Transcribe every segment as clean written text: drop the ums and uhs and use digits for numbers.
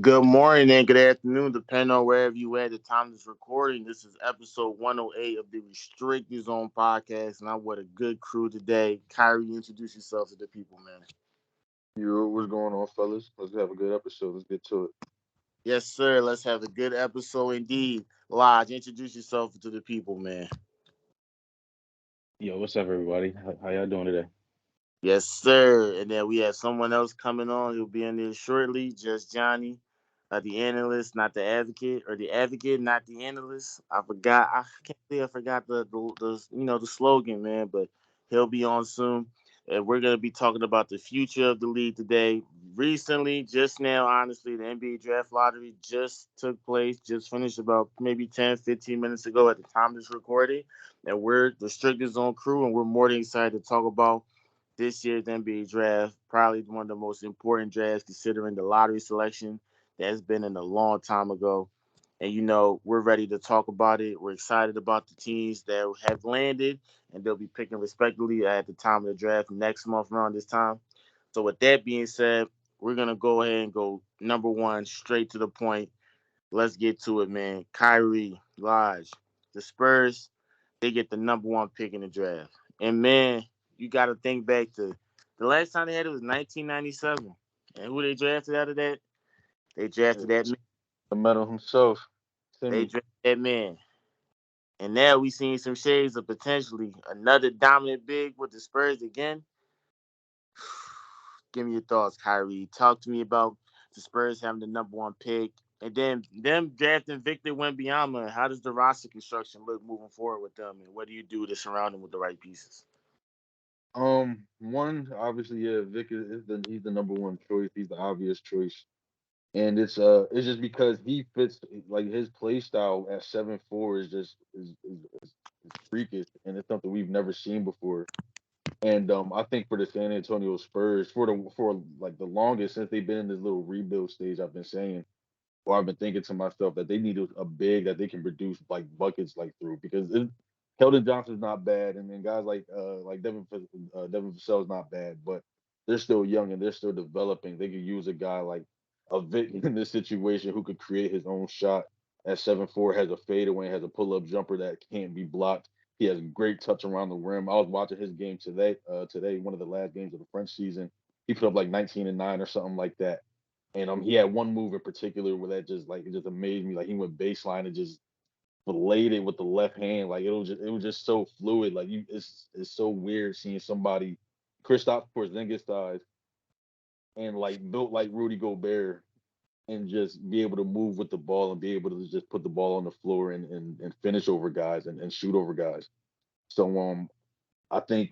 Good morning and good afternoon, depending on wherever you at at the time of this recording. This is episode 108 of the Restricted Zone podcast, and I'm with a good crew today. Khairi, introduce yourself to the people, man. What's going on, fellas? Let's have a good episode. Let's get to it. Yes, sir. Let's have a good episode indeed. Lodge, introduce yourself to the people, man. Yo, what's up, everybody? How y'all doing today? Yes, sir. And then we have someone else coming on. He'll be in there shortly. Just Johnny, the analyst, not the advocate, or the advocate, not the analyst. I forgot. I can't believe I forgot the slogan, man. But he'll be on soon, and we're gonna be talking about the future of the league today. Recently, just now, honestly, the NBA draft lottery just took place. Just finished about maybe 10, 15 minutes ago at the time of this recording, and we're the Strictest Zone crew, and we're more than excited to talk about this year's NBA draft, probably one of the most important drafts considering the lottery selection that's been in a long time ago. And we're ready to talk about it. We're excited about the teams that have landed, and they'll be picking respectively at the time of the draft next month around this time. So with that being said, we're gonna go ahead and go number one straight to the point. Let's get to it, man. Kyrie, Lodge, the Spurs, they get the number one pick in the draft. And man, you got to think back to the last time they had it was 1997. And who they drafted out of that? They drafted that It's man. the metal himself, They Timmy. drafted that man. And now we seeing some shades of potentially another dominant big with the Spurs again. Give me your thoughts, Kyrie. Talk to me about the Spurs having the number one pick. And then them drafting Victor Wembanyama. How does the roster construction look moving forward with them? And what do you do to surround them with the right pieces? One obviously, yeah, Vic he's the number one choice. He's the obvious choice, and it's just because he fits like his play style at 7'4" is just is freakish, and it's something we've never seen before. And I think for the San Antonio Spurs, for like the longest since they've been in this little rebuild stage, I've been saying, or I've been thinking to myself that they need a big that they can produce like buckets like through because Keldon Johnson's not bad, and then guys like Devin Vassell's not bad, but they're still young and they're still developing. They could use a guy like a Vic in this situation who could create his own shot at 7'4", has a fadeaway, has a pull up jumper that can't be blocked. He has great touch around the rim. I was watching his game today, one of the last games of the French season. He put up like 19 and 9 or something like that, and he had one move in particular where that just like it just amazed me. Like he went baseline and just filleted it with the left hand. Like it was just so fluid. Like it's so weird seeing somebody Kristaps Porzingis size and like built like Rudy Gobert and just be able to move with the ball and be able to just put the ball on the floor and finish over guys and shoot over guys. So I think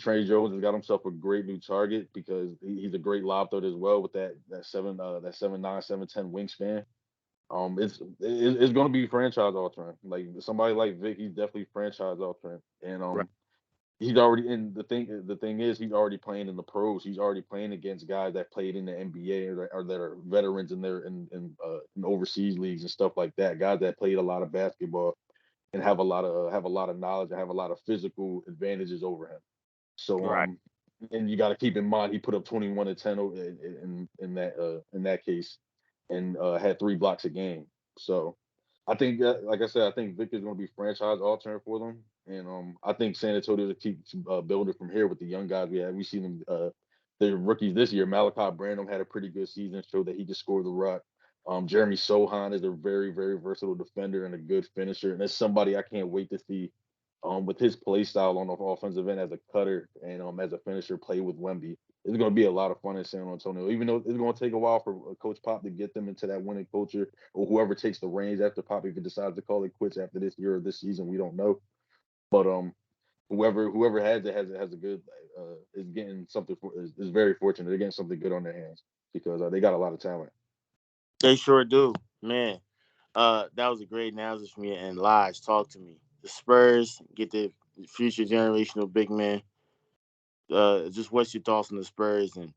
Trey Jones has got himself a great new target because he's a great lob threat as well with that 7'9", 7'10" wingspan. It's going to be franchise altering. Like somebody like Vic, he's definitely franchise altering, and Right. he's already in the thing is he's already playing in the pros. He's already playing against guys that played in the NBA or that are veterans in their in overseas leagues and stuff like that. Guys that played a lot of basketball and have a lot of knowledge and have a lot of physical advantages over him. So Right. and you got to keep in mind he put up 21 and 10 in that case and had 3 blocks a game. So I think that, like I said, I think Victor's going to be franchise alternate for them, and I think San Antonio to keep building from here with the young guys we have. We see them the rookies this year. Malachi Branham had a pretty good season, showed that he can score the rock. Jeremy Sohan is a very, very versatile defender and a good finisher, and that's somebody I can't wait to see with his play style on the offensive end as a cutter and as a finisher play with Wemby. It's going to be a lot of fun in San Antonio, even though it's going to take a while for Coach Pop to get them into that winning culture, or whoever takes the reins after Pop, if he decides to call it quits after this year or this season, we don't know. But whoever has a good is getting something is very fortunate. They're getting something good on their hands because they got a lot of talent. They sure do, man. That was a great analysis from you. And Lodge, talk to me. The Spurs get the future generational big man. Just what's your thoughts on the Spurs and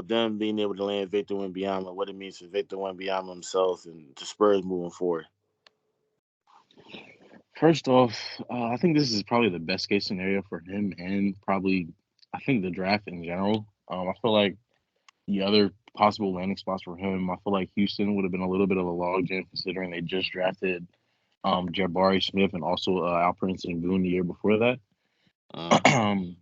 them being able to land Victor Wembanyama, what it means for Victor Wembanyama himself and the Spurs moving forward. First off, I think this is probably the best case scenario for him and probably I think the draft in general. I feel like the other possible landing spots for him, I feel like Houston would have been a little bit of a logjam considering they just drafted Jabari Smith and also Alperen Sengun the year before that. Um,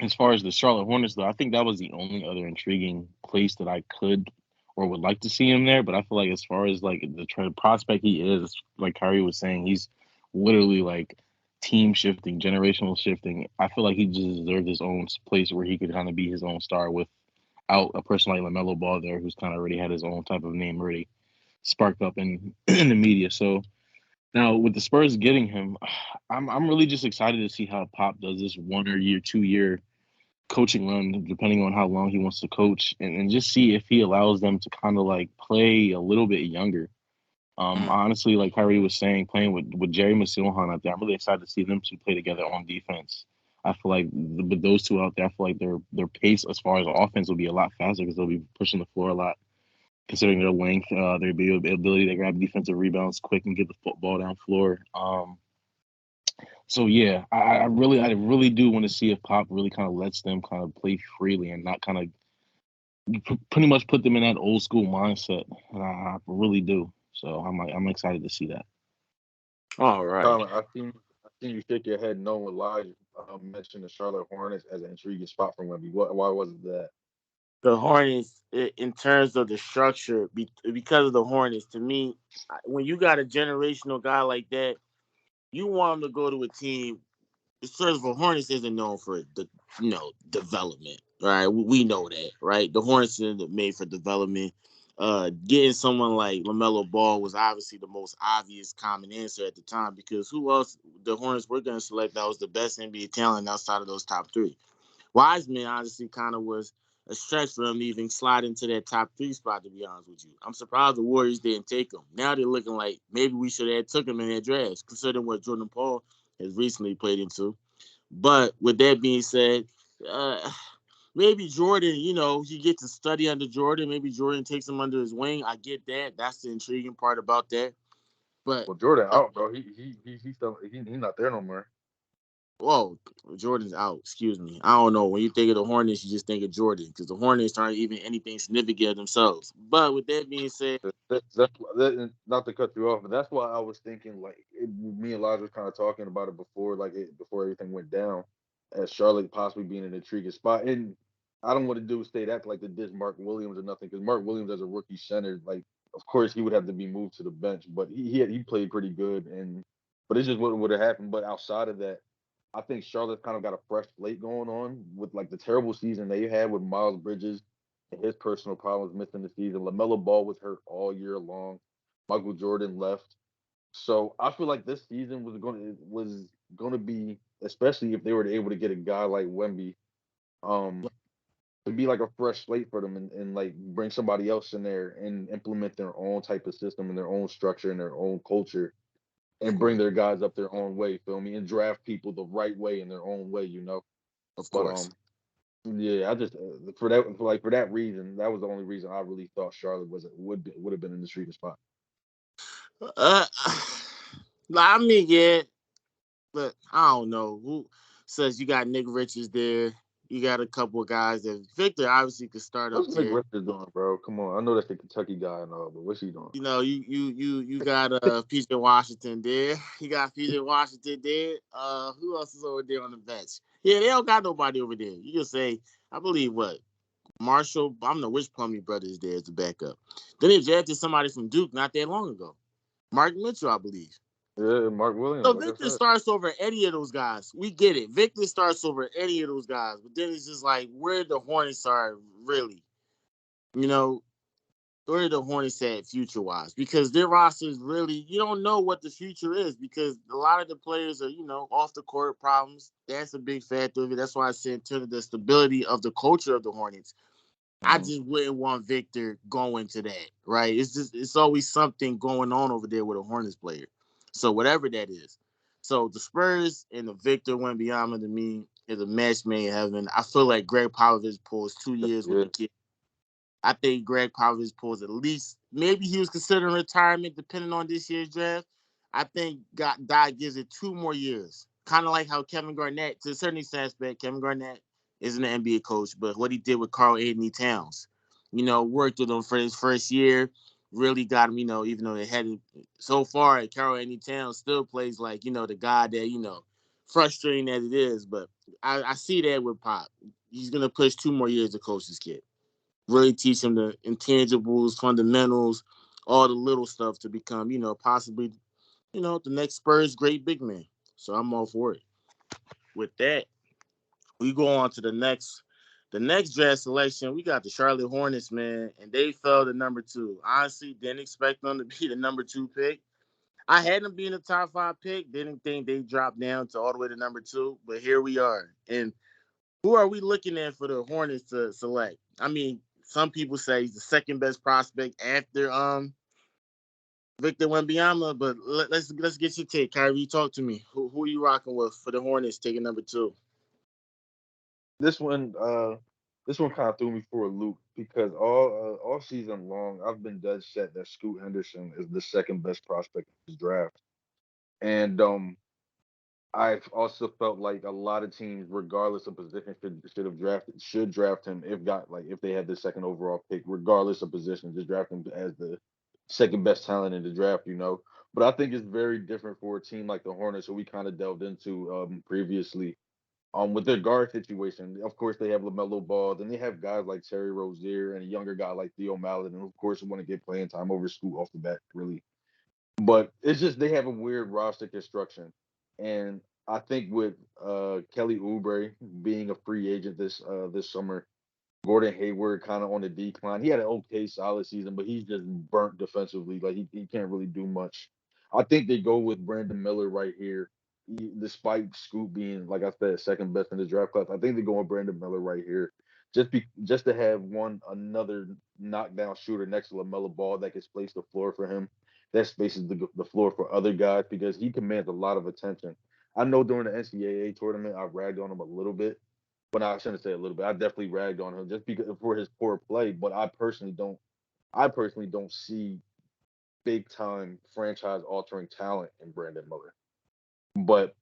as far as the Charlotte Hornets, though, I think that was the only other intriguing place that I could or would like to see him there. But I feel like as far as like the prospect he is, like Kyrie was saying, he's literally like team shifting, generational shifting. I feel like he just deserved his own place where he could kind of be his own star without a person like LaMelo Ball there, who's kind of already had his own type of name already sparked up in in the media. So now with the Spurs getting him, I'm really just excited to see how Pop does this 1 or 2 year coaching run, depending on how long he wants to coach, and just see if he allows them to kind of like play a little bit younger. Honestly, like Kyrie was saying, playing with Jerry Masilhan out there, I'm really excited to see them two play together on defense. I feel like with those two out there, I feel like their pace as far as offense will be a lot faster because they'll be pushing the floor a lot, considering their length, their ability to grab defensive rebounds quick and get the football down floor. So yeah, I really do want to see if Pop really kind of lets them kind of play freely and not kind of pretty much put them in that old school mindset. And I really do. So I'm excited to see that. All right. Colin, I seen you shake your head no when Elijah mentioned the Charlotte Hornets as an intriguing spot for Wemby. Why was it that? The Hornets, in terms of the structure, because of the Hornets, to me, when you got a generational guy like that, you want him to go to a team. First of all, Hornets isn't known for the development. Right, we know that, right? The Hornets are made for development. Getting someone like LaMelo Ball was obviously the most obvious common answer at the time because who else the Hornets were going to select that was the best NBA talent outside of those top three? Wiseman honestly kind of was a stretch for him to even slide into that top three spot. To be honest with you, I'm surprised the Warriors didn't take him. Now they're looking like maybe we should have took him in that draft, considering what Jordan Paul has recently played into. But with that being said, uh, maybe Jordan, he gets to study under Jordan. Maybe Jordan takes him under his wing. I get that. That's the intriguing part about that. But Well, Jordan out, bro. He's still he's not there no more. whoa, Jordan's out. Excuse me. I don't know. When you think of the Hornets, you just think of Jordan because the Hornets aren't even anything significant of themselves. But with that being said, Not to cut you off, but that's why I was thinking me and Elijah was kind of talking about it before, before everything went down, as Charlotte possibly being an intriguing spot. And I don't want to do state act like the diss Mark Williams or nothing, because Mark Williams as a rookie center, like of course he would have to be moved to the bench, but he played pretty good, and but it's just what would have happened. But outside of that, I think Charlotte kind of got a fresh slate going on with like the terrible season they had with Miles Bridges and his personal problems missing the season. LaMelo Ball was hurt all year long. Michael Jordan left. So I feel like this season was going to be, especially if they were able to get a guy like Wemby, um, to be like a fresh slate for them and like bring somebody else in there and implement their own type of system and their own structure and their own culture of and bring course, their guys up their own way, feel me, and draft people the right way in their own way, you know. of But course. yeah, I just for that reason, that was the only reason I really thought Charlotte would have been in the street spot. Uh, I mean, yeah, but I don't know who says you got Nick Richards there. You got a couple of guys that Victor obviously could start up What's Nick there. Richards doing, bro? Come on, I know that's the Kentucky guy and all, but what's he doing? You got PJ Washington there. You got PJ Washington there. Who else is over there on the bench? Yeah, they don't got nobody over there. You can say, I believe what Marshall. I don't know which Plumlee brother is there as the backup. Then they drafted somebody from Duke not that long ago, Mark Mitchell, I believe. Yeah, Mark Williams, So like I Victor said. starts over any of those guys. We get it. Victor starts over any of those guys, but then it's just like where the Hornets are really. You know, where the Hornets at future wise because their roster is really you don't know what the future is because a lot of the players are off the court problems. That's a big factor of it. That's why I said in terms of the stability of the culture of the Hornets, I Mm-hmm. just wouldn't want Victor going to that. Right? It's always something going on over there with a Hornets player. So whatever that is. So the Spurs and the Victor Wembanyama to me is a match made in heaven. I feel like Greg Popovich pulls 2 years with Yeah, the kid. I think Greg Popovich pulls at least maybe he was considering retirement depending on this year's draft. I think God gives it 2 more years. Kind of like how Kevin Garnett, to a certain aspect, Kevin Garnett isn't an NBA coach, but what he did with Carl Anthony Towns. worked with him for his first year. Really got him, even though they hadn't so far at Carroll Any Town, still plays like, the guy that, frustrating as it is. But I see that with Pop. He's going to push 2 more years to coach this kid. Really teach him the intangibles, fundamentals, all the little stuff to become, possibly, the next Spurs great big man. So I'm all for it. With that, we go on to the next draft selection. We got the Charlotte Hornets, man, and they fell to number 2. Honestly, didn't expect them to be the number 2 pick. I had them being a top 5 pick. Didn't think they dropped down to all the way to number 2, but here we are. And who are we looking at for the Hornets to select? I mean, some people say he's the second best prospect after Victor Wembanyama, but let's get your take. Kyrie, talk to me. Who are you rocking with for the Hornets taking number 2? This one, this one kind of threw me for a loop because all season long I've been dead set that Scoot Henderson is the second best prospect in this draft, and I've also felt like a lot of teams, regardless of position, should draft him if they had the second overall pick, regardless of position, just draft him as the second best talent in the draft. But I think it's very different for a team like the Hornets, who we kind of delved into previously. With their guard situation, of course they have LaMelo Ball, then they have guys like Terry Rozier and a younger guy like Theo Maledon, and of course want to get playing time over Scoot off the bat, really. But it's just they have a weird roster construction, and I think with Kelly Oubre being a free agent this summer, Gordon Hayward kind of on the decline. He had an okay solid season, but he's just burnt defensively. Like he can't really do much. I think they go with Brandon Miller right here. Despite Scoot being, like I said, second best in the draft class, I think they go with Brandon Miller right here. Just to have another knockdown shooter next to LaMelo Ball that can space the floor for him. That spaces the floor for other guys because he commands a lot of attention. I know during the NCAA tournament I ragged on him a little bit, but I shouldn't say a little bit. I definitely ragged on him just because for his poor play. But I personally don't. I personally don't see big time franchise altering talent in Brandon Miller. But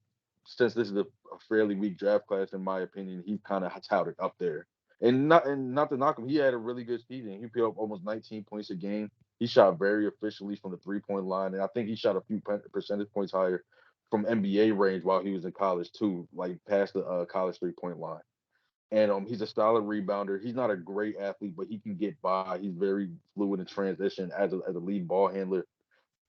since this is a fairly weak draft class, in my opinion, he's kind of touted up there. And not to knock him, he had a really good season. He put up almost 19 points a game. He shot very efficiently from the 3-point line, and I think he shot a few percentage points higher from NBA range while he was in college too, like past the college 3-point line. And he's a solid rebounder. He's not a great athlete, but he can get by. He's very fluid in transition as a lead ball handler,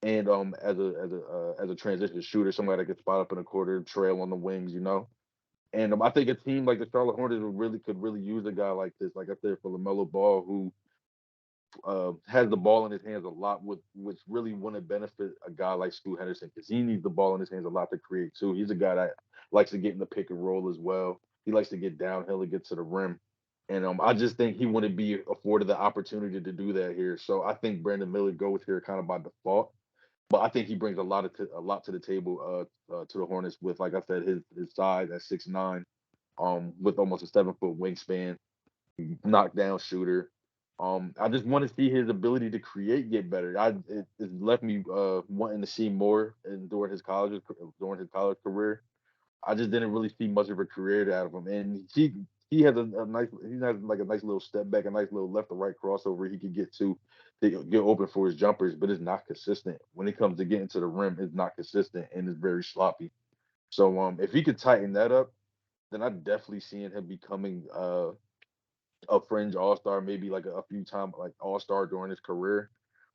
and as a transition shooter, somebody that can spot up in a quarter, trail on the wings. And I think a team like the Charlotte Hornets could really use a guy like this, like I said, for LaMelo Ball, who has the ball in his hands a lot, which really wouldn't benefit a guy like Scoot Henderson because he needs the ball in his hands a lot to create too. He's a guy that likes to get in the pick and roll as well. He likes to get downhill and get to the rim. And I just think he wouldn't be afforded the opportunity to do that here. So I think Brandon Miller goes here kind of by default. But I think he brings a lot to the table to the Hornets with, like I said, his size at 6'9", with almost a 7-foot wingspan, knockdown shooter. I just want to see his ability to create get better. It left me wanting to see more during his college career. I just didn't really see much of a career out of him, and he has a nice little step back, a nice little left to right crossover he could to get open for his jumpers, but it's not consistent. When it comes to getting to the rim, it's not consistent and it's very sloppy. So if he could tighten that up, then I definitely seeing him becoming a fringe all star, maybe like a few time like all star during his career.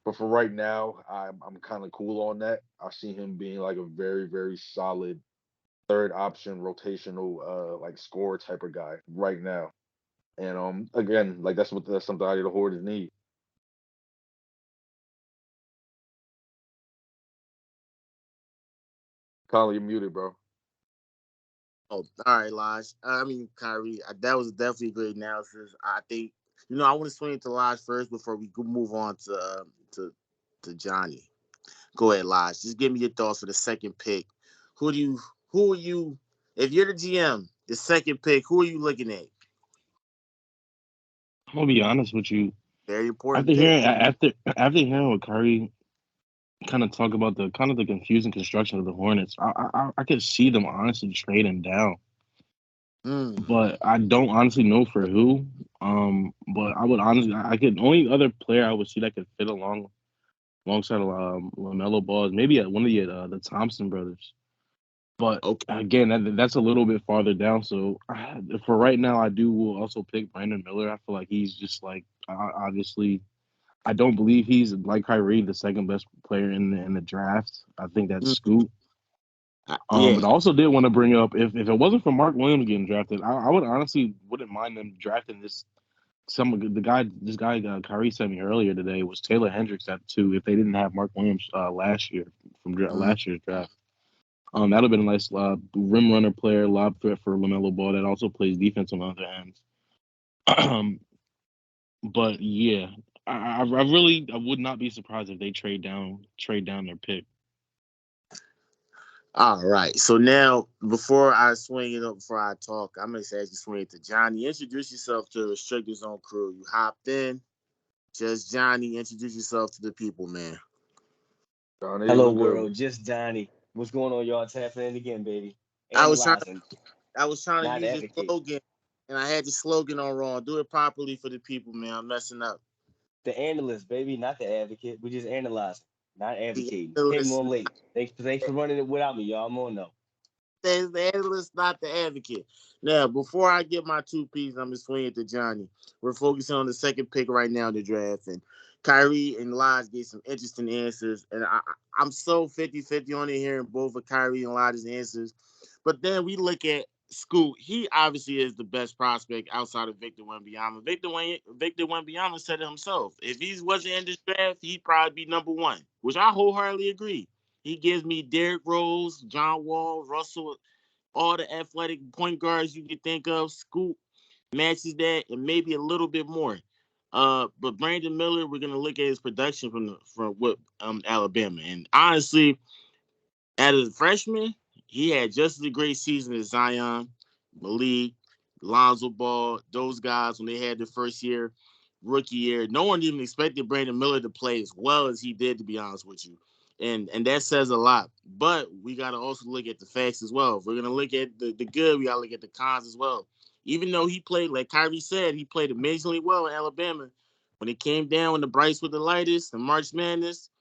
But for right now, I'm kind of cool on that. I see him being like a very very solid third option rotational like scorer type of guy right now. And again, like that's something I the Hornets need. Colin, you're muted, bro. Oh, all right, Lodge. I mean, Kyrie, that was definitely a great analysis. I think, I want to swing to Lodge first before we move on to Johnny. Go ahead, Lodge. Just give me your thoughts for the second pick. Who are you, if you're the GM, the second pick, who are you looking at? I'm gonna be honest with you. Very important After pick. hearing after hearing what Curry kind of talk about the confusing construction of the Hornets, I could see them honestly trading down Mm. but I don't honestly know for who. But I would honestly, I could only other player I would see that could fit alongside Lamelo Ball is maybe one of the Thompson brothers. But Okay. again, that's a little bit farther down. So for right now, I do will also pick Brandon Miller. I feel like he's just like obviously. I don't believe he's like Kyrie, the second best player in the draft. I think that's Mm. Scoot. Yeah. But I also did want to bring up if it wasn't for Mark Williams getting drafted, I would honestly wouldn't mind them drafting this guy Kyrie sent me earlier today was Taylor Hendricks at 2 if they didn't have Mark Williams last year from Mm. last year's draft. That would have been a nice rim runner player, lob threat for Lamelo Ball that also plays defense on the other end. But yeah, I would not be surprised if they trade down their pick. All right. So now, before I swing it up, before I talk, I'm gonna say you swing it to Johnny. Introduce yourself to the Restricted Zone crew. You hopped in. Just Johnny. Introduce yourself to the people, man. Johnny, Hello, what's good? world. Just Johnny. What's going on, y'all? Tapping in again, baby. I was trying. Analyzing, I was trying to not use your advocating. slogan, and I had the slogan on wrong. Do it properly for the people, man. I'm messing up. The analyst, baby, not the advocate. We just analyzing, not The advocating. Came analyst, on late. Thanks for running it without me, y'all. I'm on though. the analyst, not the advocate. Now, before I get my two piece, I'm just swinging it to Johnny. We're focusing on the second pick right now in the draft, and Kyrie and Lodge gave some interesting answers, and I'm so 50-50 on it hearing both of Kyrie and Lodge's answers. But then we look at Scoot. He obviously is the best prospect outside of Victor Wembanyama. Victor Wembanyama said it himself. If he wasn't in this draft, he'd probably be number one, which I wholeheartedly agree. He gives me Derrick Rose, John Wall, Russell, all the athletic point guards you could think of. Scoot matches that and maybe a little bit more. But Brandon Miller, we're gonna look at his production from what Alabama. And honestly, as a freshman, he had just as a great season as Zion, Malik, Lonzo Ball, those guys when they had the first year, rookie year. No one even expected Brandon Miller to play as well as he did, to be honest with you. And that says a lot. But we gotta also look at the facts as well. If we're gonna look at the good, we gotta look at the cons as well. Even though he played, like Kyrie said, he played amazingly well in Alabama. When it came down when the Bryce with the lightest, the March Madness,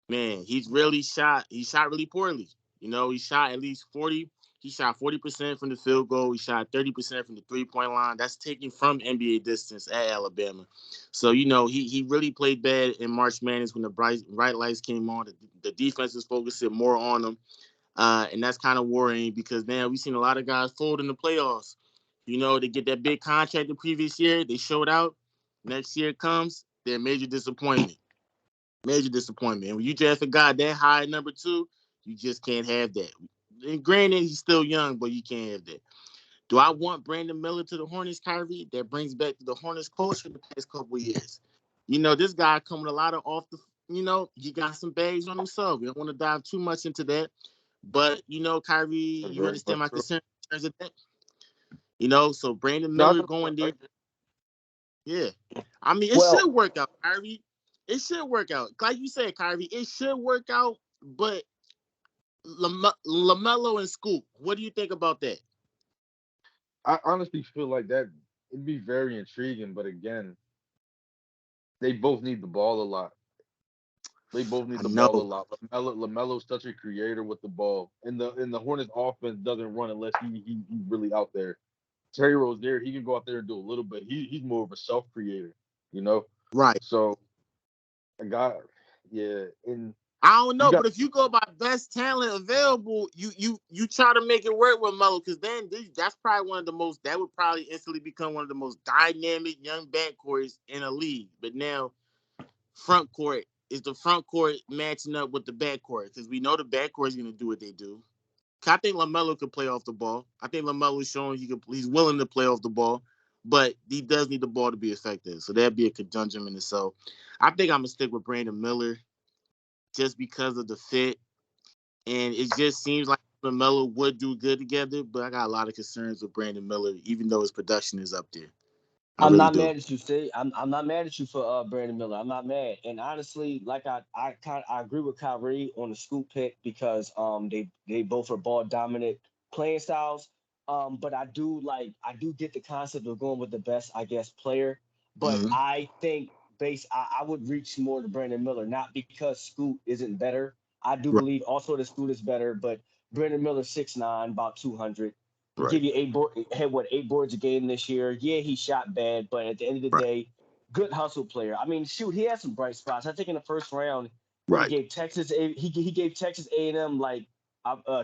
man, he shot really poorly. You know, he shot at least 40. He shot 40% from the field goal. He shot 30% from the 3-point line. That's taken from NBA distance at Alabama. So, you know, he really played bad in March Madness when the bright lights came on. The defense was focusing more on him. And that's kind of worrying because, man, we've seen a lot of guys fold in the playoffs. You know, they get that big contract the previous year. They showed out. Next year comes, they're a major disappointment. Major disappointment. And when you draft a guy that high at number 2, you just can't have that. And granted, he's still young, but you can't have that. Do I want Brandon Miller to the Hornets, Kyrie? That brings back to the Hornets culture the past couple of years. You know, this guy coming a lot of off the, you know, he got some bags on himself. We don't want to dive too much into that. But, you know, Kyrie, That's you very understand much my true. concern in terms of that. You know, so Brandon No, Miller going I there, yeah. I mean, it Well, should work out, Kyrie. It should work out. Like you said, Kyrie, it should work out, but LaMelo and Scoop, what do you think about that? honestly feel like that it'd be very intriguing, but again, they both need the ball a lot. They both I need the ball a know. lot. Lamelo's such a creator with the ball, and the Hornets offense doesn't run unless he's really out there. Terry Rozier, he can go out there and do a little bit. He's more of a self creator, you know. Right. So a guy, yeah, and I don't you know, got but if you go by best talent available, you try to make it work with Melo, because then that's probably one of the most that would probably instantly become one of the most dynamic young backcourts in a league. But now front court is the front court matching up with the backcourt because we know the backcourt is going to do what they do. I think LaMelo could play off the ball. I think LaMelo is showing he's willing to play off the ball, but he does need the ball to be effective. So that'd be a conundrum in itself. I think I'm gonna stick with Brandon Miller just because of the fit, and it just seems like LaMelo would do good together. But I got a lot of concerns with Brandon Miller, even though his production is up there. I I'm really not do. mad at you, see. I'm not mad at you for Brandon Miller. I'm not mad. And honestly, like I agree with Kyrie on the scoop pick because they both are ball dominant playing styles. But I do get the concept of going with the best, I guess, player. But Mm-hmm. I think I would reach more to Brandon Miller, not because Scoot isn't better. I do Right. believe also that Scoot is better, but Brandon Miller 6'9", about 200. He Right. give you had what 8 boards a game this year. Yeah, he shot bad, but at the end of the Right. day, good hustle player. I mean, shoot, he had some bright spots. I think in the first round when he Right. gave he gave Texas A&M like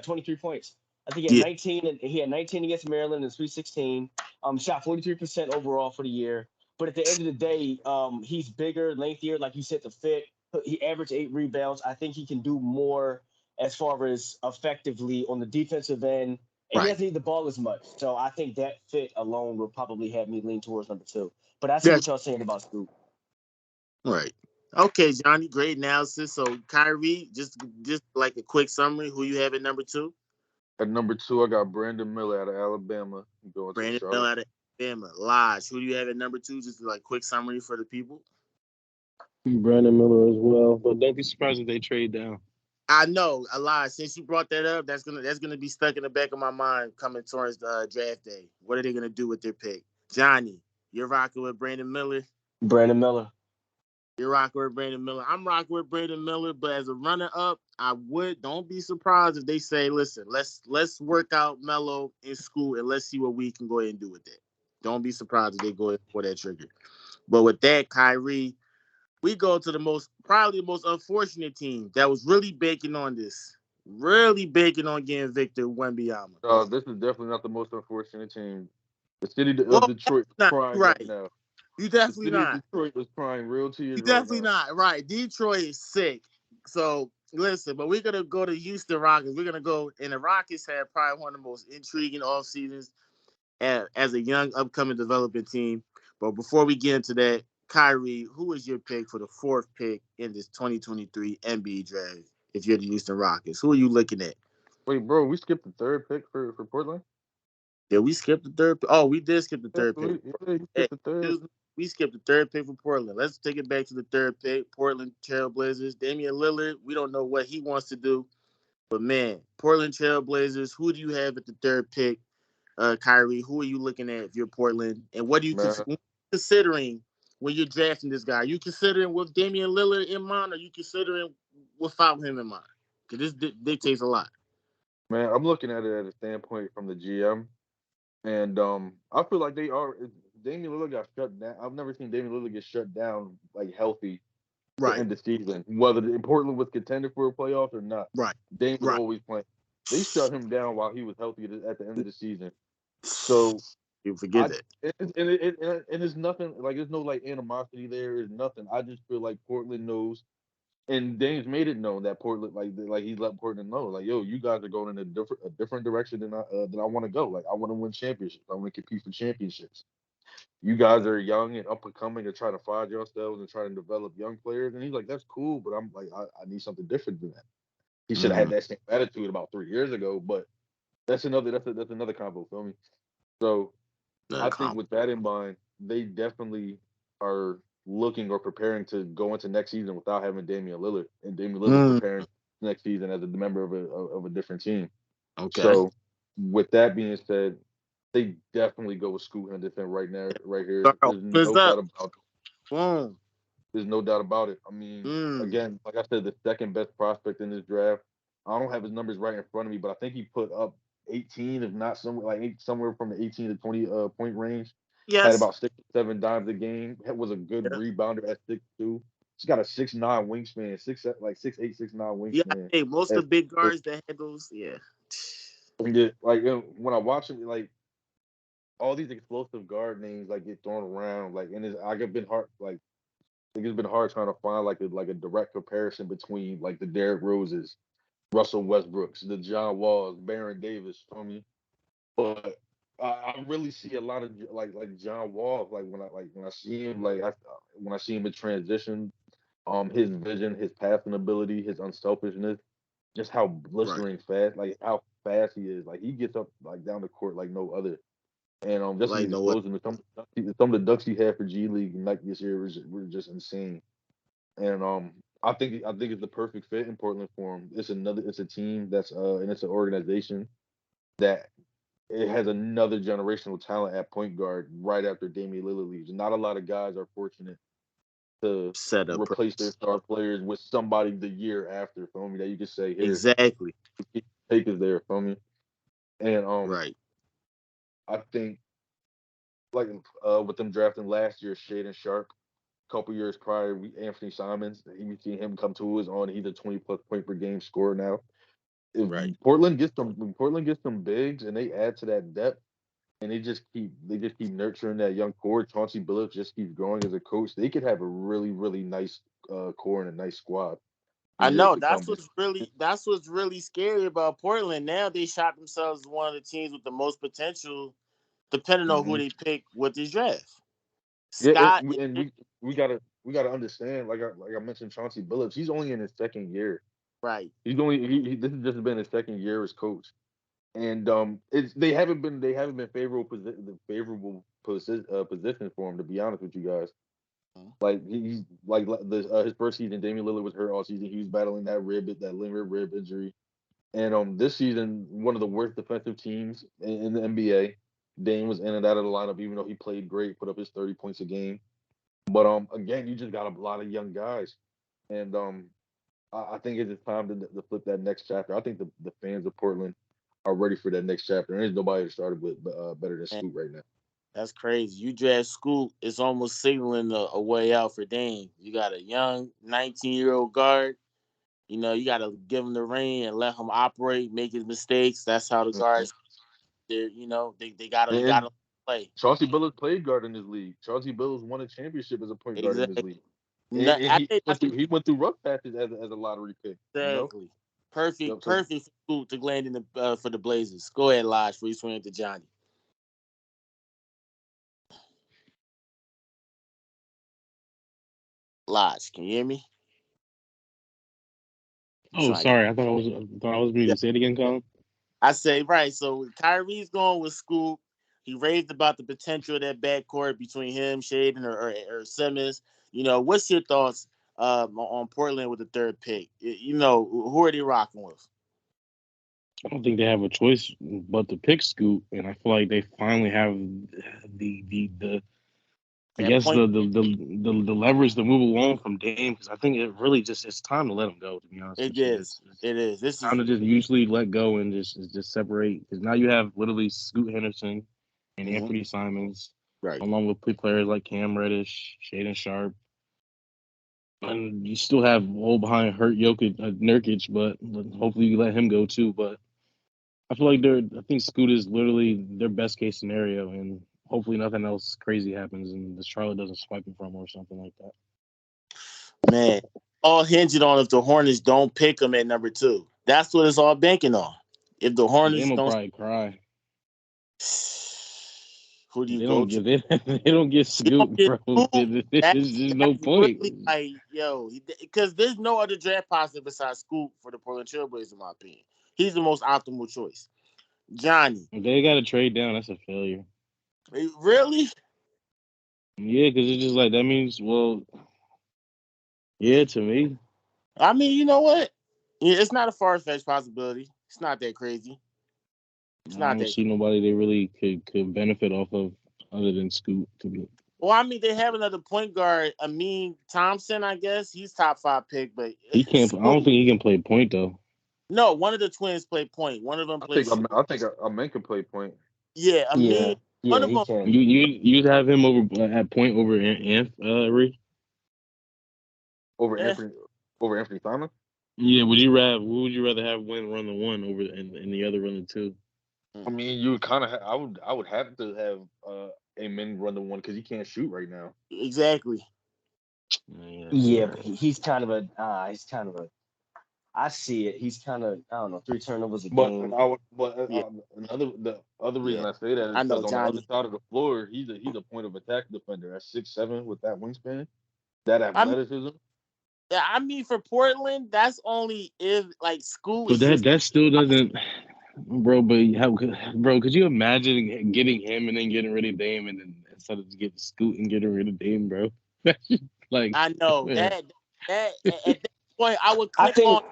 23 points. I think he had Yeah. 19 and he had 19 against Maryland in Sweet 16. Shot 43% overall for the year. But at the end of the day, he's bigger, lengthier, like you said, to fit. He averaged 8 rebounds. I think he can do more as far as effectively on the defensive end, and he Right. doesn't need the ball as much. So I think that fit alone will probably have me lean towards number two. But I see That's what y'all saying about Scoop. right. Okay, Johnny, great analysis. So Kyrie, just like a quick summary, who you have at number two? At number 2, I got Brandon Miller out of Alabama going to Brandon Bell Charlotte. out of Alabama. Lodge, who do you have at number two? Just like quick summary for the people. Brandon Miller as well, but don't be surprised if they trade down. I know a lot. Since you brought that up, that's gonna be stuck in the back of my mind coming towards the draft day. What are they gonna do with their pick? Johnny, you're rocking with Brandon Miller. Brandon Miller. You're rocking with Brandon Miller. I'm rocking with Brandon Miller, but as a runner up, I would don't be surprised if they say, listen, let's work out Melo in school and let's see what we can go ahead and do with that. Don't be surprised if they go ahead and pull that trigger. But with that, Kyrie, we go to the probably the most unfortunate team that was really baking on this. Really baking on getting Victor Wembanyama. This is definitely not the most unfortunate team. The city of Well, Detroit is not crying right right. now. You The definitely city of not. Detroit is crying real You tears right definitely now. not. Right. Detroit is sick. So listen, but we're gonna go to Houston Rockets. We're gonna go, and the Rockets had probably one of the most intriguing off seasons as a young upcoming developing team. But before we get into that, Kyrie, who is your pick for the fourth pick in this 2023 NBA draft? If you're the Houston Rockets, who are you looking at? Wait, bro, we skipped the third pick for Portland? Did we skip the third? Oh, we did skip the Yeah, third pick. we Hey, skipped the third. we skipped the third pick for Portland. Let's take it back to the third pick. Portland Trailblazers. Damian Lillard. We don't know what he wants to do, but man, Portland Trailblazers. Who do you have at the third pick? Kyrie. Who are you looking at if you're Portland? And what do you Man, considering when you're drafting this guy? Are you considering with Damian Lillard in mind, or are you considering without him in mind? Because this dictates a lot. I'm looking at it at a standpoint from the GM. And I feel like Damian Lillard got shut down. I've never seen Damian Lillard get shut down like healthy to Right. end the season. Whether Portland was contender for a playoff or not, Right. Dame was Right. always playing. They shut him down while he was healthy at the end of the season. So You forget I that. and it's nothing like there's no like animosity there. There's nothing. I just feel like Portland knows, and Dame's made it known that Portland like he let Portland know like yo, you guys are going in a different direction than I want to go. Like I want to win championships. I want to compete for championships. You guys are young and up and coming and trying to find yourselves and trying to develop young players. And he's like, that's cool, but I'm like, I need something different than that. He should have Mm-hmm. had that same attitude about 3 years ago, but that's another combo, feel me? So I think with that in mind, they definitely are looking or preparing to go into next season without having Damian Lillard, and Damian Lillard Mm, preparing next season as a member of a different team. okay. So with that being said, they definitely go with Scoot Henderson right now, right here. Girl, There's what's no up? doubt about Boom. there's no doubt about it. I mean, Mm. again, like I said, the second best prospect in this draft. I don't have his numbers right in front of me, but I think he put up 18, if not somewhere like somewhere from the 18 to 20 point range. Had Yes. about 6 or 7 dimes a game. Was a good Yeah. rebounder at 6'2". He's got a 6'9" wingspan, 6'8", 6'9" Yeah. I wingspan. think most At of the big 6'2". guards that had those. Yeah. And just, like when I watch him, like all these explosive guard names like get thrown around, like and it's I have been hard like I think it's been hard trying to find like a direct comparison between like the Derrick Roses, Russell Westbrooks, the John Walls, Baron Davis, for me. But I really see a lot of like John Wall, like when I see him when I see him in transition, his vision, his passing ability, his unselfishness, just how Right. blistering fast, like how fast he is. Like he gets up like down the court like no other. And just his Like no what? explosion, some of the ducks he had for G League like this year were just insane. And I think it's the perfect fit in Portland for him. It's a team that's and it's an organization that it has another generational talent at point guard right after Damian Lillard leaves. Not a lot of guys are fortunate to Set up. replace their star players with somebody the year after, feel me, that you could say, here, Exactly. take us there, feel me? And Right. I think like with them drafting last year, Shaden Sharp, a couple years prior, Anthony Simons, we seen him come to his own. He's a 20+ point per game scorer now. If Right. Portland gets some bigs and they add to that depth and they just keep nurturing that young core. Chauncey Billups just keeps growing as a coach. They could have a really, really nice core and a nice squad for I years know to come. that's what's really scary about Portland. Now they shot themselves as one of the teams with the most potential, depending on who Mhm. they pick with this draft. Yeah, Scott, we gotta understand. Like I mentioned, Chauncey Billups. He's only in his second year. right? This has just been his second year as coach, and it's they haven't been favorable positions for him, to be honest with you guys. Mhm. Like he's like his first season, Damian Lillard was hurt all season. He was battling that lingering rib injury, and this season, one of the worst defensive teams in the NBA. Dame was in and out of the lineup, even though he played great, put up his 30 points a game. But again, you just got a lot of young guys, and I think it's just time to flip that next chapter. I think the fans of Portland are ready for that next chapter. And there's nobody that started with better than Man, Scoot right now. that's crazy. You draft Scoot, it's almost signaling a way out for Dame. You got a young 19-year-old guard. You know, you got to give him the reign and let him operate, make his mistakes. That's how the Mhm. guards. You know, they gotta you And gotta play. Chauncey Billups played guard in this league. Chauncey Billups won a championship as a point guard in this Exactly. league, No, and I he think went that's through he went through rough patches as a lottery pick. exactly Yep. perfect. So Perfect for Scoot to land in the for the Blazers. Go ahead, Lodge, before you swing it to Johnny. Lodge, can you hear me? Oh, Trying to sorry. I thought I was get. muted. Say it again, Colin. I say right. So Kyrie's going with Scoop. He raved about the potential of that backcourt between him, Shaden, or Simmons. You know, what's your thoughts on Portland with the third pick? You know, who are they rocking with? I don't think they have a choice but to pick Scoot, and I feel like they finally have the I That guess point, the leverage to move along from Dame, because I think it really just it's time to let him go. To be honest it with you, is. it's It is. This time is to just usually let go and just separate. Because now you have literally Scoot Henderson and mhm, Anthony Simons, right. along with players like Cam Reddish, Shaden Sharp, and you still have old behind hurt Jokic, Nurkic, but hopefully you let him go too. But I feel like I think Scoot is literally their best case scenario, and hopefully nothing else crazy happens and the Charlotte doesn't swipe him from him or something like that. Man, all hinging on if the Hornets don't pick him at number two. That's what it's all banking on. If the Dame Hornets will don't, probably cry. who do If you they go don't to? give it, they don't get You don't Scoot, get bro. Scoop. There's no That's point. really like yo, because there's no other draft positive besides Scoop for the Portland Trailblazers, in my opinion. He's the most optimal choice. Johnny, If they got to trade down, that's a failure. really? Yeah, because it's just like that means, well, yeah, to me, I mean, you know what? Yeah, it's not a far fetched possibility. It's not that crazy. It's I not don't that. see nobody they really could benefit off of other than Scoot. To be, Well, I mean, they have another point guard, Amin Thompson. I guess he's top five pick, but he can't. I don't Scoop. think he can play point though. No, one of the twins play point. One of them I plays think shooting. I think a man can play point Yeah, Yeah, Amin. One yeah, of he them. can. You'd have him over at point over Anth, Reed? over Eh, Anthony Simon. Yeah, would you rather have win run the one over and the other run the two? I mean, you would kind of. I would have to have Amen run the one because he can't shoot right now. exactly. Yeah, Yeah, so but he's kind of a. I see it. He's kind of, I don't know, 3 turnovers a But game. Yeah, the other yeah. reason I say that is I know because on the other Johnny. side of the floor, he's a point of attack defender at 6'7" with that wingspan, that I mean, athleticism. yeah, I mean for Portland, that's only if like school but is just. that still doesn't, bro. But bro, could you imagine getting him and then getting rid of Dame and then instead of getting Scoot and getting rid of Dame, bro? Like, I know man, that at that point I would I click on think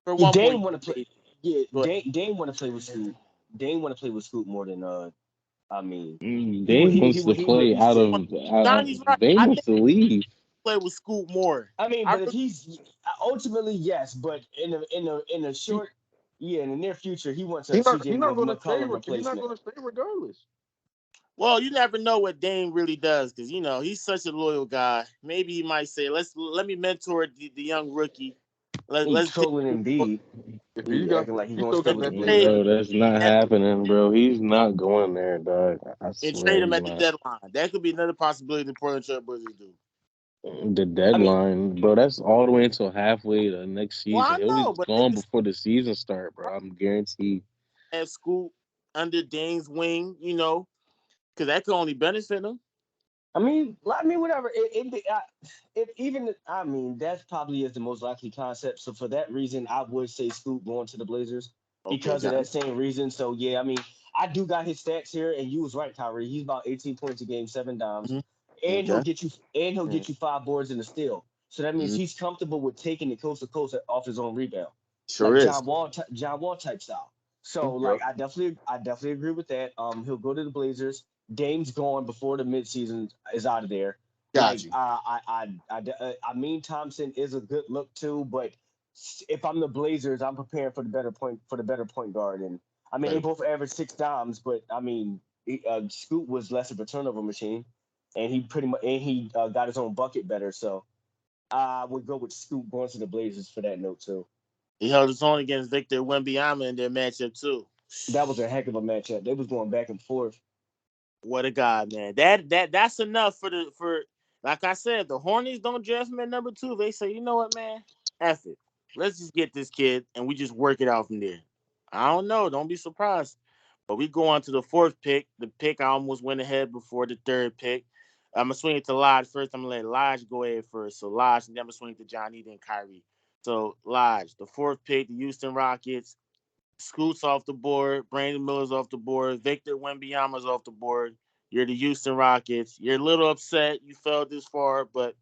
for one more Dame year. want to play. Maybe. Yeah, But Dame want to play with Scoot. Dame want to play with Scoot more than I mean, Dame wants to he would play be out sick. of. Johnny's right. Dame I wants think to leave. he play with Scoot more. I mean, I but if really, he's ultimately yes, but in a He, short, yeah, in the near future, he wants a he not CJ he not gonna stay. McCollum He not replacement. gonna stay regardless. well, you never know what Dame really does because he's such a loyal guy. Maybe he might say, let me mentor the young rookie. He Let's get trolling Embiid. If he He got, acting like if he he gonna still stay got with the that team, trade Blazers. Bro, that's not at, happening, bro. He's not going there, dog. I and trade swear him he's at the not. deadline. That could be another possibility the Portland Trail Blazers do. The I mean, deadline, bro. That's all the way until halfway to next Well, season. I He'll be know, but they gone could before the season start, bro. I'm guaranteed. have Scoot under Dame's wing, because that could only benefit him. whatever. If even I mean, that probably is the most likely concept. So for that reason, I would say Scoot going to the Blazers Okay, because of that John. same reason. So yeah, I mean, I do got his stats here, and you was right, Kyrie. He's about 18 points a game, 7 dimes, Mhm. and Okay. he'll get you 5 boards and a steal. So that means Mhm. he's comfortable with taking it coast to coast off his own rebound, Sure like is. John Wall type style. So yep. like I definitely agree with that. He'll go to the Blazers. Dame's gone before the midseason is out of there. Got Like you. I mean Thompson is a good look too, but if I'm the Blazers, I'm preparing for the better point guard. And I mean they Better. both average 6 dimes, but I mean Scoot was less of a turnover machine, and he got his own bucket better. So I would go with Scoot going to the Blazers for that note too. He held his own against Victor Wembanyama in their matchup too. That was a heck of a matchup. They was going back and forth. What a guy, man. That's enough for like I said, the Hornets don't draft him at number 2. They say, you know what, man? F it. Let's just get this kid and we just work it out from there. I don't know. Don't be surprised. But we go on to the 4th pick. The pick I almost went ahead before the 3rd pick. I'm gonna swing it to Lodge first. I'm gonna let Lodge go ahead first. So Lodge, and then I'm gonna swing it to Johnny, then Kyrie. So Lodge, the 4th pick, the Houston Rockets. Scoot's off the board. Brandon Miller's off the board. Victor Wembanyama's off the board. You're the Houston Rockets. You're a little upset you fell this far, but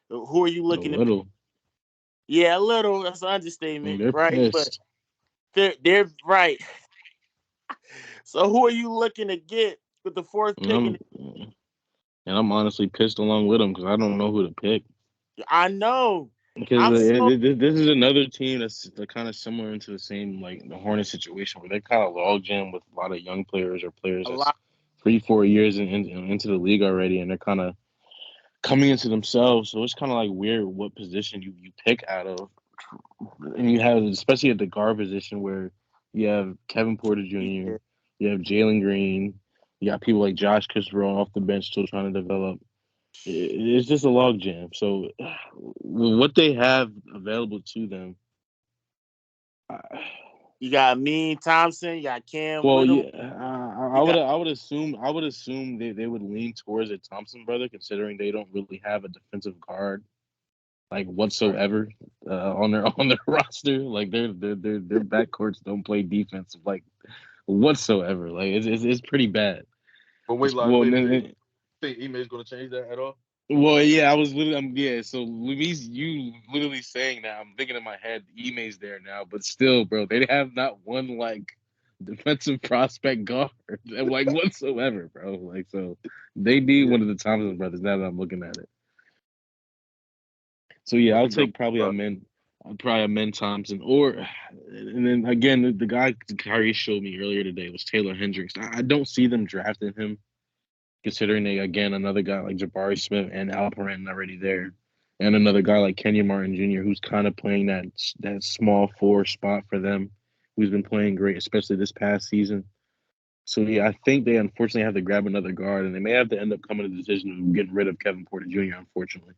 who are you A looking to pick? little. Yeah, a little. That's an understatement, They're right? But pissed. they're right. So who are you looking to get with the 4th And pick? I'm and I'm honestly pissed along with them because I don't know who to pick. I know. Because I'm so this is another team that's kind of similar into the same like the Hornet situation where they're kind of log jam with a lot of young players or players a that's lot. 3-4 years into the league already, and they're kind of coming into themselves. So it's kind of like weird what position you pick out of, and you have especially at the guard position where you have Kevin Porter Jr., Yeah. you have Jalen Green, you got people like Josh Christopher off the bench still trying to develop. It's just a log jam. So what they have available to them. You got Mean Thompson. You got Cam Well, Whittle. yeah, You got I would assume they would lean towards a Thompson brother, considering they don't really have a defensive guard like Right. whatsoever on their on their roster. Like their backcourts don't play defense like whatsoever. Like it's pretty bad. But wait, like, Well, think Ime gonna change that at all? well, yeah, I was literally, yeah. So Luis, you literally saying that, I'm thinking in my head, Ime's there now, but still, bro, they have not one like defensive prospect guard, like whatsoever, bro. Like, so they need Yeah, one of the Thompson brothers. Now that I'm looking at it, so yeah, that's I'll a good take probably one. a men Thompson, or and then again, the guy Khairi showed me earlier today was Taylor Hendricks. I don't see them drafting him considering they again another guy like Jabari Smith and Alperen already there, and another guy like Kenyon Martin Jr. who's kind of playing that small 4 spot for them, who's been playing great, especially this past season. So yeah, I think they unfortunately have to grab another guard, and they may have to end up coming to the decision of getting rid of Kevin Porter Jr. Unfortunately,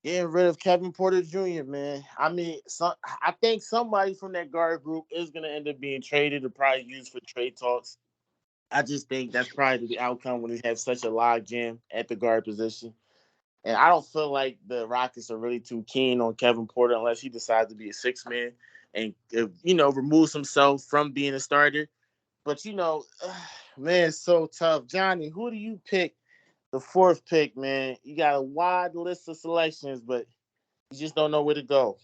getting rid of Kevin Porter Jr., man. I mean, I think somebody from that guard group is going to end up being traded or probably used for trade talks. I just think that's probably the outcome when you have such a log jam at the guard position. And I don't feel like the Rockets are really too keen on Kevin Porter unless he decides to be a 6 man and, removes himself from being a starter. But, man, it's so tough. Johnny, who do you pick the 4th pick, man? You got a wide list of selections, but you just don't know where to go.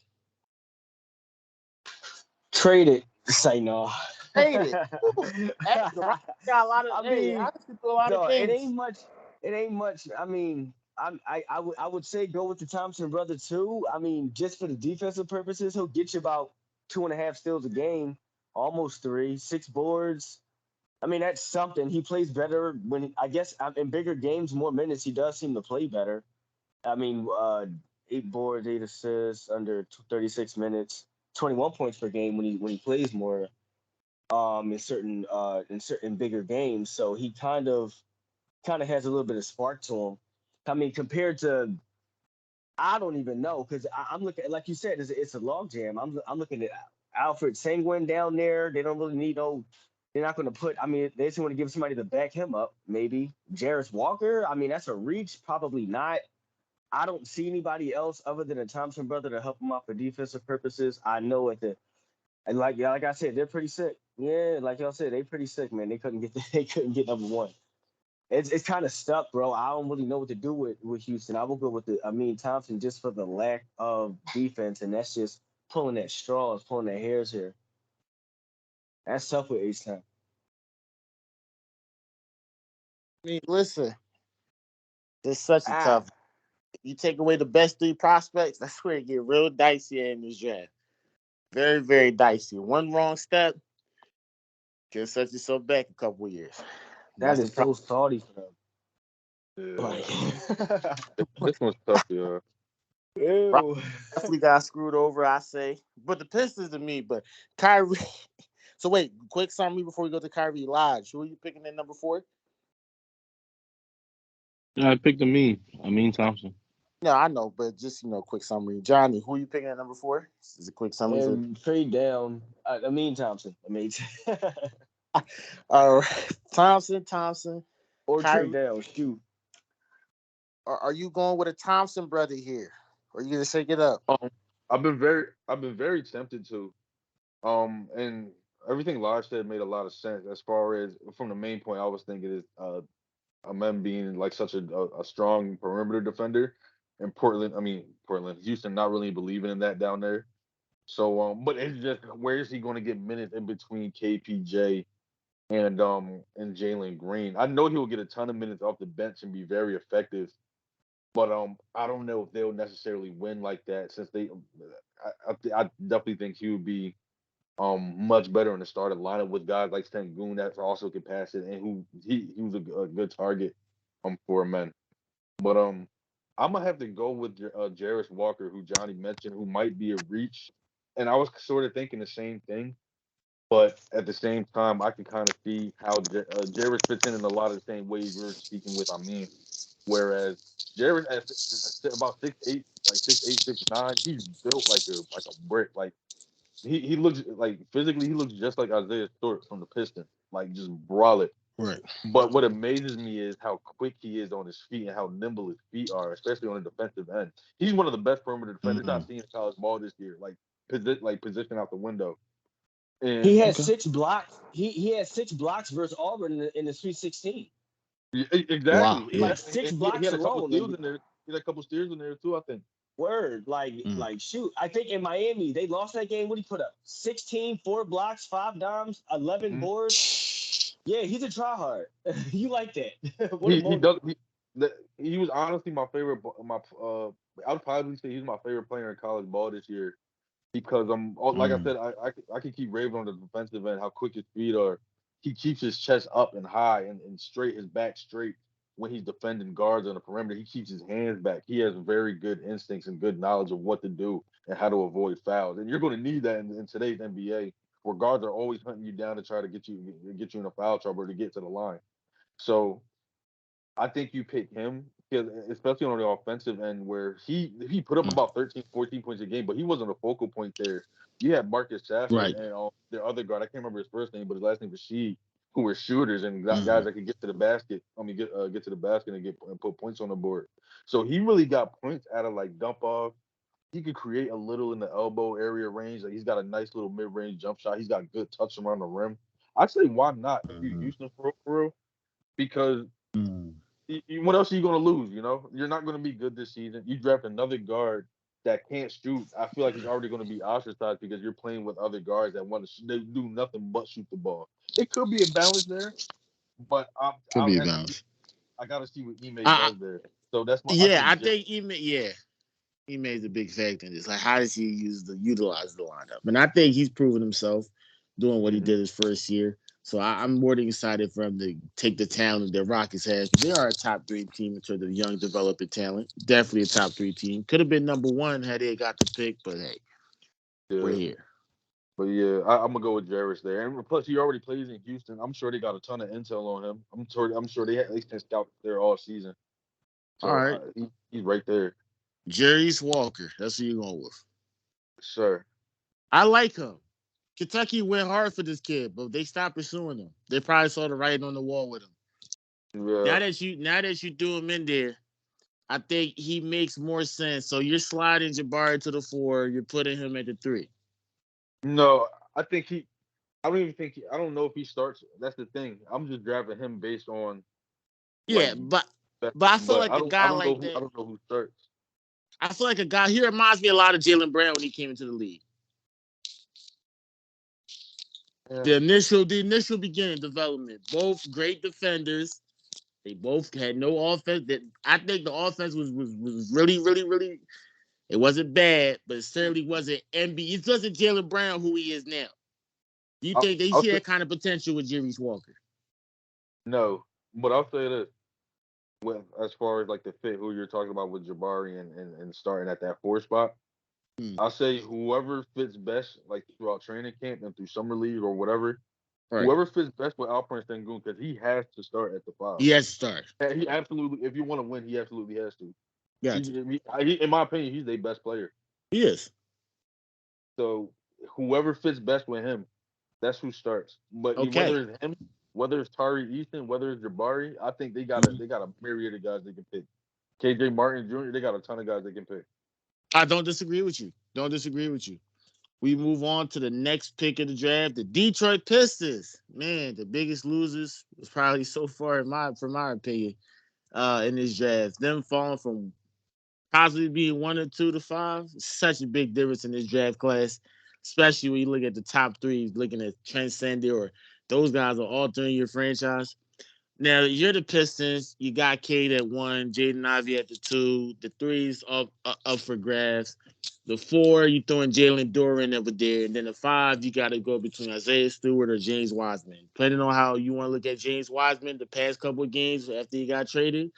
Trade it. Say no. Hate it. The Rockets got a lot of. I Hey, mean, honestly, do a lot of no, it things. ain't much. It ain't much. I mean, I would say go with the Thompson brother too. I mean, just for the defensive purposes, he'll get you about 2.5 steals a game, almost three, 6 boards. I mean, that's something. He plays better when I guess in bigger games, more minutes. He does seem to play better. I mean, 8 boards, 8 assists under 36 minutes, 21 points per game when he plays more. In certain bigger games, so he kind of has a little bit of spark to him. I mean, compared to I don't even know because I'm looking like you said, it's a log jam. I'm looking at Alfred Sengun down there. They don't really need no. They're not going to put. I mean, they just want to give somebody to back him up. Maybe Jarris Walker. I mean, that's a reach. Probably not. I don't see anybody else other than a Thompson brother to help him out for defensive purposes. I know at the and like I said, they're pretty sick. Yeah, like y'all said, they pretty sick, man. They couldn't get they couldn't get number one. It's kind of stuck, bro. I don't really know what to do with Houston. I will go with the I mean Thompson just for the lack of defense, and that's just pulling at straws, pulling at hairs here. That's tough with H time. I mean, listen, it's such a Ah, tough. You take away the best three prospects, that's where it get real dicey in this draft. Very, very dicey. One wrong step can set yourself back a couple years. that That's the is problem. so salty for them. Yeah, Like, this one's tough, yeah. Rockets ew. definitely got screwed over, I say. But the Pistons to me, but Kyrie. So wait, quick summary before we go to Kyrie Lodge. Who are you picking at number 4? Yeah, I picked I mean Thompson. No, I know, but just quick summary. Johnny, who are you picking at number 4? This is a quick summary for. And trade down. I mean Thompson. I mean, Uh, Thompson, or trade Kyrie. down. Shoot. Are you going with a Thompson brother here? Or are you gonna shake it up? Um, I've been very tempted to. And everything Lodge said made a lot of sense as far as from the main point I was thinking is Amen being like such a strong perimeter defender, and Portland, Houston not really believing in that down there. So but it's just where is he going to get minutes in between KPJ and Jalen Green? I know he will get a ton of minutes off the bench and be very effective, but I don't know if they'll necessarily win like that since I definitely think he would be much better in the starting lineup with guys like Sengun that's also can pass it and who he was a good target for men. But I'm gonna have to go with Jarris Walker, who Johnny mentioned, who might be a reach. And I was sort of thinking the same thing, but at the same time, I can kind of see how Jarris fits in a lot of the same ways we were speaking with. I mean, whereas Jarris at about 6'8", like 6'8", 6'9", he's built like a brick. Like he looks like physically he looks just like Isaiah Stewart from the Pistons, like just brolic. Right. But what amazes me is how quick he is on his feet and how nimble his feet are, especially on the defensive end. He's one of the best perimeter defenders Mm-hmm. I've seen in college ball this year. Position out the window. And He has Okay. 6 blocks. He has 6 blocks versus Auburn in the Sweet 16. Wow. exactly, Yeah. Like like six he blocks had a couple alone. steals And in there. He had a couple steals in there too, I think. word, like Mm. like shoot. I think in Miami they lost that game. What did he put up? 16, 4 blocks, 5 dimes, 11 Mhm. boards. Yeah, he's a tryhard. You like that? What a He motor. does he was honestly my favorite. My I would probably say he's my favorite player in college ball this year because like I Mm. said, I can keep raving on the defensive end how quick his feet are. He keeps his chest up and high and straight, his back straight when he's defending guards on the perimeter. He keeps his hands back. He has very good instincts and good knowledge of what to do and how to avoid fouls. And you're going to need that in today's NBA, where guards are always hunting you down to try to get you in a foul trouble or to get to the line. So I think you pick him because especially on the offensive end where he put up Mm. about 13, 14 points a game, but he wasn't a focal point there. You had Marcus Sasser Right. and the other guard, I can't remember his first name, but his last name was Sheed, who were shooters and guys Mm-hmm. that could get to the basket. Get to the basket and put points on the board. So he really got points out of like dump off. He could create a little in the elbow area range. Like he's got a nice little mid range jump shot. He's got good touch around the rim. I say why not if you Mm-hmm. Houston for real? Because Mm. what else are you going to lose? You know, you're not going to be good this season. You draft another guard that can't shoot, I feel like he's already going to be ostracized because you're playing with other guards that want to they do nothing but shoot the ball. It could be a balance there, but Could I be would a have to see. balance. I got to see what Ime I, does there. So that's my. I yeah, say I Jerry. think he made a big factor in this. Like, how does he utilize the lineup? And I think he's proven himself doing what he Mm-hmm. did his first year. So I'm more than excited for him to take the talent that Rockets has. They are a top 3 team in terms of young developing talent. Definitely a top 3 team. Could have been number 1 had they got the pick, but hey, we're Yeah, here. but yeah, I'm gonna go with Jarris there. And plus, he already plays in Houston. I'm sure they got a ton of intel on him. I'm sure they at least been scout there all season. All So right. he's right there, Jarius Walker. That's who you're going with. sir. I like him. Kentucky went hard for this kid, but they stopped pursuing him. They probably saw the writing on the wall with him. Yeah. Now that you do him in there, I think he makes more sense. So you're sliding Jabari to the 4. You're putting him at the 3. No, I think he. I don't even think. I don't know if he starts. That's the thing. I'm just drafting him based on like. Yeah, but I feel But like a I guy don't know like who. I that. don't know who starts. I feel like a guy. He reminds me a lot of Jalen Brown when he came into the league. Yeah. The initial beginning development. Both great defenders. They both had no offense. That I think the offense was really, really, really. It wasn't bad, but it certainly wasn't NBA. It wasn't Jalen Brown who he is now. Do you think they I'll see say that kind of potential with Jarius Walker? no, but I'll say this. With as far as like the fit, who you're talking about with Jabari and starting at that 4 spot, Hmm. I'll say whoever fits best, like throughout training camp and through summer league or whatever, Right. whoever fits best with Alperen Sengun, because he has to start at the 5. He has to start. And he absolutely, if you want to win, he absolutely has to. Gotcha. In my opinion, he's their best player. He is. So whoever fits best with him, that's who starts. But Okay. whether it's him, whether it's Tari Easton, whether it's Jabari, I think Mhm. they got a myriad of guys they can pick. KJ Martin Jr., they got a ton of guys they can pick. I don't disagree with you. Don't disagree with you. We move on to the next pick of the draft, the Detroit Pistons. Man, the biggest losers was probably so far from my opinion, in this draft. Them falling from possibly being 1 or 2 to 5. Such a big difference in this draft class, especially when you look at the top 3, looking at Transcender or those guys are altering your franchise. Now you're the Pistons. You got Cade at 1, Jaden Ivey at the 2. The 3's up for grabs. The 4, you throwing Jalen Duren over there, and then the 5, you got to go between Isaiah Stewart or James Wiseman. Depending on how you want to look at James Wiseman, the past couple of games after he got traded,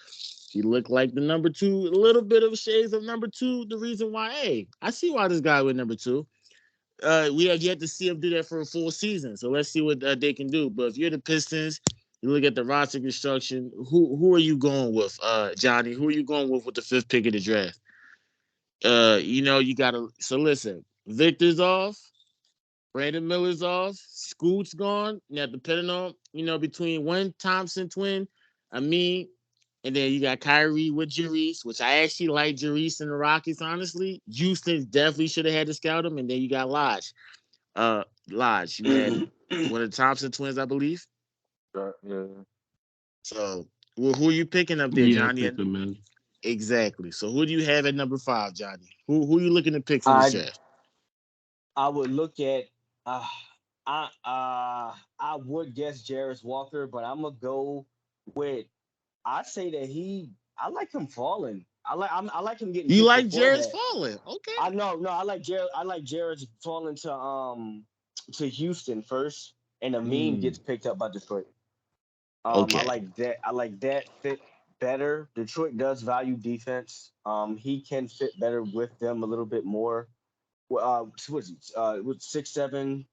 he looked like the number 2, a little bit of shades of number 2. The reason why, hey, I see why this guy went number 2. We have yet to see them do that for a full season. So let's see what they can do. But if you're the Pistons, you look at the roster construction. Who are you going with, Johnny? Who are you going with the 5th pick of the draft? You gotta. So listen, Victor's off, Brandon Miller's off, Scoot's gone. Now depending on between one Thompson twin, I mean, and then you got Kyrie with Jarice, which I actually like Jarice and the Rockets. Honestly, Houston definitely should have had to scout him, and then you got Lodge. Lodge. You had one of the Thompson twins, I believe. Yeah. So, well, who are you picking up there, Yeah, I Johnny? picked him in. Exactly. So, who do you have at number 5, Johnny? Who are you looking to pick from this I draft? I would look at uh I would guess Jarris Walker, but I'm gonna go with I say that I like him falling. I like him getting You picked like before Jarrett's that. falling? Okay. I know no, I like Jared falling to Houston first, and Amin Hmm. gets picked up by Detroit. I Okay. like that. I like that fit better. Detroit does value defense. He can fit better with them a little bit more. What is he? With 6'7",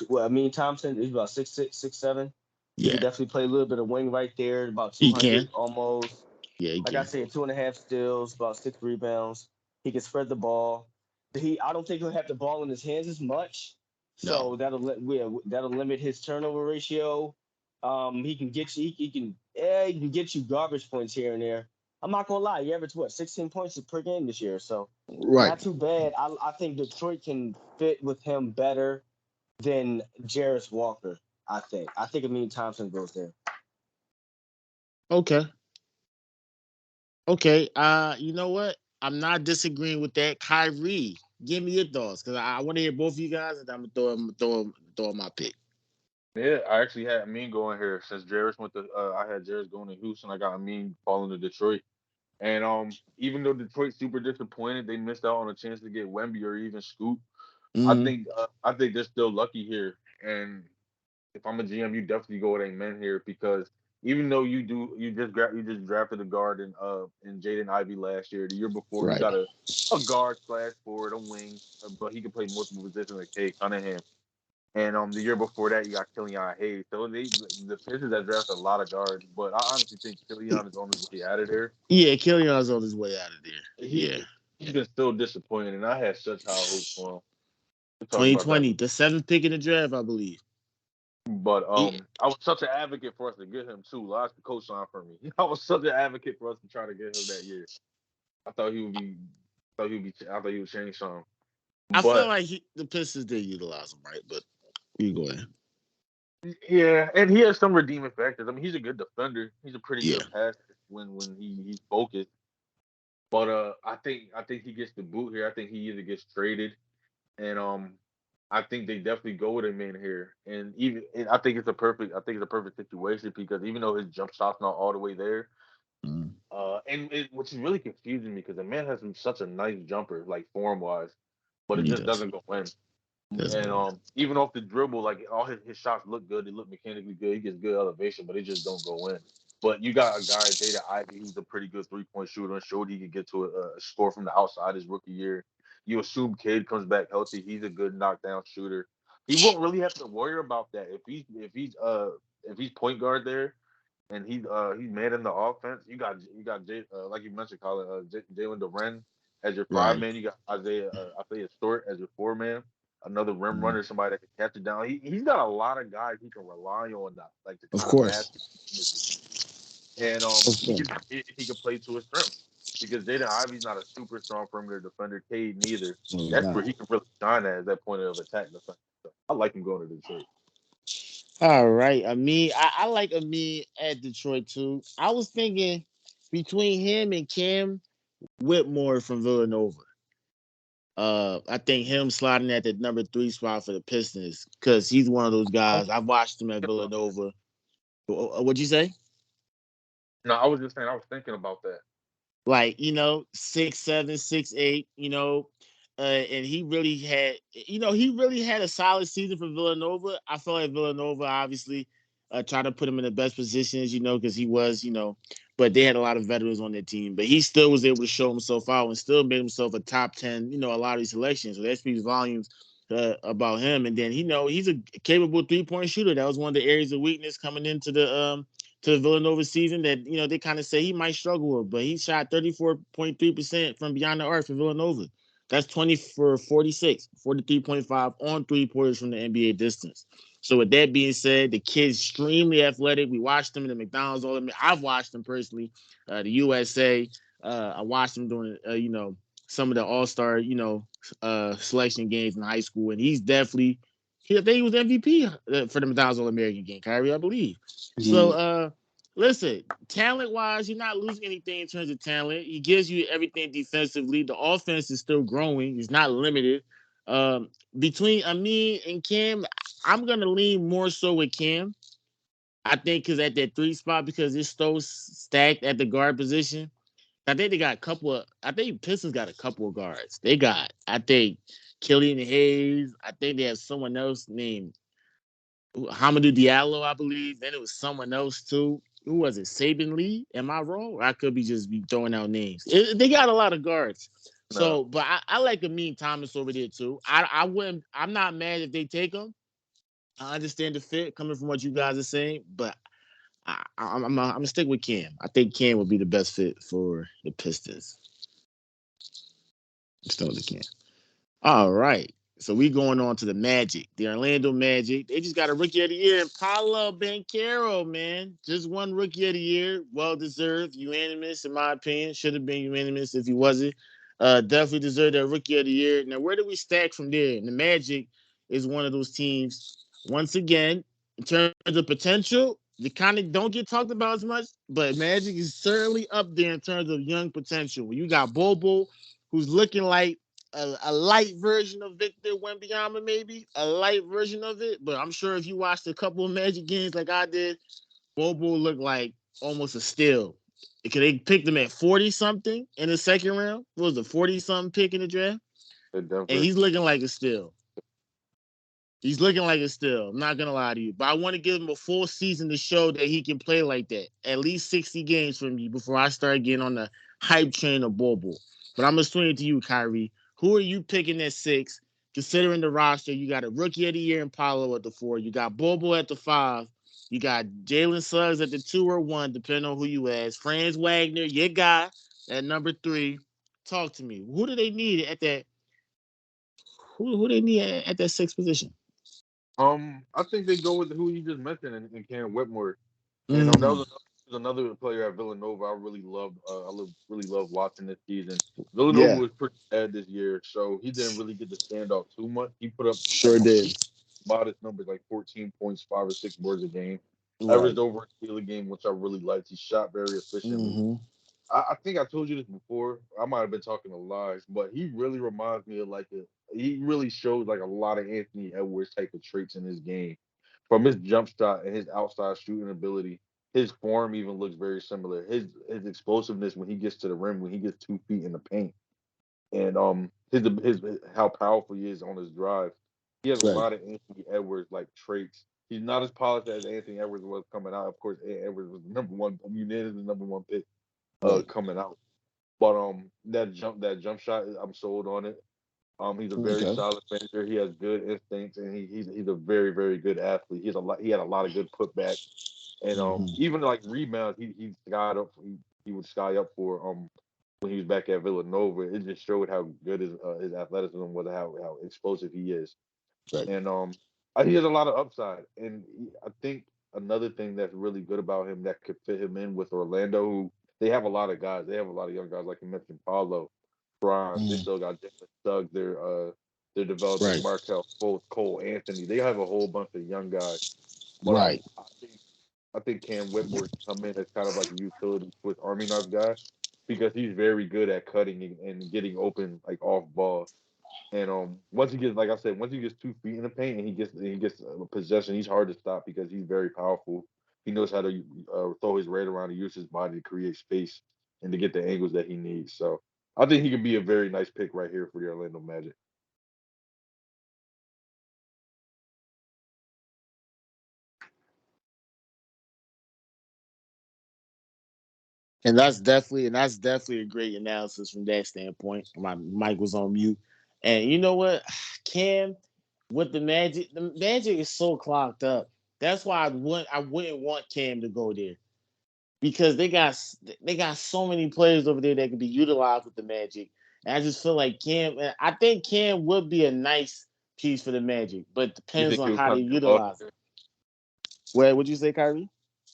well, I mean Thompson is about 6'6", 6'7". He Yeah, could definitely play a little bit of wing right there, about he can. 200 almost. Yeah, he Like I can. said, 2.5 steals, about 6 rebounds. He can spread the ball. I don't think he'll have the ball in his hands as much, No. so that'll limit his turnover ratio. He can get you. He can get you garbage points here and there. I'm not gonna lie, he averaged what 16 points per game this year, so Right. not too bad. I think Detroit can fit with him better than Jarris Walker. I think Amin Thompson goes there. Okay. Okay. You know what? I'm not disagreeing with that. Kyrie, give me your thoughts because I want to hear both of you guys, and I'm gonna throw my pick. Yeah, I actually had Amin going here since Jarris went to. I had Jarris going to Houston. I got Amin falling to Detroit. And even though Detroit's super disappointed, they missed out on a chance to get Wemby or even Scoot. Mm-hmm. I think they're still lucky here. And if I'm a GM, you definitely go with Amen here because even though you just drafted a guard in Jaden Ivey last year. The year before, you Right. got a guard slash forward, a wing, but he can play multiple positions like Cade Cunningham. And the year before that, you got Killian Hayes. So the Pistons have drafted a lot of guards, but I honestly think Killian is on his way out of there. Yeah, Killion's on his way out of there. He Yeah. he's been still disappointed, and I had such high hopes for him. We'll talk about that. 2020, the seventh pick in the draft, I believe. But He, I was such an advocate for us to get him too. Lots of coach on for me. I was such an advocate for us to try to get him that year. I thought he would be. I thought he would change something. I feel But like the Pistons did utilize him, right? But you go ahead. yeah, and he has some redeeming factors. I mean, he's a good defender. He's a pretty Yeah. good passer when he's focused. But I think he gets the boot here. I think he either gets traded, and I think they definitely go with him in here. And I think it's a perfect situation because even though his jump shot's not all the way there, Mm, which is really confusing me because the man has such a nice jumper, like form wise, but it he just does. doesn't go in. Doesn't And go. even off the dribble, like all his shots look good. They look mechanically good. He gets good elevation, but they just don't go in. But you got a guy, Jada Ivey, who's a pretty good 3-point shooter and showed he could get to a score from the outside his rookie year. You assume Cade comes back healthy. He's a good knockdown shooter. He won't really have to worry about that if he's point guard there and he's made in the offense. You got like you mentioned, Colin, Jalen Duren as your five Right. man. You got Isaiah Stewart as your four man. Another rim Mm, runner, somebody that can catch it down. He's got a lot of guys he can rely on that, like to of kind of mask course. his and Of course. he can play to his strength because Jaden Ivey's not a super strong perimeter defender. Cade neither. No, he's That's not. where he can really shine at that point of attack defense. So I like him going to Detroit. All right. I like Amin at Detroit too. I was thinking between him and Cam Whitmore from Villanova. I think him sliding at the number 3 spot for the Pistons because he's one of those guys. I've watched him at About that. Villanova. What'd you say? No, I was just saying I was thinking about that. Like 6'7", 6'8", and he really had a solid season for Villanova. I feel like Villanova obviously tried to put him in the best positions, because he was, but they had a lot of veterans on their team. But he still was able to show himself out and still made himself a top 10, a lot of these selections. So that speaks volumes about him. And then he's a capable 3-point shooter. That was one of the areas of weakness coming into the Villanova season that they kind of say he might struggle with, but he shot 34.3% from beyond the arc for Villanova. That's 20 for 46, 43.5 on 3-pointers from the NBA distance. So with that being said, the kid's extremely athletic. We watched him in the McDonald's I've watched him personally, the USA. I watched him during some of the All-Star selection games in high school, and he's definitely I think he was MVP for the McDonald's All-American game, Kyrie, I believe. So, listen, talent wise, you're not losing anything in terms of talent. He gives you everything defensively. The offense is still growing. It's not limited. Between Amin and Cam, I'm gonna lean more so with Cam. I think because at that 3 spot, because it's so stacked at the guard position. I think they got a couple of. I think Pistons got a couple of guards. They got, I think, Killian Hayes. I think they have someone else named Hamidou Diallo, I believe. Then it was someone else too. Who was it? Sabin Lee? Am I wrong? Or I could be just be throwing out names. They got a lot of guards. No, So, but I like Amin Thomas over there too. I wouldn't. I'm not mad if they take him. I understand the fit coming from what you guys are saying, but I'm gonna stick with Cam. I think Cam would be the best fit for the Pistons. I'm still with Cam. All right. So we going on to the Magic, the Orlando Magic. They just got a Rookie of the Year, and Paolo Banchero, man. Just one Rookie of the Year, well deserved, unanimous in my opinion. Should have been unanimous if he wasn't. Definitely deserved that Rookie of the Year. Now, where do we stack from there? And the Magic is one of those teams. Once again, in terms of potential, You kind of don't get talked about as much, but Magic is certainly up there in terms of young potential. You got Bobo, who's looking like a light version of Victor Wembanyama, maybe a light version of it. But I'm sure if you watched a couple of Magic games like I did, Bobo looked like almost a steal. Because they picked him at 40 something in the second round. What was the 40 something pick in the draft? In And Denver. he's looking like a steal. He's looking like it still. I'm not gonna lie to you, but I want to give him a full season to show that he can play like that. At least 60 games for me before I start getting on the hype train of Bobo. But I'm gonna swing it to you, Kyrie. Who are you picking at 6? Considering the roster, you got a rookie of the year in Paolo at the 4. You got Bobo at the 5. You got Jalen Suggs at the 2 or 1, depending on who you ask. Franz Wagner, your guy, at number 3. Talk to me. Who do they need at that? Who they need at that 6th position? I think they go with who you just mentioned in Cam Whitmore, and that Mm, was another player at Villanova. I really loved. Really loved watching this season. Villanova yeah. was pretty bad this year, so he didn't really get to stand out too much. He put up like Sure did. modest numbers, like 14 points, 5 or 6 boards a game, averaged Right. over a steal a game, which I really liked. He shot very efficiently. Mm-hmm. I think I told you this before. I might have been talking a lies, but he really reminds me of like a. He really shows like a lot of Anthony Edwards type of traits in his game, from his jump shot and his outside shooting ability. His form even looks very similar. His explosiveness when he gets to the rim, when he gets 2 feet in the paint, and his how powerful he is on his drive. He has a Right. lot of Anthony Edwards like traits. He's not as polished as Anthony Edwards was coming out. Of course, Edwards was number one, unanimous number one pick Right. coming out. But that jump shot, I'm sold on it. He's a very Okay. solid finisher. He has good instincts, and he's a very very good athlete. He had a lot of good putbacks, and Mm-hmm. even like rebounds, he would sky up for when he was back at Villanova. It just showed how good his athleticism was, how explosive he is. Right. And he has a lot of upside. And I think another thing that's really good about him that could fit him in with Orlando, who they have a lot of guys. They have a lot of young guys, like you mentioned, Paulo, Bronze. They Mm, still got Jalen Suggs. They're developing right. Markel Fultz, Cole Anthony. They have a whole bunch of young guys. But Right. I think Cam Whitmore can come in as kind of like a utility Swiss Army knife guy because he's very good at cutting and getting open like off ball. And once he gets, like I said, once he gets 2 feet in the paint and he gets possession, he's hard to stop because he's very powerful. He knows how to throw his weight around and use his body to create space and to get the angles that he needs. So I think he could be a very nice pick right here for the Orlando Magic. And that's definitely a great analysis from that standpoint. My mic was on mute. And you know what? Cam with the Magic is so clogged up. That's why I wouldn't want Cam to go there. Because they got so many players over there that could be utilized with the Magic. And I just feel like I think Cam would be a nice piece for the Magic, but You depends think on he'll how kind they of get lost utilize it. there? Where would you say, Kyrie?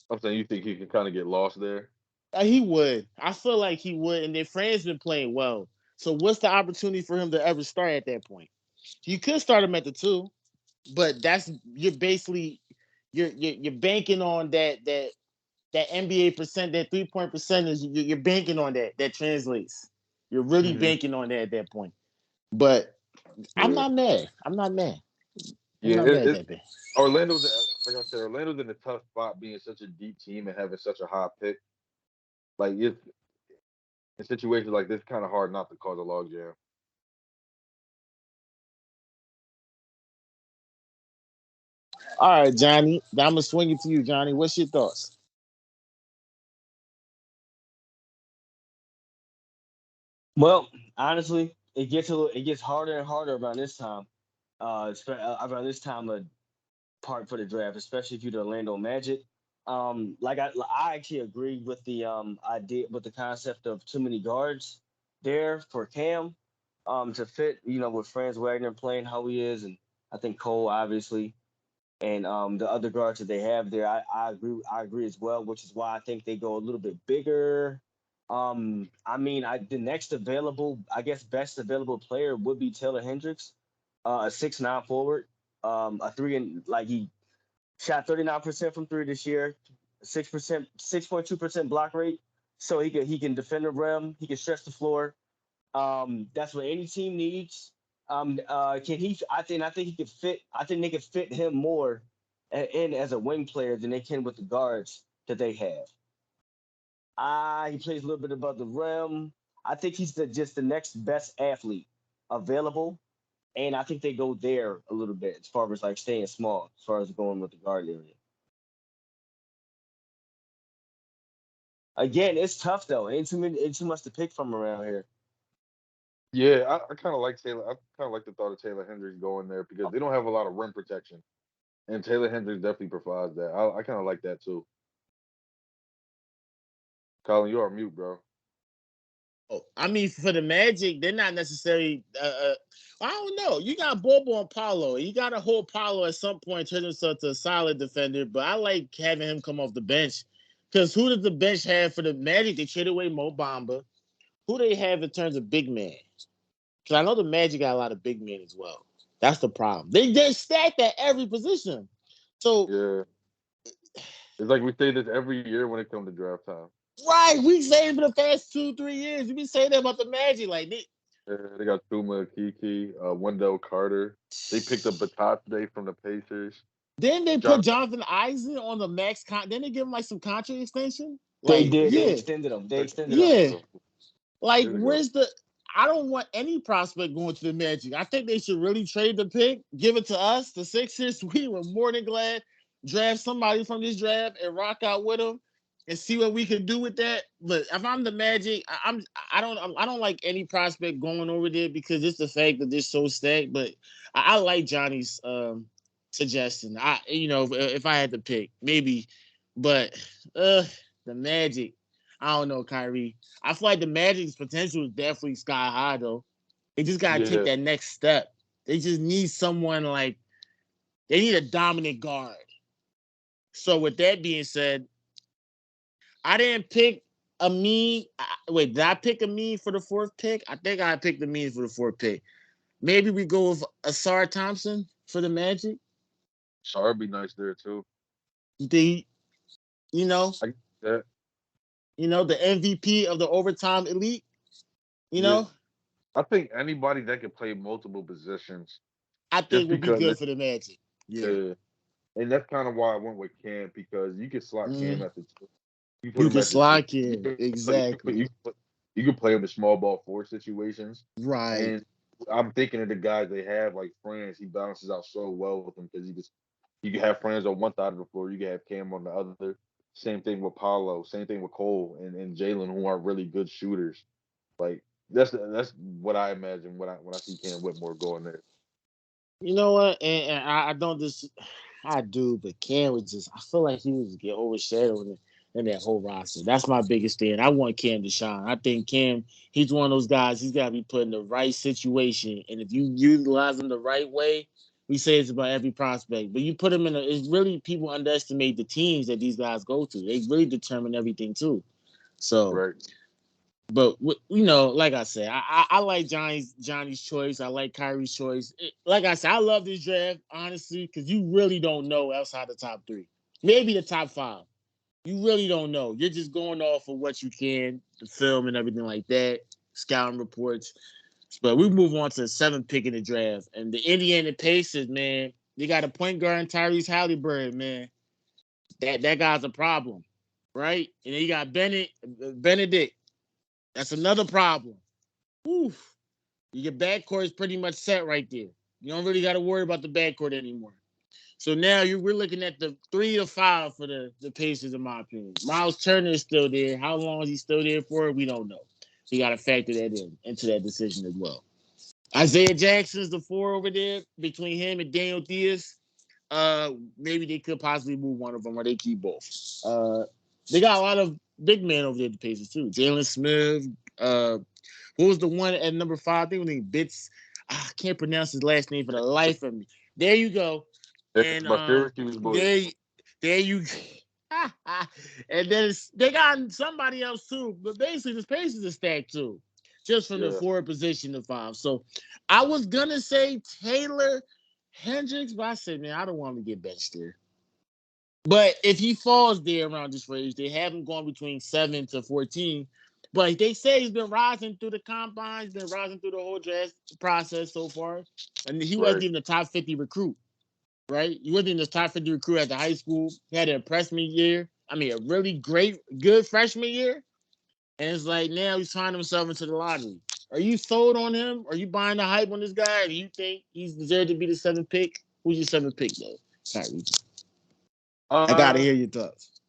I'm saying you think he can kind of get lost there? He would. I feel like he would, and then Fran's been playing well. So what's the opportunity for him to ever start at that point? You could start him at the 2, but you're basically you're banking on that NBA percent, that 3 point percentage. You're banking on that translates. You're really Hmm. banking on that at that point. But I'm Yeah, not mad. I'm not mad. I'm yeah. not mad at that bit. Like I said, Orlando's in a tough spot being such a deep team and having such a high pick. Like it's in situations like this, kind of hard not to cause a logjam. All right, Johnny. Now I'm gonna swing it to you, Johnny. What's your thoughts? Well, honestly, it gets harder and harder around this time. Around this time of part for the draft, especially if you're the Orlando Magic. Like I actually agree with the idea with the concept of too many guards there for Cam, to fit. With Franz Wagner playing how he is, and I think Cole obviously, and the other guards that they have there. I agree. I agree as well, which is why I think they go a little bit bigger. I mean, the next available, I guess, best available player would be Taylor Hendricks, a 6'9" forward, a three and like Shot 39% from three this year, 6%, 6.2% block rate. So he can defend the rim, he can stretch the floor. That's what any team needs. Can he? I think he could fit. I think they could fit him more in as a wing player than they can with the guards that they have. He plays a little bit above the rim. I think he's just the next best athlete available, and I think they go there a little bit as far as like staying small, as far as going with the guard area. Again, it's tough though. Ain't too much to pick from around here. Yeah, I kind of like Taylor. I kind of like the thought of Taylor Hendricks going there because they don't have a lot of rim protection, and Taylor Hendricks definitely provides that. I kind of like that too. Colin, you're on mute, bro. Oh, I mean, for the Magic, they're not necessarily. I don't know. You got Bobo and Paulo. You got to hold Paulo at some point, turn himself to a solid defender. But I like having him come off the bench because who does the bench have for the Magic? They traded away Mo Bamba. Who they have in terms of big men? Because I know the Magic got a lot of big men as well. That's the problem. They're stacked at every position. So Yeah, it's like we say this every year when it comes to draft time. right, we say it for the past 2-3 years. We been saying that about the Magic, like Yeah, they got Tuma Kiki, Wendell Carter. They picked up Batat today from the Pacers. then they put John, Jonathan Isaac on the max then they give him like some contract extension. They Like, did. They yeah, extended him. They extended him. yeah. Like, years ago. where's the I don't want any prospect going to the Magic. I think they should really trade the pick, give it to us, the Sixers. We were more than glad draft somebody from this draft and rock out with them and see what we can do with that. But if I'm the Magic, I don't like any prospect going over there because it's the fact that they're so stacked. But I like Johnny's suggestion. If I had to pick, maybe, but the Magic. I don't know, Kyrie. I feel like the Magic's potential is definitely sky high, though. They just gotta take Yeah, that next step. They just need someone like they need a dominant guard. So with that being said, I didn't pick a me. Wait, did I pick a me for the fourth pick? I think I picked a me for the fourth pick. Maybe we go with Asar Thompson for the Magic. Shar be nice there too. The you know, I get that. the MVP of the overtime elite. You Yeah, know, I think anybody that can play multiple positions, I just think would be because good for the Magic. Yeah. uh, and that's kind of why I went with Cam because you can slot Cam Mm-hmm. at the two. You put You him can at the two. slide in. You Exactly. can you can play him in small ball four situations. Right. And I'm thinking of the guys they have like France. He balances out so well with them because you can have friends on one side of the floor, you can have Cam on the other. Same thing with Paulo, same thing with Cole and Jalen, who are really good shooters. Like that's what I imagine when I see Cam Whitmore going there. You know what? And I don't just I do, but Cam was just I feel like he was get overshadowed in that whole roster. That's my biggest thing. I want Cam to shine. I think Cam, he's one of those guys, he's gotta be put in the right situation. And if you utilize him the right way, we say it's about every prospect. But you put him it's really people underestimate the teams that these guys go to. They really determine everything too. So Right. but like I said, I like Johnny's choice. I like Kyrie's choice. Like I said, I love this draft honestly because you really don't know outside the top three, maybe the top five. You really don't know. You're just going off of what you can, the film and everything like that, scouting reports. But we move on to the seventh pick in the draft, and the Indiana Pacers, man, they got a point guard in Tyrese Halliburton, man. That guy's a problem, right? And then you got Benedict. That's another problem. Oof. Your backcourt is pretty much set right there. You don't really got to worry about the backcourt anymore. So now we're looking at the 3 or 5 for the Pacers, in my opinion. Miles Turner is still there. How long is he still there for? We don't know. So you got to factor that into that decision as well. Isaiah Jackson is the 4 over there between him and Daniel Diaz. Maybe they could possibly move one of them or they keep both. They got a lot of big men over there at the Pacers too. Jalen Smith. What was the one at number 5? I think it was named Bits. I can't pronounce his last name for the life of me. There you go. Yeah, And my Syracuse boys. there you and then they got somebody else too. But basically the Pacers are stacked too. Just from the Yeah. forward position to 5. So I was gonna say Taylor Hendricks, but I said, man, I don't want him to get benched there. But if he falls there around this range, they have him going between 7 to 14. But they say he's been rising through the combines, been rising through the whole draft process so far. And he wasn't Right. even a top 50 recruit, right? He wasn't even the top 50 recruit at the high school. He had an freshman year. I mean, a really good freshman year. And it's like now he's finding himself into the lottery. Are you sold on him? Are you buying the hype on this guy? Do you think he's deserved to be the seventh pick? Who's your seventh pick, though? Sorry. I gotta Uh, hear your thoughts.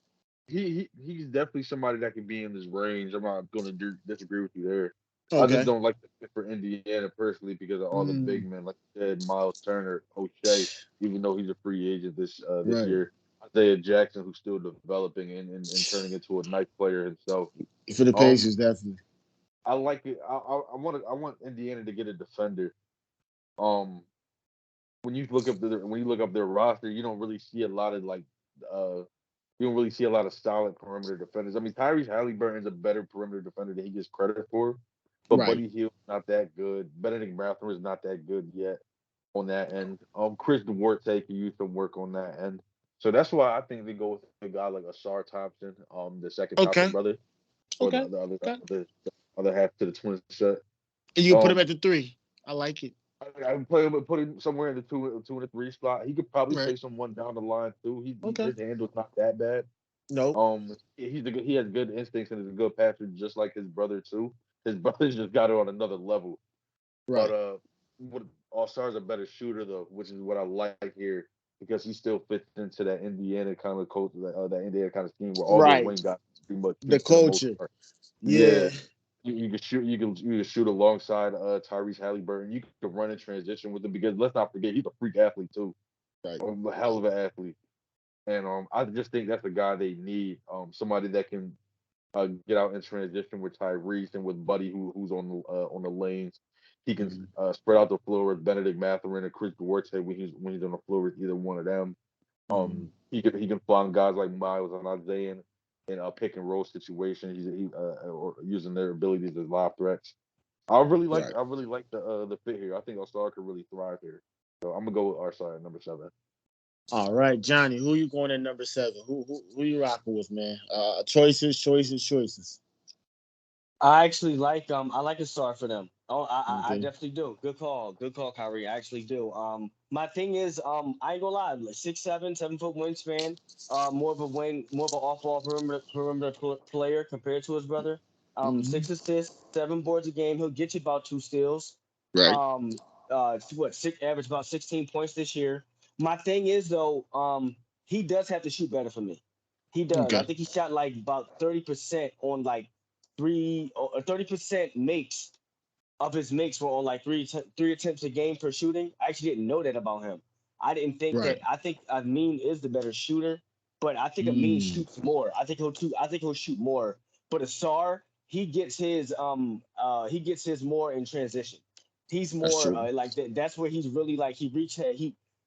he's definitely somebody that can be in this range. I'm not going to disagree with you there. I just Okay. don't like the fit for Indiana personally because of all the big Mm, men, like you said, Miles Turner, O'Shea, even though he's a free agent this right. year. Isaiah Jackson, who's still developing and turning into a nice player himself. For the Um, Pacers, definitely. I like it. I want Indiana to get a defender. Um, when you look up their roster, you don't really see a lot of uh you don't really see a lot of solid perimeter defenders. I mean, Tyrese Halliburton's a better perimeter defender than he gets credit for, but Right. Buddy Hield's not that good. Benedict Mathurin is not that good yet on that end. Chris Duarte can use some work on that end. So that's why I think they go with a guy like Asar Thompson, the second Thompson Okay. brother, or Okay. Okay. the other half to the twin set. And you put him Um, at the three. I like it. I would play him, put him somewhere in the two and the three slot. He could probably Right. play someone down the line too. Okay. His handle's not that bad. Nope. He has good instincts and is a good passer, just like his brother too. His brother's just got it on another level. But Right. what All Star's a better shooter though, which is what I like here because he still fits into that Indiana kind of coach, that Indiana kind of scheme where all their Right. wing guys pretty much The shoot for the most culture. part. Yeah. Yeah, you can shoot. You can shoot alongside Tyrese Halliburton. You can run in transition with him because let's not forget he's a freak athlete too, Right. a hell of an athlete. And I just think that's the guy they need. Somebody that can get out in transition with Tyrese and with Buddy, who's on the lanes. He can Mhm. spread out the floor with Benedict Mathurin and Chris Duarte when he's on the floor with either one of them. Mhm. He can find guys like Miles and Isaiah in a pick and roll situation. Or using their abilities as live threats. Right. I really like the fit here. I think Osar could really thrive here. So I'm gonna go with Osar at number 7. All right, Johnny. Who you going at number 7? Who you rocking with, man? Choices. I like a star for them. Oh, I Okay. definitely do. Good call, Kyrie. I actually do. My thing is, I ain't gonna lie, like 6'7", 7 foot wingspan. More of an off-ball player compared to his brother. Mhm. 6 assists, 7 boards a game. He'll get you about 2 steals. Right. Um, average about 16 points this year. My thing is though, he does have to shoot better for me. He does. I Okay. think he shot like about 30% on like 30% makes of his makes were on like three attempts a game per shooting. I actually didn't know that about him. I didn't think Right. that. I think Amin is the better shooter, but I think Amin Mm. shoots more. I think he'll shoot more. But Asar, he gets his more in transition. He's That's more true. like that. That's where he's really like he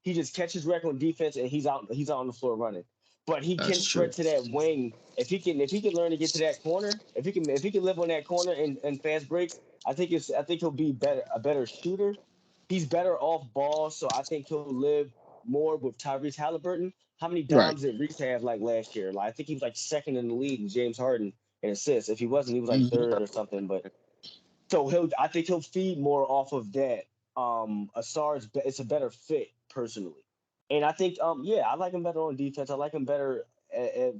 just catches wreck on defense and he's out on the floor running. But he can That's true. spread to that wing if he can learn to get to that corner. If he can live on that corner and fast breaks, I think he'll be a better shooter. He's better off ball, so I think he'll live more with Tyrese Halliburton. How many Right. dimes did Reese have like last year? Like I think he was like second in the league in James Harden in assists. If he wasn't, he was like Mhm. third or something. But so I think he'll feed more off of that. It's a better fit personally, and I think yeah, I like him better on defense. I like him better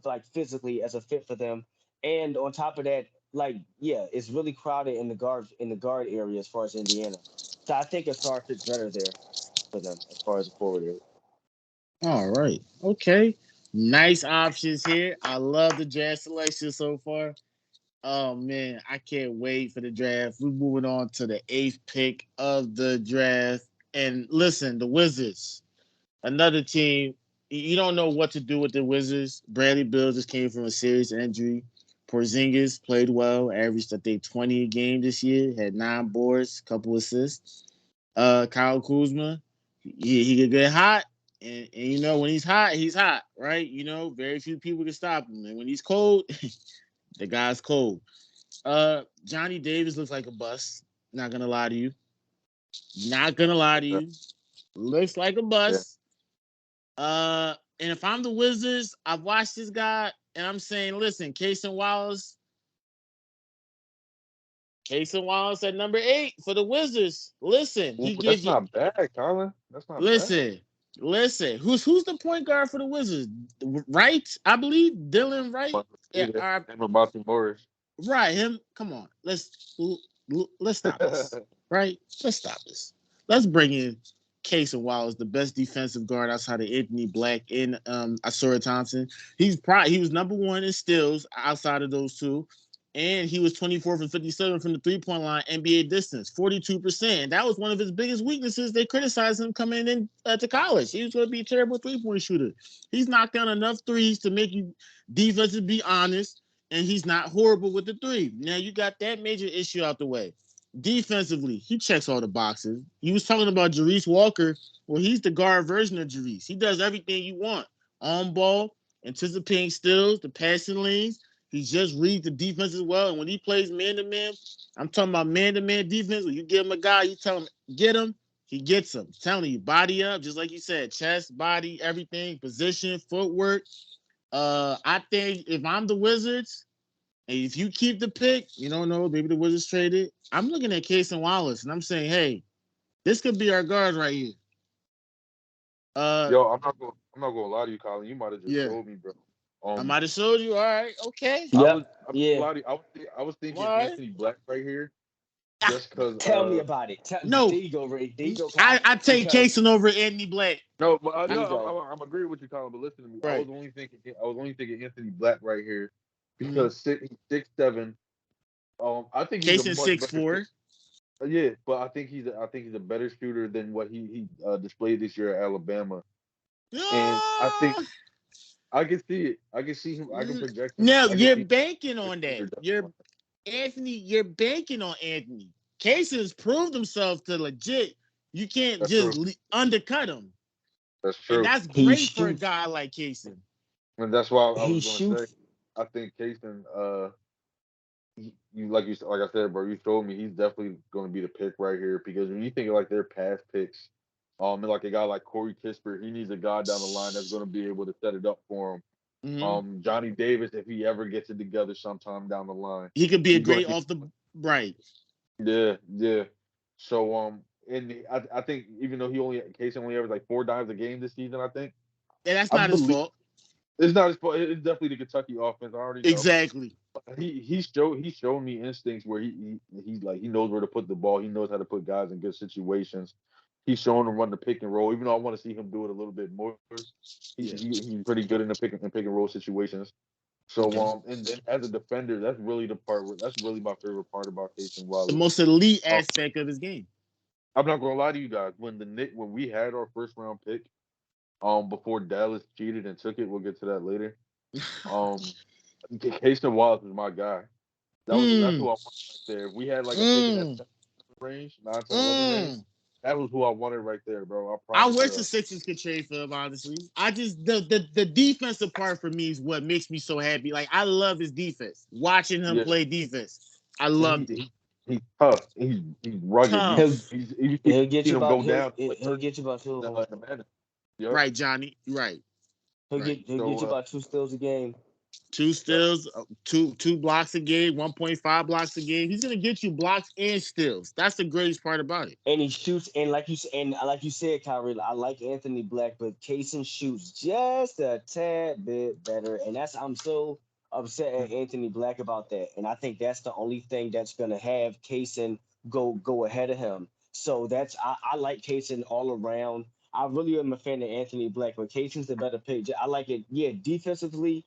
like physically as a fit for them, and on top of that, like yeah, it's really crowded in the guard area as far as Indiana. So I think Asar fits better there for them as far as the forward area. All right. Okay. Nice options here. I love the draft selection so far. Oh man, I can't wait for the draft. We're moving on to the 8th pick of the draft. And listen, the Wizards, another team. You don't know what to do with the Wizards. Bradley Beal just came from a serious injury. Porzingis played well, averaged I think 20 a game this year, had 9 boards, couple assists. Kyle Kuzma, he could get hot, and you know when he's hot, right? You know, very few people can stop him, and when he's cold, the guy's cold. Johnny Davis looks like a bust. Not gonna lie to you. Not gonna lie to you. Looks like a Yeah. bust. Uh, And if I'm the Wizards, I've watched this guy, and I'm saying, listen, Casey Wallace at number 8 for the Wizards. Listen, he But gives that's you. not bad, Colin. That's not bad. Listen. Who's the point guard for the Wizards? Wright, I believe Dylan Wright. Yeah, And Monty Morris. right. Him. Come on. Let's stop this. Right. Let's stop this. Let's bring in Casey Wallace, the best defensive guard outside of Anthony Black and Asura Thompson. He was number 1 in steals outside of those two. And he was 24 for 57 from the three-point line, NBA distance, 42%. That was one of his biggest weaknesses. They criticized him coming in to college. He was going to be a terrible three-point shooter. He's knocked down enough threes to make you defensive be honest, and he's not horrible with the three. Now you got that major issue out the way. Defensively, he checks all the boxes. You was talking about Jerice Walker. Well, he's the guard version of Jerice. He does everything you want. On ball, anticipating steals, the passing lanes. He just reads the defense as well. And when he plays man-to-man, I'm talking about man-to-man defense. When you give him a guy, you tell him, get him, he gets him. I'm telling you, body up, just like you said, chest, body, everything, position, footwork. I think if I'm the Wizards, and if you keep the pick, you don't know, maybe the Wizards traded. I'm looking at Casey Wallace, and I'm saying, hey, this could be our guard right here. Yo, I'm not gonna lie to you, Colin. You might have just showed me, bro. I might have showed you. All right, okay. Yep. I was thinking Right. Anthony Black right here, just because. Tell me about it. No, there you go, Ray. There you go. I take Kaysen over Anthony Black. No, but I'm agreeing with you, Colin. But listen to me. Right. I was only thinking Anthony Black right here because he's 6'7". I think he's Kaysen a much 6'4". Yeah, but I think he's a better shooter than what he displayed this year at Alabama. And I think I can see it. I can see him. I can project him. No, you're banking on that. You're banking on Anthony. Kaysen's proved himself to legit. You can't just undercut him. That's true. And that's great for a guy like Kaysen. And that's why I was going to say, I think Kaysen, like I said, bro, you showed me he's definitely going to be the pick right here because when you think of like their past picks, and like a guy like Corey Kispert, he needs a guy down the line that's going to be able to set it up for him. Mm-hmm. Johnny Davis, if he ever gets it together sometime down the line, he could be a great off the right. Yeah. So and I think even though Kaysen only averaged like 4 dimes a game this season, I think. Yeah, that's not his fault. It's not his fault. It's definitely the Kentucky offense. I already know. Exactly. He showed me instincts where he's like he knows where to put the ball. He knows how to put guys in good situations. He's showing him run the pick and roll. Even though I want to see him do it a little bit more, he's pretty good in the pick and roll situations. So and then as a defender, that's really my favorite part about Kaysen Wallace. The most elite aspect of his game. I'm not gonna lie to you guys. When we had our first round pick, before Dallas cheated and took it, we'll get to that later. Kaysen Wallace is my guy. That's who I wanted right there. If we had like a pick in that range, 9 to 11 range, that was who I wanted right there, bro. I wish the Sixers could trade for him, honestly. I just the defensive part for me is what makes me so happy. Like I love his defense. Watching him play defense, I loved it. He's tough. He's rugged. Tough. He'll get you about. He'll get you about 2. Right, Johnny. Right. He'll get you about 2 steals a game. 2 steals, two blocks a game, 1.5 blocks a game. He's gonna get you blocks and steals. That's the greatest part about it. And he shoots, and like you said, Kyrie, I like Anthony Black, but Kaysen shoots just a tad bit better, and I'm so upset at Anthony Black about that. And I think that's the only thing that's gonna have Kaysen go ahead of him. So I like Kaysen all around. I really am a fan of Anthony Black, but Kaysen's the better pick. I like it, defensively.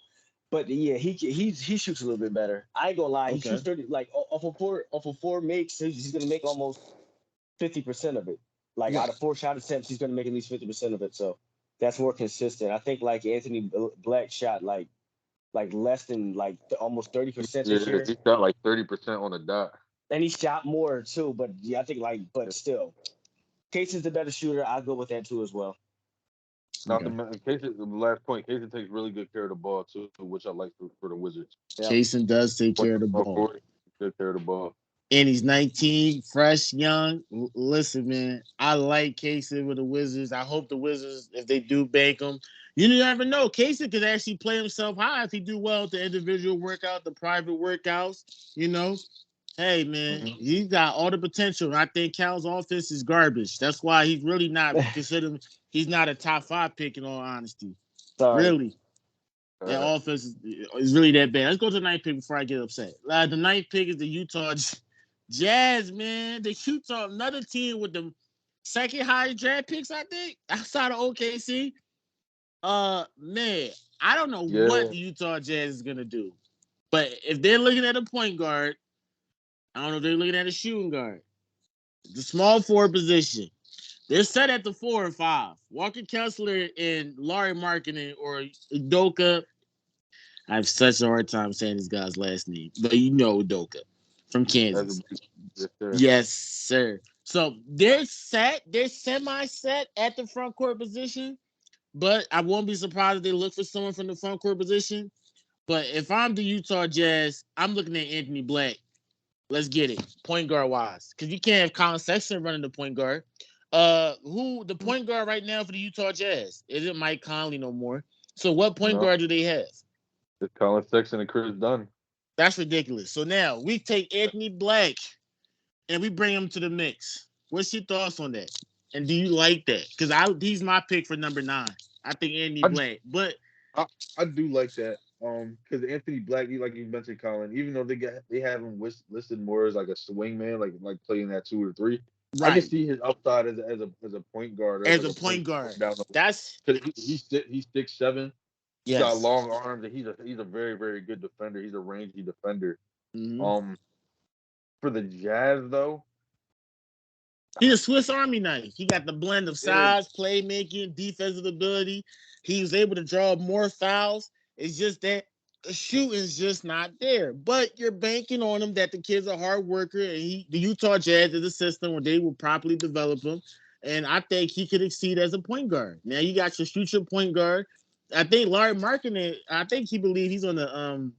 But yeah, he shoots a little bit better. I ain't gonna lie. He shoots 30 like off of 4 makes. He's gonna make almost 50% of it. Like out of 4 shot attempts, he's gonna make at least 50% of it. So that's more consistent. I think like Anthony Black shot like less than like almost 30% this year. He shot like 30% on the dot. And he shot more too. But yeah, I think still, Kaysen's the better shooter. I'll go with that too as well. Not the last point. Kaysen takes really good care of the ball too, which I like for the Wizards. Kaysen does take care of the ball. Good care of the ball. and he's 19, fresh, young. Listen, man, I like Casey with the Wizards. I hope the Wizards, if they do bank him, you never know. Casey could actually play himself high if he do well with the individual workout, the private workouts. You know, hey man, Mhm. he's got all the potential. I think Cal's offense is garbage. That's why he's really not considered. He's not a top 5 pick in all honesty. Sorry. Really, that Uh, offense is really that bad. Let's go to the ninth pick before I get upset. The ninth pick is the Utah Jazz, man. The Utah, another team with the second highest draft picks, I think, outside of OKC. Man, I don't know what yeah, the Utah Jazz is gonna do, but if they're looking at a point guard, I don't know if they're looking at a shooting guard. The small forward position. They're set at the 4 and 5. Walker Kessler and Laurie Markkinen or Udoka. I have such a hard time saying this guy's last name, but you know Udoka from as a Kansas. yes, sir. Yes, sir. So they're set. They're semi-set at the front court position, but I won't be surprised if they look for someone from the front court position. But if I'm the Utah Jazz, I'm looking at Anthony Black. Let's get it, point guard wise, because you can't have Collin Sexton running the point guard. Who the point guard right now for the Utah Jazz? Isn't Mike Conley no more? So what point No, guard do they have? it's Collin Sexton and Chris Dunn. That's ridiculous. So now we take Anthony Black and we bring him to the mix. What's your thoughts on that? And do you like that? Because he's my pick for number 9. I think Anthony I, Black. But I I do like that. Because Anthony Black, like you mentioned, Colin, even though they have him listed more as like a swing man, like playing that 2 or 3, I can right, see his upside as a point guard or as as like a a point point guard, down the. that's Because he's 6'7", he's got yes. long arms, and he's a very very good defender. He's a rangy defender. Mm-hmm. Um, for the Jazz though, He's a Swiss Army knife. He got the blend of yeah, size, playmaking, defensive ability. He was able to draw more fouls. It's just that the shooting's just not there. But you're banking on him that the kid's a hard worker, and the Utah Jazz is a system where they will properly develop him. And I think he could exceed as a point guard. Now you got your future point guard. I think Larry Markkinen, I think he believes he's on the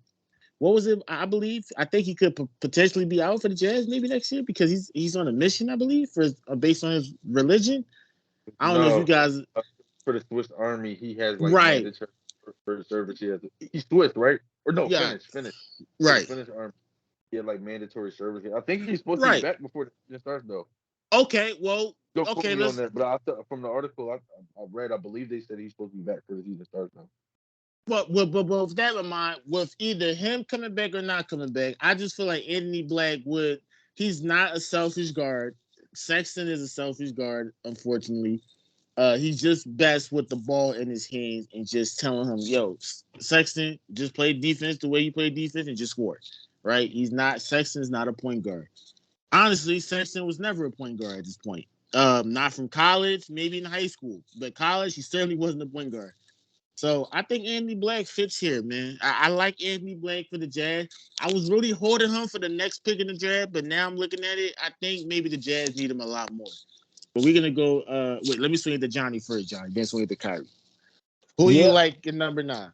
what was it? I believe I think he could potentially be out for the Jazz maybe next year because he's on a mission, I believe, for based on his religion. I don't know if you no, guys for the Swiss Army, he has like right. mandatory for service. He's Swiss, right? Or no, Yeah, Finnish. For the right. Finnish Army, he had like mandatory service. I think he's supposed to be Right. back before the season starts, though. Okay, well, Don't quote okay, me on let's that, but I thought from the article I read, I believe they said he's supposed to be back for the season starts, though. but with that in mind, with either him coming back or not coming back, I just feel like Anthony Black he's not a selfish guard. Sexton is a selfish guard, unfortunately. He's just best with the ball in his hands and just telling him, yo, Sexton, just play defense the way you play defense and just score. Right? Sexton's not a point guard. Honestly, Sexton was never a point guard at this point. Not from college, maybe in high school, but college, he certainly wasn't a point guard. So I think Anthony Black fits here, man. I like Anthony Black for the Jazz. I was really holding him for the next pick in the draft, but now I'm looking at it. I think maybe the Jazz need him a lot more. But we're gonna go. Wait, let me swing it to Johnny first, Johnny. Then swing it to Kyrie. Who you Yeah, like in number 9?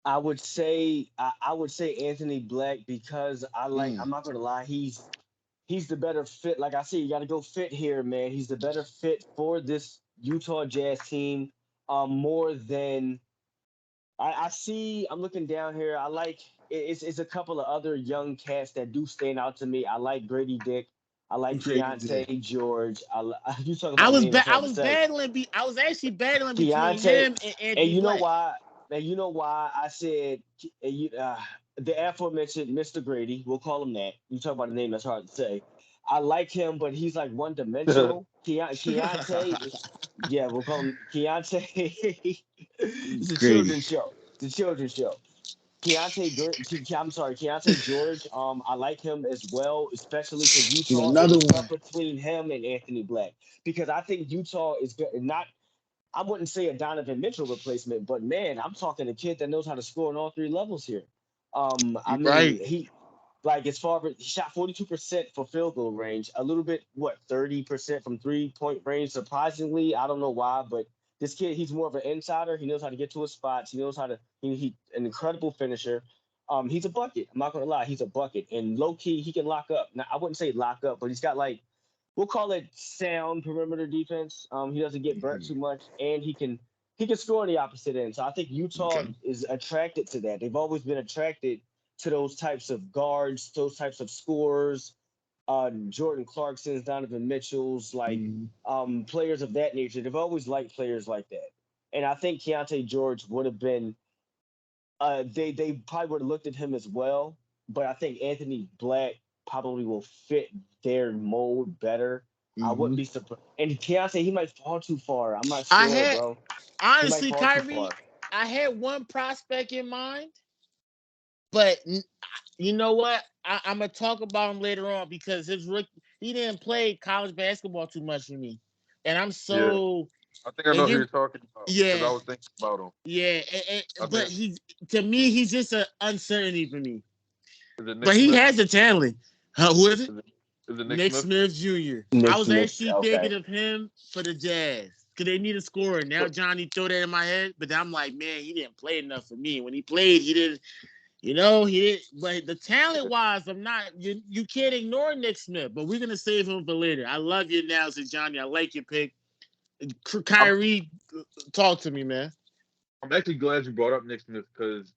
I would say Anthony Black because Mm. I'm not gonna lie, he's the better fit. Like I said, you got to go fit here, man. He's the better fit for this Utah Jazz team. More than I see. I'm looking down here. I like it's a couple of other young cats that do stand out to me. I like Grady Dick. I like Grady Dick. Keontae George. You talk about names that's I hard to was say. battling. I was actually battling between Keontae, him and and Anthony you know Black. why? And you know why I said the aforementioned Mr. Grady. We'll call him that. You talk about a name that's hard to say. I like him, but he's like one dimensional. Keontae, yeah, we'll call him Keontae. It's a Grady. children's show. It's a children's show. I'm sorry, Keontae George. I like him as well, especially for He's Utah. It another was tough one. between him and Anthony Black because I think Utah is not. I wouldn't say a Donovan Mitchell replacement, but man, I'm talking a kid that knows how to score on all 3 levels here. I You're mean, right. he like as far as he shot 42% for field goal range, a little bit 30% from 3-point range. Surprisingly, I don't know why, but this kid he's more of an insider. He knows how to get to his spots. He knows how to he an incredible finisher. He's a bucket. I'm not gonna lie, he's a bucket. And low key, he can lock up. Now, I wouldn't say lock up, but he's got like we'll call it sound perimeter defense. He doesn't get burnt too much, and he can score on the opposite end. So I think Utah is attracted to that. They've always been attracted to those types of guards, those types of scorers. Jordan Clarkson's, Donovan Mitchell's, like players of that nature. They've always liked players like that. And I think Keontae George would have been they probably would have looked at him as well, but I think Anthony Black probably will fit their mold better. I wouldn't be surprised. And Keontae, he might fall too far. I'm not I sure, had bro. He might honestly, fall too Kyrie, far. I had one prospect in mind, but you know what? I'm gonna talk about him later on because he didn't play college basketball too much for me, and I'm Yeah, so I think I and know who you you're talking about because I yeah was thinking about him. yeah, I but think to me he's just an uncertainty for me. is it Nick But he Smith? has the talent. Who is it? Is it Nick Nick Smith? Smith Jr. I Nick was Smith. actually Okay. thinking of him for the Jazz because they need a scorer. Now Johnny threw that in my head, but I'm like, man, he didn't play enough for me. When he played, he didn't. You know, he did. But the talent wise, I'm not. You can't ignore Nick Smith. But we're gonna save him for later. I love your analysis, Johnny. I like your pick. I'm, Kyrie, talk to me, man. I'm actually glad you brought up Nick Smith because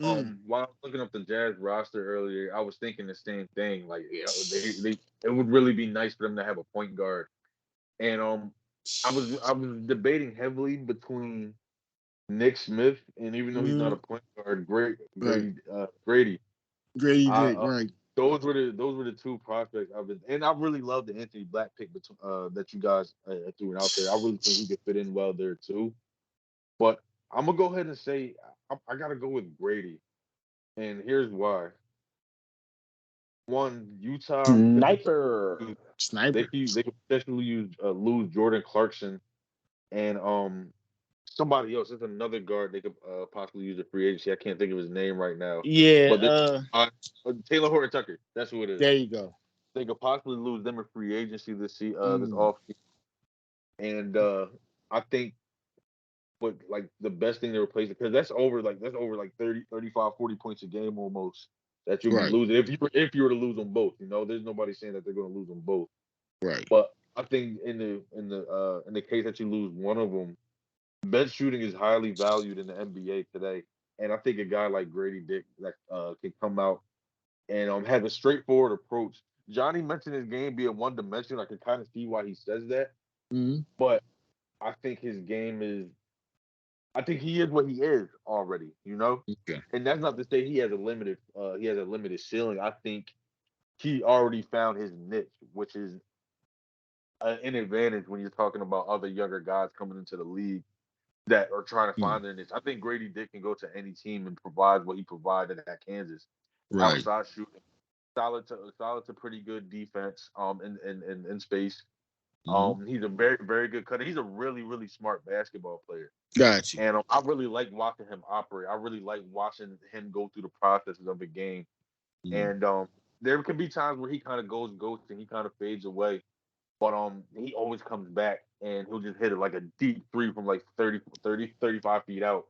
Mm. while I was looking up the Jazz roster earlier, I was thinking the same thing. Like, they it would really be nice for them to have a point guard. And I was debating heavily between Nick Smith and even though he's not a point guard, Right. Grady. Grady I Dick. Right. those were the two prospects I've been, and I really love the Anthony Black pick that you guys threw out there. I really think he could fit in well there too. But I'm gonna go ahead and say I gotta go with Grady, and here's why. One, Utah could Sniper. Sniper. they could potentially lose Jordan Clarkson and somebody else. There's another guard they could possibly use a free agency. I can't think of his name right now, Yeah. but Taylor Horton Tucker. That's who it is. There you go. They could possibly lose them in free agency this Mm. off, and I think what like the best thing to replace it because that's over like 30, 35, 40 points a game almost that you'll be Right. losing if you were to lose them both. You know, there's nobody saying that they're going to lose them both, Right. but I think in the case that you lose one of them, bench shooting is highly valued in the NBA today, and I think a guy like Grady Dick that can come out and have a straightforward approach. Johnny mentioned his game being one dimensional. I can kind of see why he says that, Mm. but I think his game is. I think he is what he is already. You know, Okay. and that's not to say he has a limited ceiling. I think he already found his niche, which is an advantage when you're talking about other younger guys coming into the league that are trying to Mm. find their niche. I think Grady Dick can go to any team and provide what he provided at Kansas. Right. Outside shooting, solid to pretty good defense. In space. Mm. He's a very very good cutter. He's a really really smart basketball player, Got you. and I really like watching him operate. I really like watching him go through the processes of the game. Mm. And there can be times where he kind of goes ghost and he kind of fades away, but he always comes back and he'll just hit it like a deep three from like 35 feet out.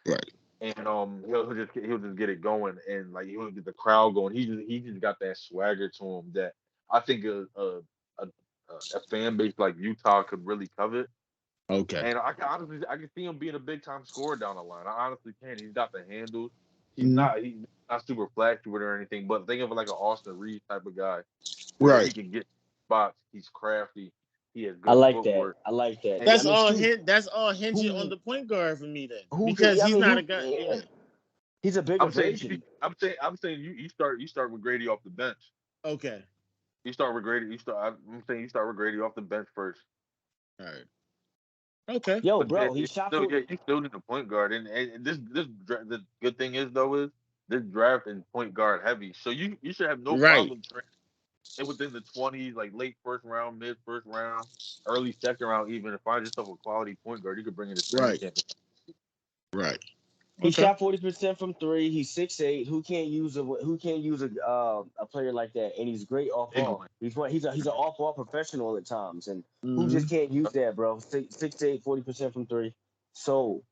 Right. And he'll just get it going and like he'll get the crowd going. He just got that swagger to him that I think a fan base like Utah could really covet. Okay. And I can see him being a big time scorer down the line. I honestly can. He's got the handles. Mm. He's not super flashy with it or anything, but think of it like an Austin Reeves type of guy where he Right. can get spots. He's crafty. He has I good like that. footwork. I like that. And I mean, shoot, That's all hinging on who the point guard for me then, who can? because I he's mean, not a who? guy. Yeah, Yeah. he's a bigger version. I'm saying you start with Grady off the bench. Okay. You start with Grady. I'm saying you start with Grady off the bench first. All right. Okay. Yo, But then bro, he shot for. you still need a point guard. And the good thing is this draft is point guard heavy. So you should have no Right. problem and within the 20s, like late first round, mid first round, early second round, even if find yourself a quality point guard, you could bring in this training Right. camp. Right. He Okay. shot 40% from three. He's 6'8". Who can't use a player like that? And he's great off Big ball. one. He's an off ball professional at times. And who Mm-hmm. just can't use that, bro? 6'8", 40% from three. So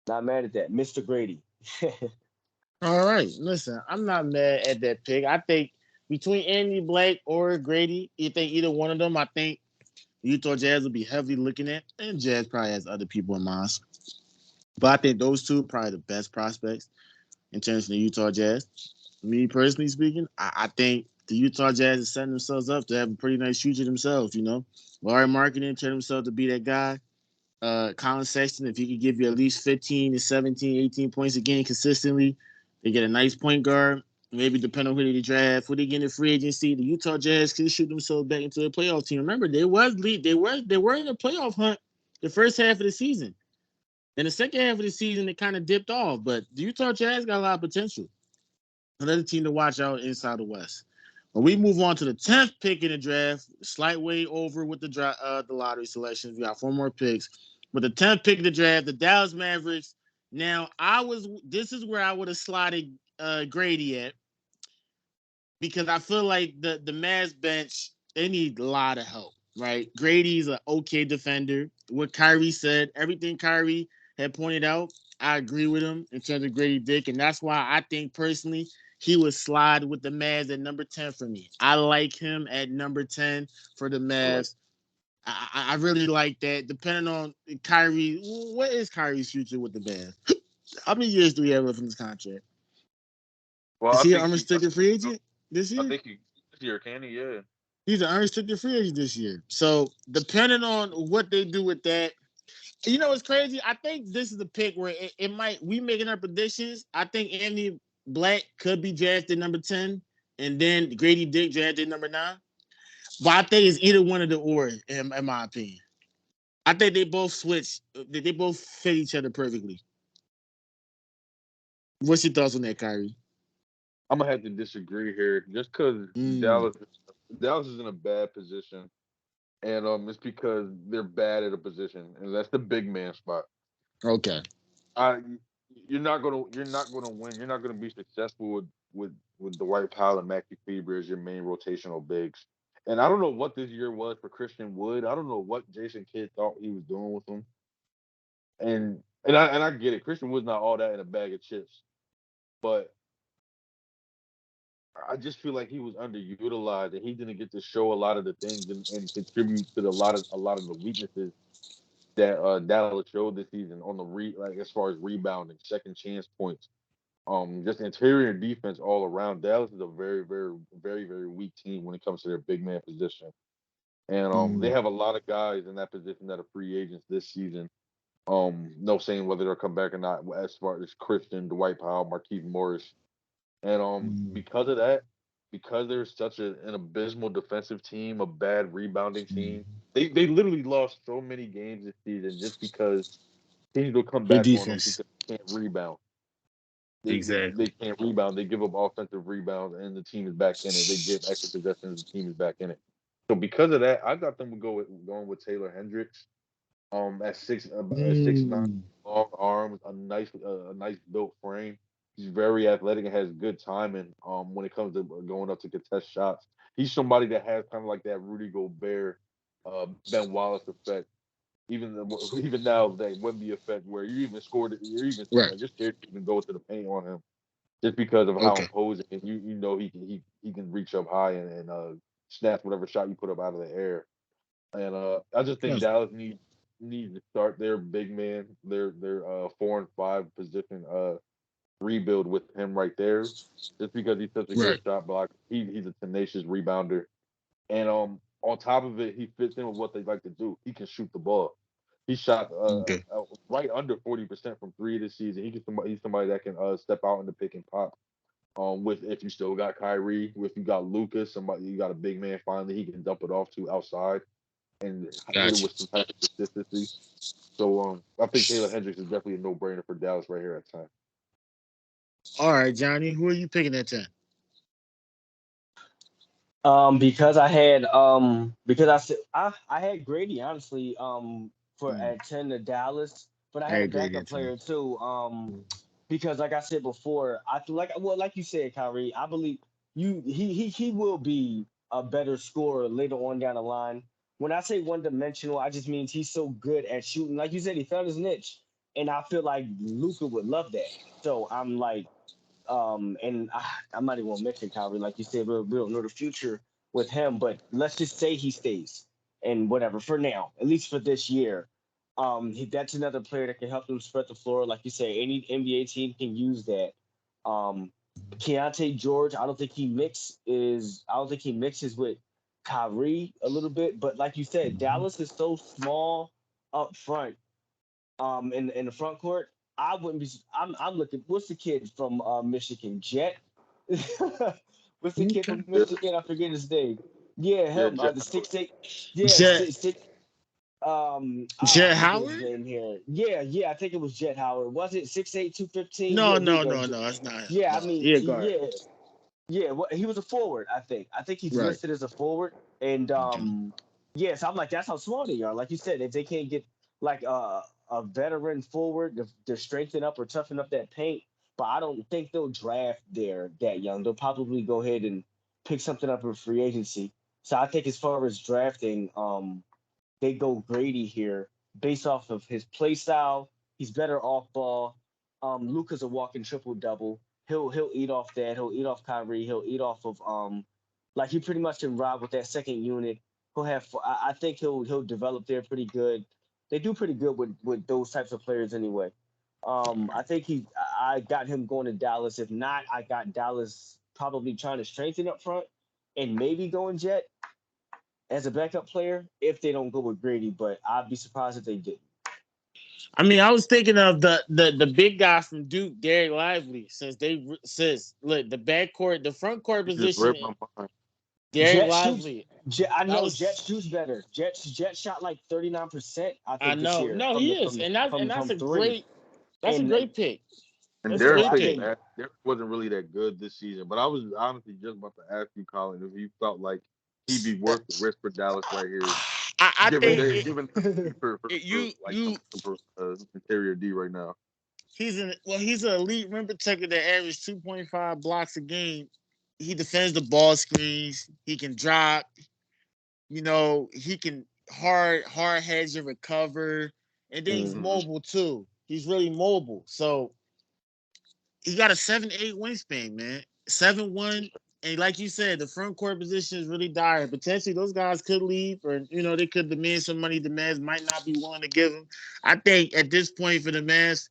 not mad at that, Mr. Grady. All right, listen, I'm not mad at that pick. I think between Andy Black or Grady, you think either one of them, I think Utah Jazz will be heavily looking at, and Jazz probably has other people in mind. But I think those two are probably the best prospects in terms of the Utah Jazz. Me personally speaking, I think the Utah Jazz is setting themselves up to have a pretty nice future themselves. Larry Marketing turned himself to be that guy. Collin Sexton, if he could give you at least 15 to 17, 18 points a game consistently, they get a nice point guard. Maybe depending on who they draft, who they get in free agency, the Utah Jazz could shoot themselves back into the playoff team. Remember, they were in the playoff hunt the first half of the season. In the second half of the season, it kind of dipped off, but the Utah Jazz got a lot of potential. Another team to watch out inside the West. When we move on to the 10th pick in the draft, slight way over with the lottery selections. We got 4 more picks. But the 10th pick of the draft, the Dallas Mavericks. Now, this is where I would have slotted Grady at, because I feel like the Mavs bench, they need a lot of help, right? Grady's an okay defender. What Kyrie said, everything Kyrie had pointed out, I agree with him in terms of Grady Dick, and that's why I think personally he would slide with the Mavs at number 10 for me. I like him at number 10 for the Mavs. I really like that. Depending on Kyrie, what is Kyrie's future with the Mavs? How many years do we have left in this contract? Well, Is he an unrestricted free agent this I year? think he this year, can he? Yeah. He's an unrestricted free agent this year. So depending on what they do with that, it's crazy. I think this is the pick where it might, we making our predictions. I think Andy Black could be drafted number 10, and then Grady Dick drafted number 9. But I think it's either one of the or, in my opinion. I think they both switch. They both fit each other perfectly. What's your thoughts on that, Kyrie? I'm gonna have to disagree here, just because Mm, Dallas is in a bad position, and it's because they're bad at a position, and that's the big man spot. okay. I you're not gonna win. You're not gonna be successful with Dwight Powell and Maxi Kleber as your main rotational bigs. And I don't know what this year was for Christian Wood. I don't know what Jason Kidd thought he was doing with him. And I get it. Christian Wood's not all that in a bag of chips, but I just feel like he was underutilized and he didn't get to show a lot of the things and contribute to a lot of the weaknesses that Dallas showed this season on the like as far as rebounding, second chance points, just interior defense all around. Dallas is a very, very, very, very weak team when it comes to their big man position, and they Mm, have a lot of guys in that position that are free agents this season. No saying whether they'll come back or not. As far as Christian, Dwight Powell, Marquise Morris, and mm, because of that, because they're such an abysmal defensive team, a bad rebounding mm. team, they literally lost so many games this season just because teams will come Good back on them defense. because they can't rebound. They Exactly. can't rebound. They give up offensive rebounds, and the team is back in it. They give extra possessions, the team is back in it. So because of that, I got them to going with Taylor Hendricks. At 6'9", Mm, long arms, a nice built frame. He's very athletic and has good timing. When it comes to going up to contest shots, he's somebody that has kind of like that Rudy Gobert, Ben Wallace effect. Even now that Wemby effect, where right. you're scared to even go to the paint on him just because of how Okay. imposing and he can reach up high and snatch whatever shot you put up out of the air. And I just think Yeah. Dallas needs to start their big man, their 4 and 5 position rebuild with him right there, just because he's such a good Right. shot blocker. He's a tenacious rebounder, and on top of it, he fits in with what they like to do. He can shoot the ball. He shot Okay. right under 40% from three this season. He's somebody that can step out in the pick and pop. With if you still got Kyrie, if you got Lucas, somebody you got a big man finally he can dump it off to outside and hit it Gotcha. with some type of consistency. So I think Taylor Hendricks is definitely a no-brainer for Dallas right here at 10. All right, Johnny. Who are you picking at 10? Because I had Grady honestly for Mm, at 10 to Dallas, but I I had a agree backup at 10. player too. Because like I said before, I feel like you said, Kyrie, I believe he will be a better scorer later on down the line. When I say one dimensional, I just means he's so good at shooting. Like you said, he found his niche. and I feel like Luca would love that. So I'm like, and I'm not even gonna mention Kyrie, like you said, we don't know the future with him, but let's just say he stays and whatever for now, at least for this year. That's another player that can help them spread the floor. Like you say, any NBA team can use that. Um, Keontae George, I don't think he mixes with Kyrie a little bit, but like you said, Dallas is so small up front, in the front court. I wouldn't be. I'm looking. What's the kid from Michigan? Jet. What's the kid Okay. from Michigan? I forget his name. Yeah, Yeah, him. Jet The Howard. 6'8". Yeah, Jet 6'6". Jet Forget his Howard? name here. Yeah. I think it was Jet Howard. Was it 6'8", 215? No, Yeah, here you no, go. no, no. That's not him. Yeah, I No, mean, he a guard. yeah, yeah. Well, he was a forward. I think. I think he's Right. listed as a forward. And Okay. yes, I'm like that's how small they are. Like you said, if they can't get like a veteran forward to strengthen up or toughen up that paint, but I don't think they'll draft there that young. They'll probably go ahead and pick something up in free agency. So I think as far as drafting, they go Grady here based off of his play style. He's better off ball. Luca's a walking triple double. He'll eat off that. He'll eat off Kyrie. He'll eat off of like he pretty much can ride with that second unit. He'll have. I think he'll develop there pretty good. They do pretty good with those types of players anyway. I think I got him going to Dallas. If not, I got Dallas probably trying to strengthen up front and maybe going Jet as a backup player if they don't go with Grady, but I'd be surprised if they didn't. I mean, I was thinking of the big guy from Duke, Derek Lively, since look the backcourt, the front court You just position, read my mind. Derek Jet shoots. Lively. I That know Jet was shoots better. Jet shot like 39%, I I think, this know. year No, from he the is, from the and that's from a three. great And pick. And That's a so Derek great I wasn't pick. think bad. Derek wasn't really that good this season. But I was honestly just about to ask you, Colin, if you felt like he'd be worth the risk for Dallas right here, I given think they given their need for you like some interior D right now. he's an elite rim protector that averages 2.5 blocks a game. He defends the ball screens. He can drop. He can hard hedge and recover, and then he's Mhm. mobile too. He's really mobile. So he got a 7'8" wingspan, man. 7'1", and like you said, the front court position is really dire. Potentially, those guys could leave, or they could demand some money. The Mavs might not be willing to give them. I think at this point for the Mavs,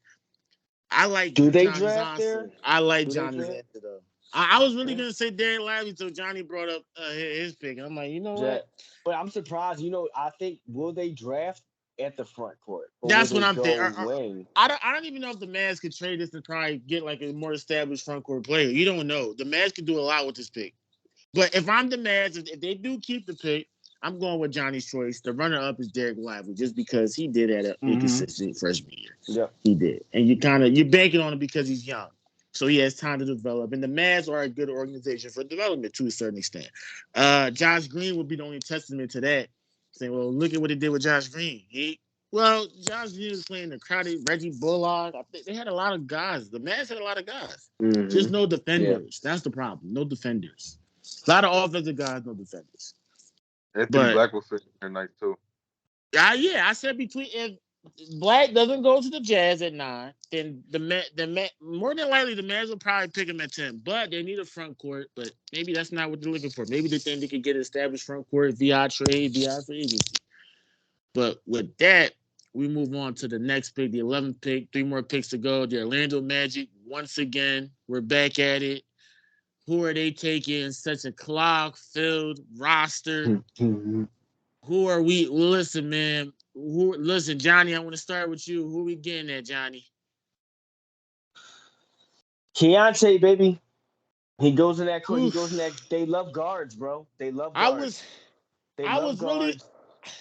I like do they Johnny's draft answer. there? I like Do they Johnny's draft? answer though. I was really Yeah, gonna say Darren Lively until Johnny brought up his pick, and I'm like, you know what? Jet. But I'm surprised. I think will they draft at the front court or will That's what they I'm thinking. go wing? I don't even know if the Mavs could trade this to try and get like a more established front court player. You don't know. The Mavs could do a lot with this pick. But if I'm the Mavs, if they do keep the pick, I'm going with Johnny's choice. The runner up is Derek Lively, just because he did have an Mm-hmm. inconsistent freshman year. Yep. He did, and you're banking on him because he's young, so he has time to develop. And the Mavs are a good organization for development to a certain extent. Josh Green would be the only testament to that. Saying, well, look at what he did with Josh Green. Josh Green was playing the crowded Reggie Bullock. I think they had a lot of guys. The Mavs had a lot of guys. Mm-hmm. Just no Yeah. defenders. That's the problem. No defenders. A lot of offensive guys, no defenders. Anthony But Black was fitting there nice too. yeah, I said between if Black doesn't go to the Jazz at 9, then more than likely the Mavs will probably pick him at 10. But they need a front court. But maybe that's not what they're looking for. Maybe they think they could get an established front court via trade, via free agency. But with that, we move on to the next pick, the 11th pick. 3 more picks to go. The Orlando Magic. Once again, we're back at it. Who are they taking? Such a clog-filled roster. Mm-hmm. Who are we? Listen, man. Listen, Johnny, I want to start with you. Who are we getting at, Johnny? Keontae, baby. He goes in that court. He goes in Oof. that. They love guards, bro. They love I was guards. They I love was really guards.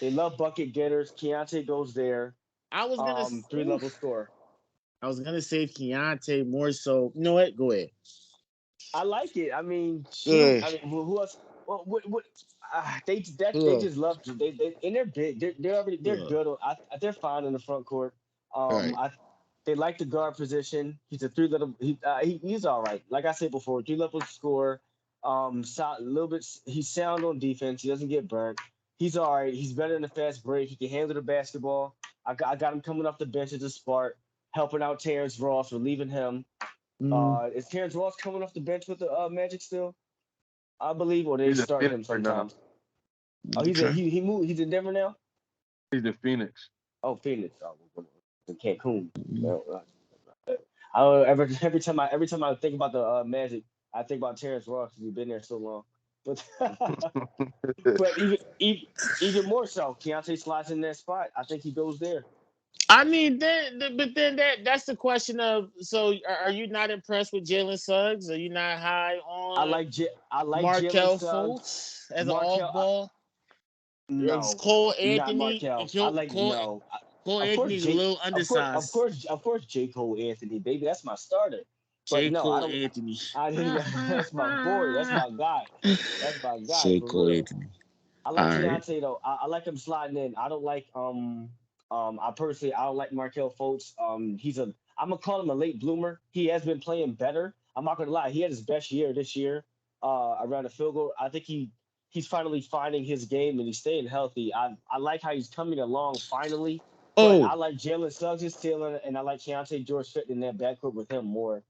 They love bucket getters. Keontae goes there. I was gonna 3 level score. I was gonna say Keontae more so. You know what? Go ahead. I like it. I mean, shoot. Good. I mean, who else? Well, they Good. just love to. They and they're big. They're Good. good. They're fine in the front court. All right. They like the guard position. He's a 3 level. He's all right. Like I said before, 3 level score. A little bit. He's sound on defense. He doesn't get burnt. He's all right. He's better in the fast break. He can handle the basketball. I got him coming off the bench as a spark. helping out Terrence Ross, relieving him. Is Terrence Ross coming off the bench with the Magic still? I believe, or they He's in start Phoenix him right now. sometimes. Oh, he's Okay. he moved. He's in Denver now. He's in Phoenix. Oh, Phoenix. Oh, in Cancun. Mm. No, I don't know, every time I think about the Magic, I think about Terrence Ross because he's been there so long. But but even more so, Keontae slides in that spot. I think he goes there. I mean, but then that's the question of, so are you not impressed with Jalen Suggs? Are you not high on I like Jalen Markel Suggs. Fultz as an off Markel, ball? It's no, Cole not Anthony. Markel. I like no. Cole Of course, Anthony's a little undersized. Of course, J. Cole Anthony, baby, that's my starter. But J. no, I Cole don't. Anthony. I didn't. That's my boy. That's my guy. That's my guy J. for Cole real. Anthony. I All like right. Keontae though. I like him sliding in. I don't like I personally I don't like Markel Fultz. I'm gonna call him a late bloomer. He has been playing better. I'm not gonna lie. He had his best year this year. Around the field goal. I think he's finally finding his game and he's staying healthy. I like how he's coming along finally. But Oh, I like Jalen Suggs still, and I like Keontae George fitting in that backcourt with him more.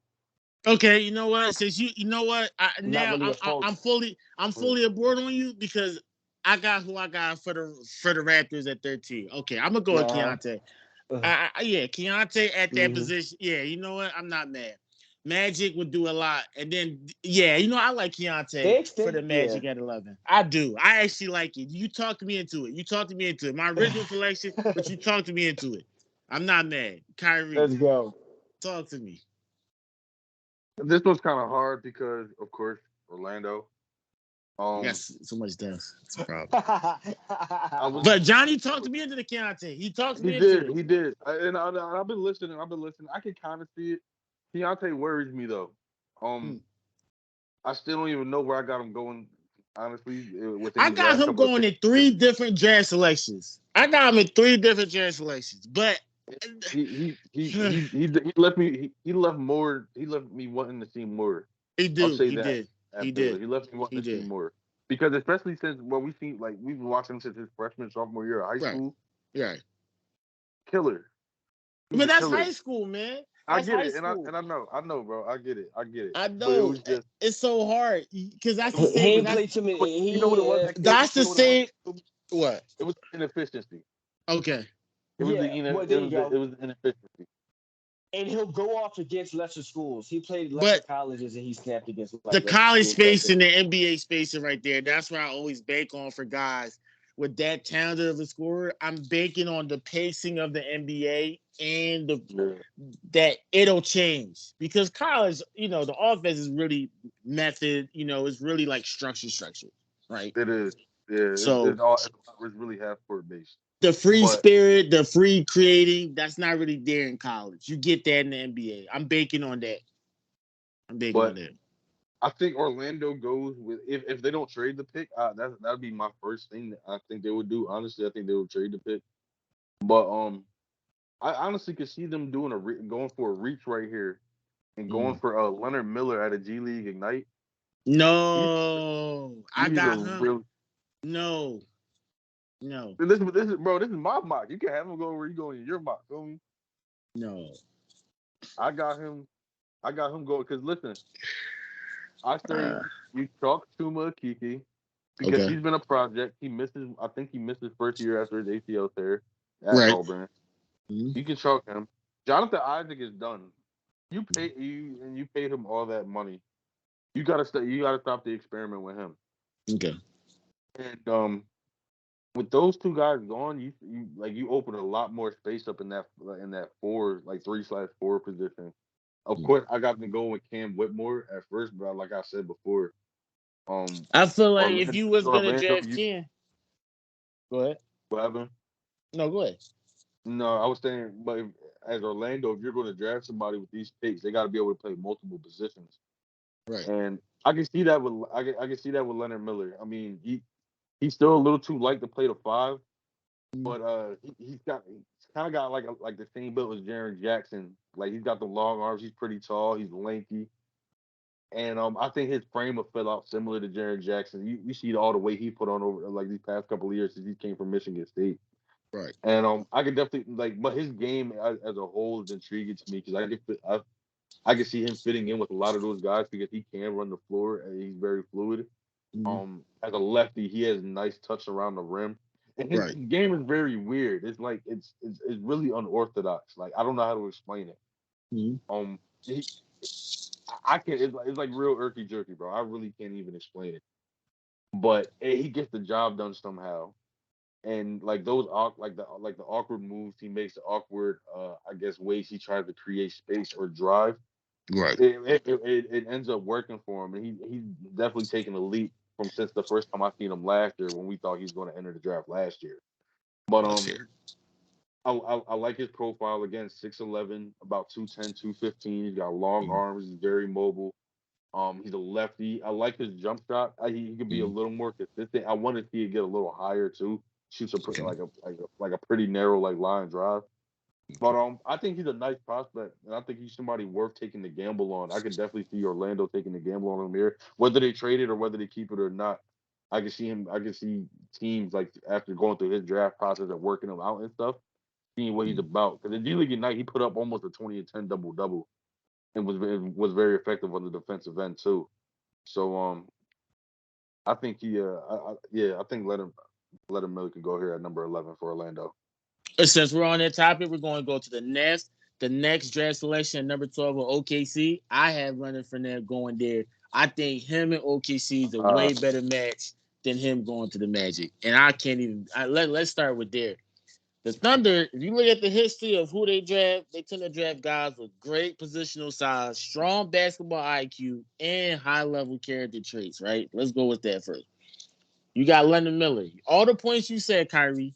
okay. You know what? Since you know what, Not now really a I'm Fultz. fully aboard on you because I got who I got for the Raptors at 13. Okay, I'm gonna go with Uh-huh. Keontae. Uh, Yeah, Keontae at that mhm. position. Yeah, you know what? I'm not mad. Magic would do a lot, and then yeah, I like Keontae They for extend, the yeah. Magic at 11. I do. I actually like it. You talked me into it. You talked me into it. My original selection, but you talked me into it. I'm not mad. Kyrie, Let's go. talk to me. This was kind of hard because, of course, Orlando. You got Um, so much depth. It's a problem. I was. But Johnny talked me into the Keontae. He talked He me into did. it. He did. I've been listening. I've been listening. I can kind of see it. Keontae worries me though. Hmm. Um, I still don't even know where I got him going. Honestly, within I these got last him couple of going picks, in 3 different draft selections. I got him in 3 different draft selections, but he left me. He left more. He left me wanting to see more. I'll say he that did, he at Baylor. did, He left me he wanting to see did. more because especially since we've seen we've been watching him since his freshman sophomore year of high Right, school. right. Killer. He's But a that's killer. high school, man. I That's get high it, and school. I know, bro. I get it. I But it know was just it's so hard because that's the He same. ain't That's played too many. you know what it was that killed me. that's You the know what it was same. that killed me? What? It was inefficiency. Okay. It was yeah. Well, there you go. it was the inefficiency. And he'll go off against lesser schools. He played lesser But colleges and he snapped against like the lesser college schools quite a space bit. and the NBA spacing right there. That's where I always bank on for guys with that talented of a scorer. I'm banking on the pacing of the NBA and Yeah, that it'll change because college, the offense is really method. It's really like structure, right? it is. Yeah, So it's really half court based. the free But spirit, the free creating, that's not really there in college. You get that in the NBA. I'm banking on that. I'm banking on but that. I think Orlando goes with if they don't trade the pick, that'd be my first thing that I think they would do. Honestly, I think they would trade the pick. But I honestly could see them doing going for a reach right here and going Mm. for Leonard Miller at a G League Ignite. He's No, I he's a got him. real No, no, this is bro. This is my mock. You can have him go where you going in your mock. Feel me? no. I got him. I got him going because listen, I say Uh, you chalk Chuma Kiki because okay, he's been a project. He misses. I think he missed his first year after his ACL tear at right. Auburn. Mhm. You can chalk him. Jonathan Isaac is done. You paid him all that money. You gotta stop. You gotta stop the experiment with him. Okay. And with those two guys gone, you open a lot more space up in that four 3/4 position. Of Mm. course, I got to go with Cam Whitmore at first, but like I said before, I feel like if Orlando, you was gonna Orlando, draft Ken, go ahead. what happened? No, go ahead. No, I was saying, but as Orlando, if you're going to draft somebody with these picks, they got to be able to play multiple positions. Right. And I can see that I can see that with Leonard Miller. I mean, he's still a little too light to play the five, Mm. but he's kind of got like the same build as Jaren Jackson. Like he's got the long arms. He's pretty tall. He's lanky. And I think his frame will fill out similar to Jaren Jackson. You see all the weight he put on over like these past couple of years since he came from Michigan State. Right. And I could definitely but his game as a whole is intriguing to me because I can see him fitting in with a lot of those guys because he can run the floor and he's very fluid. Mm-hmm. As a lefty, he has nice touch around the rim, and his Right. game is very weird. It's like it's really unorthodox. Like I don't know how to explain it. Mm-hmm. He, I can't. It's like real irky jerky, bro. I really can't even explain it. But he gets the job done somehow, and like the awkward moves he makes, the awkward I guess ways he tries to create space or drive. Right. It ends up working for him, and he's definitely taken a leap from since the first time I seen him last year when we thought he was going to enter the draft last year. But Let's hear. I like his profile again, 6'11", about 210, 215. He's got long Mm-hmm. arms. He's very mobile. He's a lefty. I like his jump shot. He could be a Mm-hmm. little more consistent. I want to see it get a little higher too. Shoots Okay. like a pretty narrow like line drive. But I think he's a nice prospect, and I think he's somebody worth taking the gamble on. I could definitely see Orlando taking the gamble on him here, whether they trade it or whether they keep it or not. I can see him. I can see teams like after going through his draft process and working him out and stuff, seeing what he's Mm-hmm. about. Because in G League Ignite, he put up almost a 20 and 10 double double, and was very effective on the defensive end too. So I think I think let him Miller can go here at number 11 for Orlando. Since we're on that topic, we're going to go to the next. The next draft selection, number 12 with OKC. I have Leonard Fournette going there. I think him and OKC is a Uh, way better match than him going to the Magic. And I can't even. Let's start with there. The Thunder, if you look at the history of who they draft, they tend to draft guys with great positional size, strong basketball IQ, and high level character traits, right? Let's go with that first. You got Leonard Miller. All the points you said, Kyrie.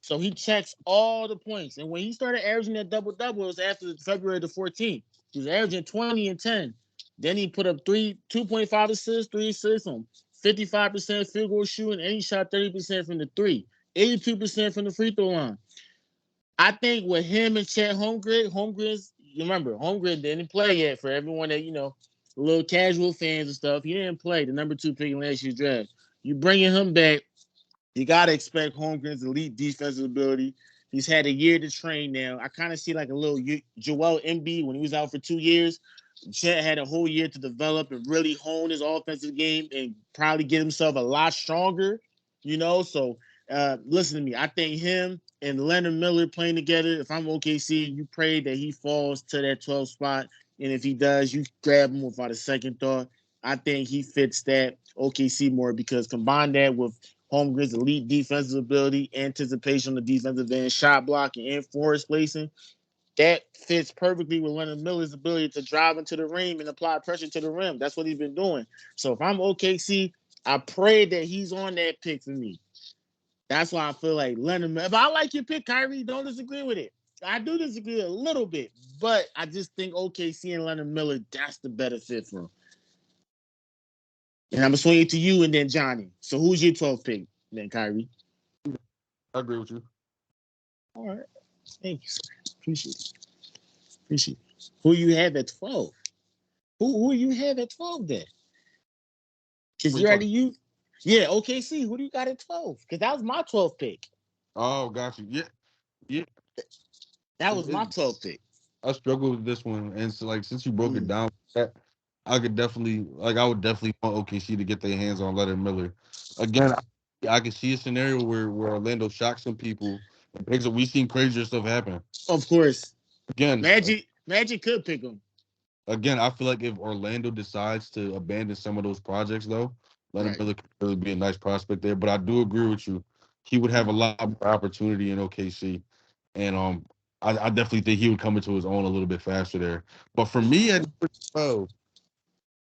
So he checks all the points. And when he started averaging that double double, it was after February the 14th. He was averaging 20 and 10. Then he put up 2.5 assists, 3 assists on 55% field goal shooting, and he shot 30% from the three, 82% from the free throw line. I think with him and Chet Holmgren's, remember, Holmgren didn't play yet for everyone that, little casual fans and stuff. He didn't play the number 2 pick in last year's draft. You bringing him back, you got to expect Holmgren's elite defensive ability. He's had a year to train now. I kind of see like a little Joel Embiid when he was out for 2 years. Chet had a whole year to develop and really hone his offensive game and probably get himself a lot stronger, So listen to me. I think him and Leonard Miller playing together, if I'm OKC, you pray that he falls to that 12 spot. And if he does, you grab him without a second thought. I think he fits that OKC more because combine that with Holmgren's elite defensive ability, anticipation on the defensive end, shot blocking, and force placing, that fits perfectly with Leonard Miller's ability to drive into the rim and apply pressure to the rim. That's what he's been doing. So if I'm OKC, I pray that he's on that pick for me. That's why I feel like Leonard Miller. If I like your pick, Kyrie, don't disagree with it. I do disagree a little bit, but I just think OKC and Leonard Miller, that's the better fit for him. And I'm going to swing it to you and then Johnny. So who's your 12th pick then, Kyrie? I agree with you. All right. Thanks. Appreciate it. Appreciate it. Who you have at 12? Who you have at 12 then? Because What you you already talking? you. Yeah, OKC. Who do you got at 12? Because that was my 12th pick. Oh, got you. Yeah, yeah. That was my It's 12th pick. I struggle with this one, and so like since you broke it Mm, down, that I could definitely I would definitely want OKC to get their hands on Leonard Miller. Again, I could see a scenario where Orlando shocks some people and picks up. We've seen crazier stuff happen. of course. Again, Magic could pick him. again, I feel like if Orlando decides to abandon some of those projects, though, Leonard Right. Miller could really be a nice prospect there. But I do agree with you; he would have a lot more opportunity in OKC, and I definitely think he would come into his own a little bit faster there. But for me at number 12,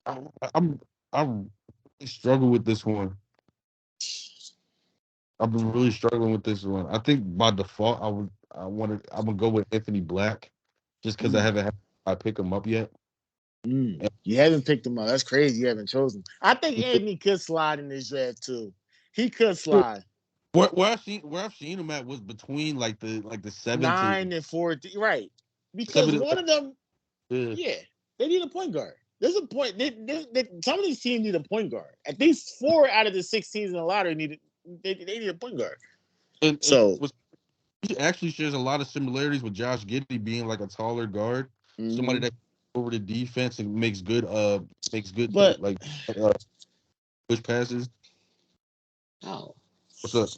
I, I'm I really struggle with this one. I've been really struggling with this one. I think by default, I'm gonna go with Anthony Black, just because I Mm, haven't had I pick him up yet. And You haven't picked him up. That's crazy. You haven't chosen. I think Anthony could slide in this draft too. He could slide where I've seen him at was between like the 9 and 14. Right. Because 7 one of them, to yeah, they need a point guard. There's a point. Some of these teams need a point guard. At least 4 out of the 6 teams in the lottery they need a point guard. and So was he actually shares a lot of similarities with Josh Giddey being like a taller guard, somebody Mm-hmm. that over the defense and makes good But like uh, push passes. oh, What's up?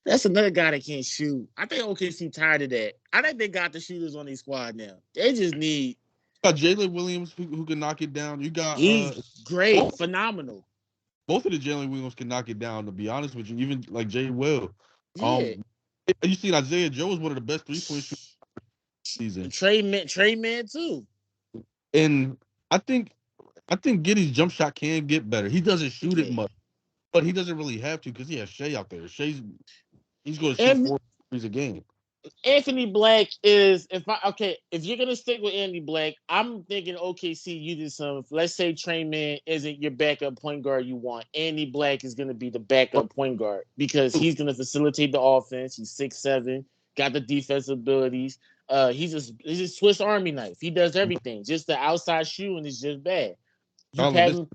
that's another guy that can't shoot. I think OKC tired of that. I think they got the shooters on their squad now. They just need. You got Jalen Williams who can knock it down. You got He's great, both phenomenal. both of the Jalen Williams can knock it down. To be honest with you, even like Jay Will. Yeah. Um, you see, Isaiah Joe is one of the best 3-point shooters this season, Trey man too. and I think Giddy's jump shot can get better. He doesn't shoot it Yeah. much, but he doesn't really have to because he has Shea out there. He's going to shoot And 4 threes a game. Anthony Black is if you're gonna stick with Andy Black, I'm thinking OKC you did some. Let's say Trey Man isn't your backup point guard you want. Andy Black is gonna be the backup point guard because he's gonna facilitate the offense. He's 6'7", got the defensive abilities. He's a Swiss Army knife. He does everything. Just the outside shooting is just bad. You Collin, have this him.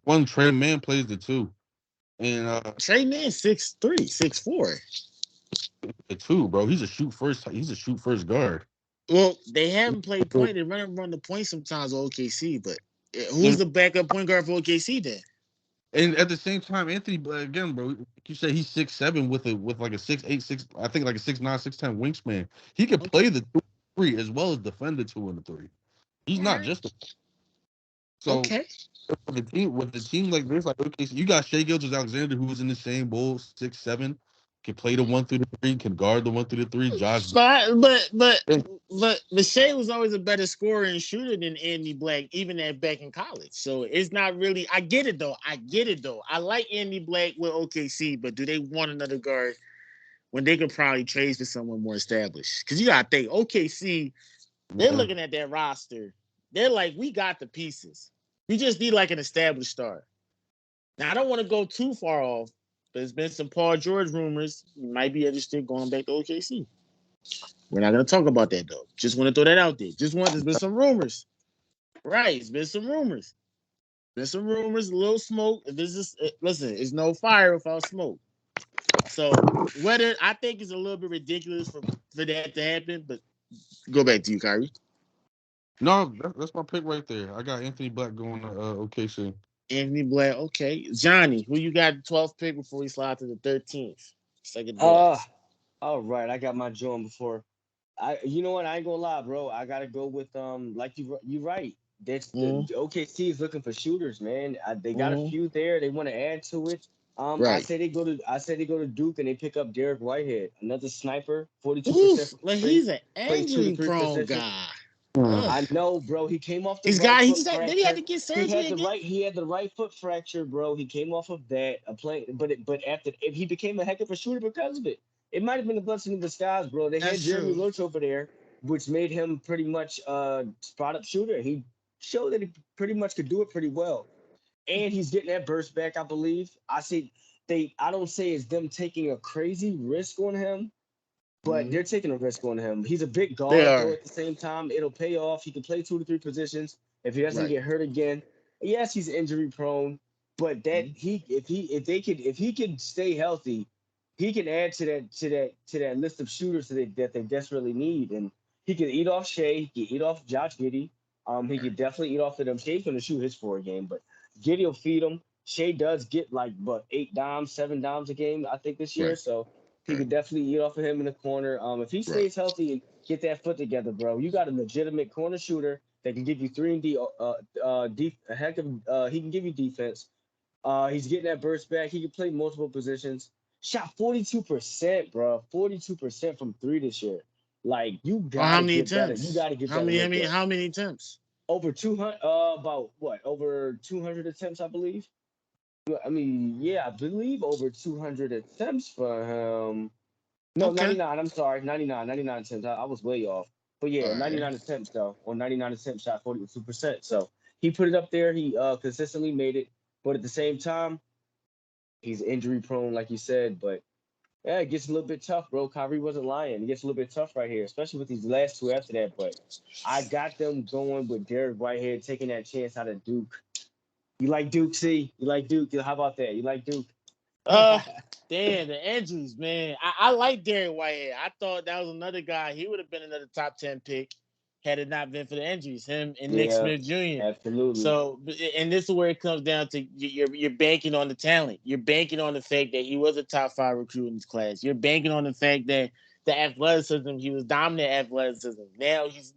one Trey Man plays the two, and Trey Man 6'3", 6'4". the two, bro. He's a shoot first. He's a shoot first guard. Well, they haven't played point. They run the point sometimes with OKC, but who's the backup point guard for OKC then? And at the same time, Anthony again, bro. Like you said, he's 6'7" with like a 6'8", 6. I think like a 6'9", 6'10" wingspan. He could Okay. play the 2-3 as well as defend the 2 and the 3. He's All not right. just a so. Okay. With the team like this, like okay, so you got Shea Gilgeous-Alexander who was in the same bowl, 6'7", can play the 1 through the 3, can guard the 1 through the 3. Josh, But Shea was always a better scorer and shooter than Andy Black, even back in college. So it's not really. I get it though. I like Andy Black with OKC, but do they want another guard when they could probably trade for someone more established? Because you gotta think OKC, they're looking at that roster. They're like, we got the pieces. We just need like an established star. Now I don't want to go too far off. There's been some Paul George rumors. You might be interested going back to OKC. We're not going to talk about that, though. Just want to throw that out there. There's been some rumors. Right. It's been some rumors. There's some rumors, a little smoke. Listen, it's no fire without smoke. So, whether I think it's a little bit ridiculous for that to happen, but go back to you, Khairi. no, that's my pick right there. I got Anthony Black going to OKC. Anthony Black, okay. Johnny, who you got the 12th pick before we slide to the 13th? Second Uh, thoughts. all right. I got my joint before. You know what? I ain't gonna lie, bro. I gotta go with like you right. That's the Mm-hmm. OKC is looking for shooters, man. They got a Mm-hmm. few there. They want to add to it. Right. I say they go to Duke and they pick up Derek Whitehead, another sniper, 42% Oof, from like three, he's an plays 2 to injury 3 prone position. guy. Mm. Ugh. I know, bro. He came off the He's right got foot then he had fracture. to get surgery again. He had the right foot fracture, bro. He came off of that a play, but after he became a heck of a shooter because of it. It might have been a blessing in disguise, bro. They had That's Jeremy true. Roach over there, which made him pretty much spot up shooter. He showed that he pretty much could do it pretty well, and he's getting that burst back, I believe. I don't say it's them taking a crazy risk on him, but Mm-hmm. they're taking a risk on him. He's a big They guard, though. are At the same time, it'll pay off. He can play 2 to 3 positions if he doesn't right. get hurt again. Yes, he's injury prone, but that Mm-hmm. if he can stay healthy, he can add to that list of shooters that they desperately need. And he can eat off Shea. He can eat off Josh Giddey. He could definitely eat off of them. Shea's going to shoot his 4 a game, but Giddey will feed him. Shea does get like 8 dimes, 7 dimes a game, I think this year. Right. So he Right. could definitely eat off of him in the corner. If he Right. stays healthy and get that foot together, bro, you got a legitimate corner shooter that can give you 3 and D. A heck of he can give you defense. He's getting that burst back. He can play multiple positions. Shot 42%, bro. 42% from three this year. Like you Oh, how gotta many get better. You attempts? gotta get How better many? How with many? that. How many attempts? Over 200. About what? Over 200 attempts, I believe. I mean, yeah, I believe over 200 attempts for him. No, Okay. 99. I'm sorry, 99 attempts. I was way off. But yeah, All right. 99 attempts though. On 99 attempts, shot 42%. So he put it up there. He consistently made it. But at the same time, he's injury prone, like you said. But yeah, it gets a little bit tough, bro. Kyrie wasn't lying. It gets a little bit tough right here, especially with these last two after that. But I got them going with Derek Whitehead taking that chance out of Duke. You like Duke, see? You like Duke? How about that? You like Duke? Uh, damn the injuries, man. I like Derek Whitehead. I thought that was another guy. He would have been another top 10 pick had it not been for the injuries. Him and Nick Yeah, Smith Jr. absolutely. So, and this is where it comes down to you're banking on the talent. You're banking on the fact that he was a top 5 recruit in his class. You're banking on the fact that the athleticism, he was dominant athleticism. Now he's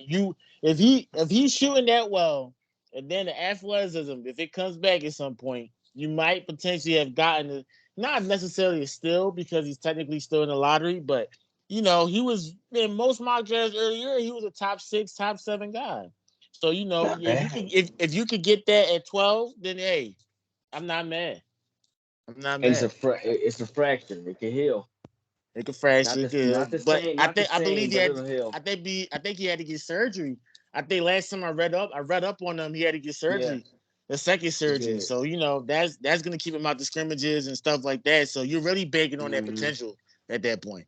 you if he's shooting that well, and then the athleticism, if it comes back at some point, you might potentially have gotten not necessarily a steal because he's technically still in the lottery, but he was in most mock drafts earlier. He was a top 6, top 7 guy. So Not bad. if you could get that at 12, then hey, I'm not mad. I'm not And it's mad. it's a fracture. It can heal. It could fracture, Not it the could, not the but same, not the I believe same, he but had. it'll heal. I think he had to get surgery. I think last time I read up on him. He had to get Yeah, surgery, the second he surgery. did. So that's gonna keep him out the scrimmages and stuff like that. So you're really banking on that Hmm. potential at that point.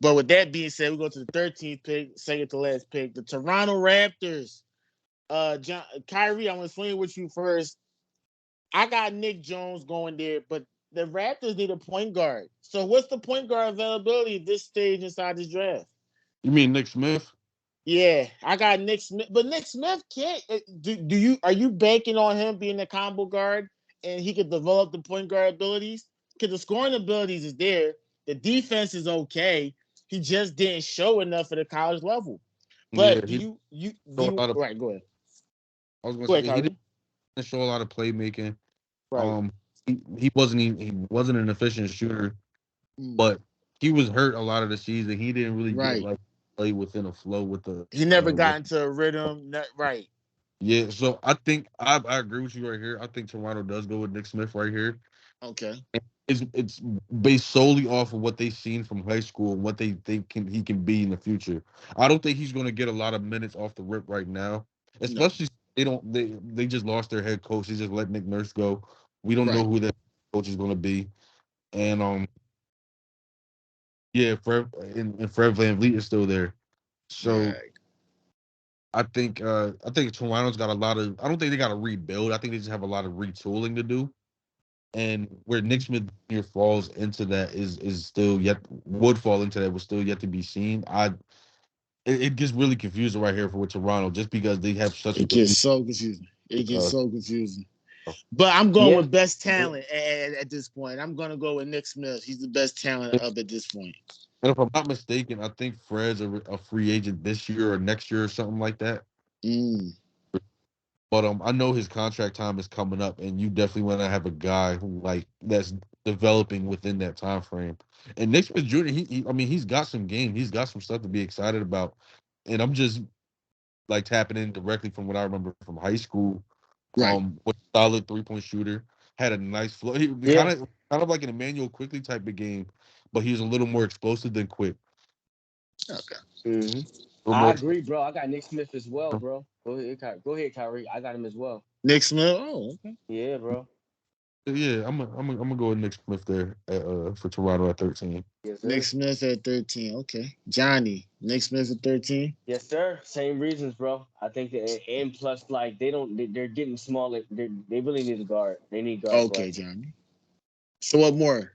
But with that being said, we go to the 13th pick, second to last pick, the Toronto Raptors. Kyrie, I'm gonna swing with you first. I got Nick Jones going there, but the Raptors need a point guard. So what's the point guard availability at this stage inside this draft? You mean Nick Smith? Yeah, I got Nick Smith, but Nick Smith can't. Do you are you banking on him being a combo guard and he could develop the point guard abilities? Because the scoring abilities is there, the defense is okay. He just didn't show enough at the college level. Yeah, But he do showed a you lot of. right? Go ahead, I was gonna go ahead, say he Kyrie. didn't show a lot of playmaking. Right, Um, he wasn't an efficient shooter, mm, but he was hurt a lot of the season. He didn't really get right. like play within a flow with the He never with got into a rhythm. Right. yeah. So I think I agree with you right here. I think Toronto does go with Nick Smith right here. Okay. It's based solely off of what they've seen from high school and what they think he can be in the future. I don't think he's going to get a lot of minutes off the rip right now, No. especially they just lost their head coach. They just let Nick Nurse go. We don't know Right. who that coach is going to be, and yeah, and Fred VanVleet is still there. So Right. I think Toronto's got a lot of. I don't think they got to rebuild. I think they just have a lot of retooling to do. And where Nick Smith Jr. falls into that is still yet would fall into that was still yet to be seen. It gets really confusing right here for with Toronto just because they have such a It gets so confusing. It gets uh, so confusing. But I'm going Yeah. with best talent at this point. I'm going to go with Nick Smith. He's the best talent up at this point. and if I'm not mistaken, I think Fred's a free agent this year or next year or something like that. Mm, But I know his contract time is coming up, and you definitely want to have a guy who like that's developing within that time frame. And Nick Smith Jr. I mean, he's got some game, he's got some stuff to be excited about, and I'm just like tapping in directly from what I remember from high school. right. Was a solid 3-point shooter, had a nice flow. He Yeah. kind of like an Emmanuel Quickly type of game, but he was a little more explosive than Quick. Okay. Hmm. A little I more. agree, bro. I got Nick Smith as well, bro. Go ahead, Kyrie. I got him as well. Nick Smith. Oh, okay. Yeah, bro. Yeah, I'm gonna go with Nick Smith there for Toronto at 13. Yes, Nick sir. Smith at 13. Okay. Johnny. Nick Smith at 13. Yes, sir. Same reasons, bro. I think that, and plus, like they're getting smaller. They really need a guard. They need guard Okay, play. Johnny. So what more?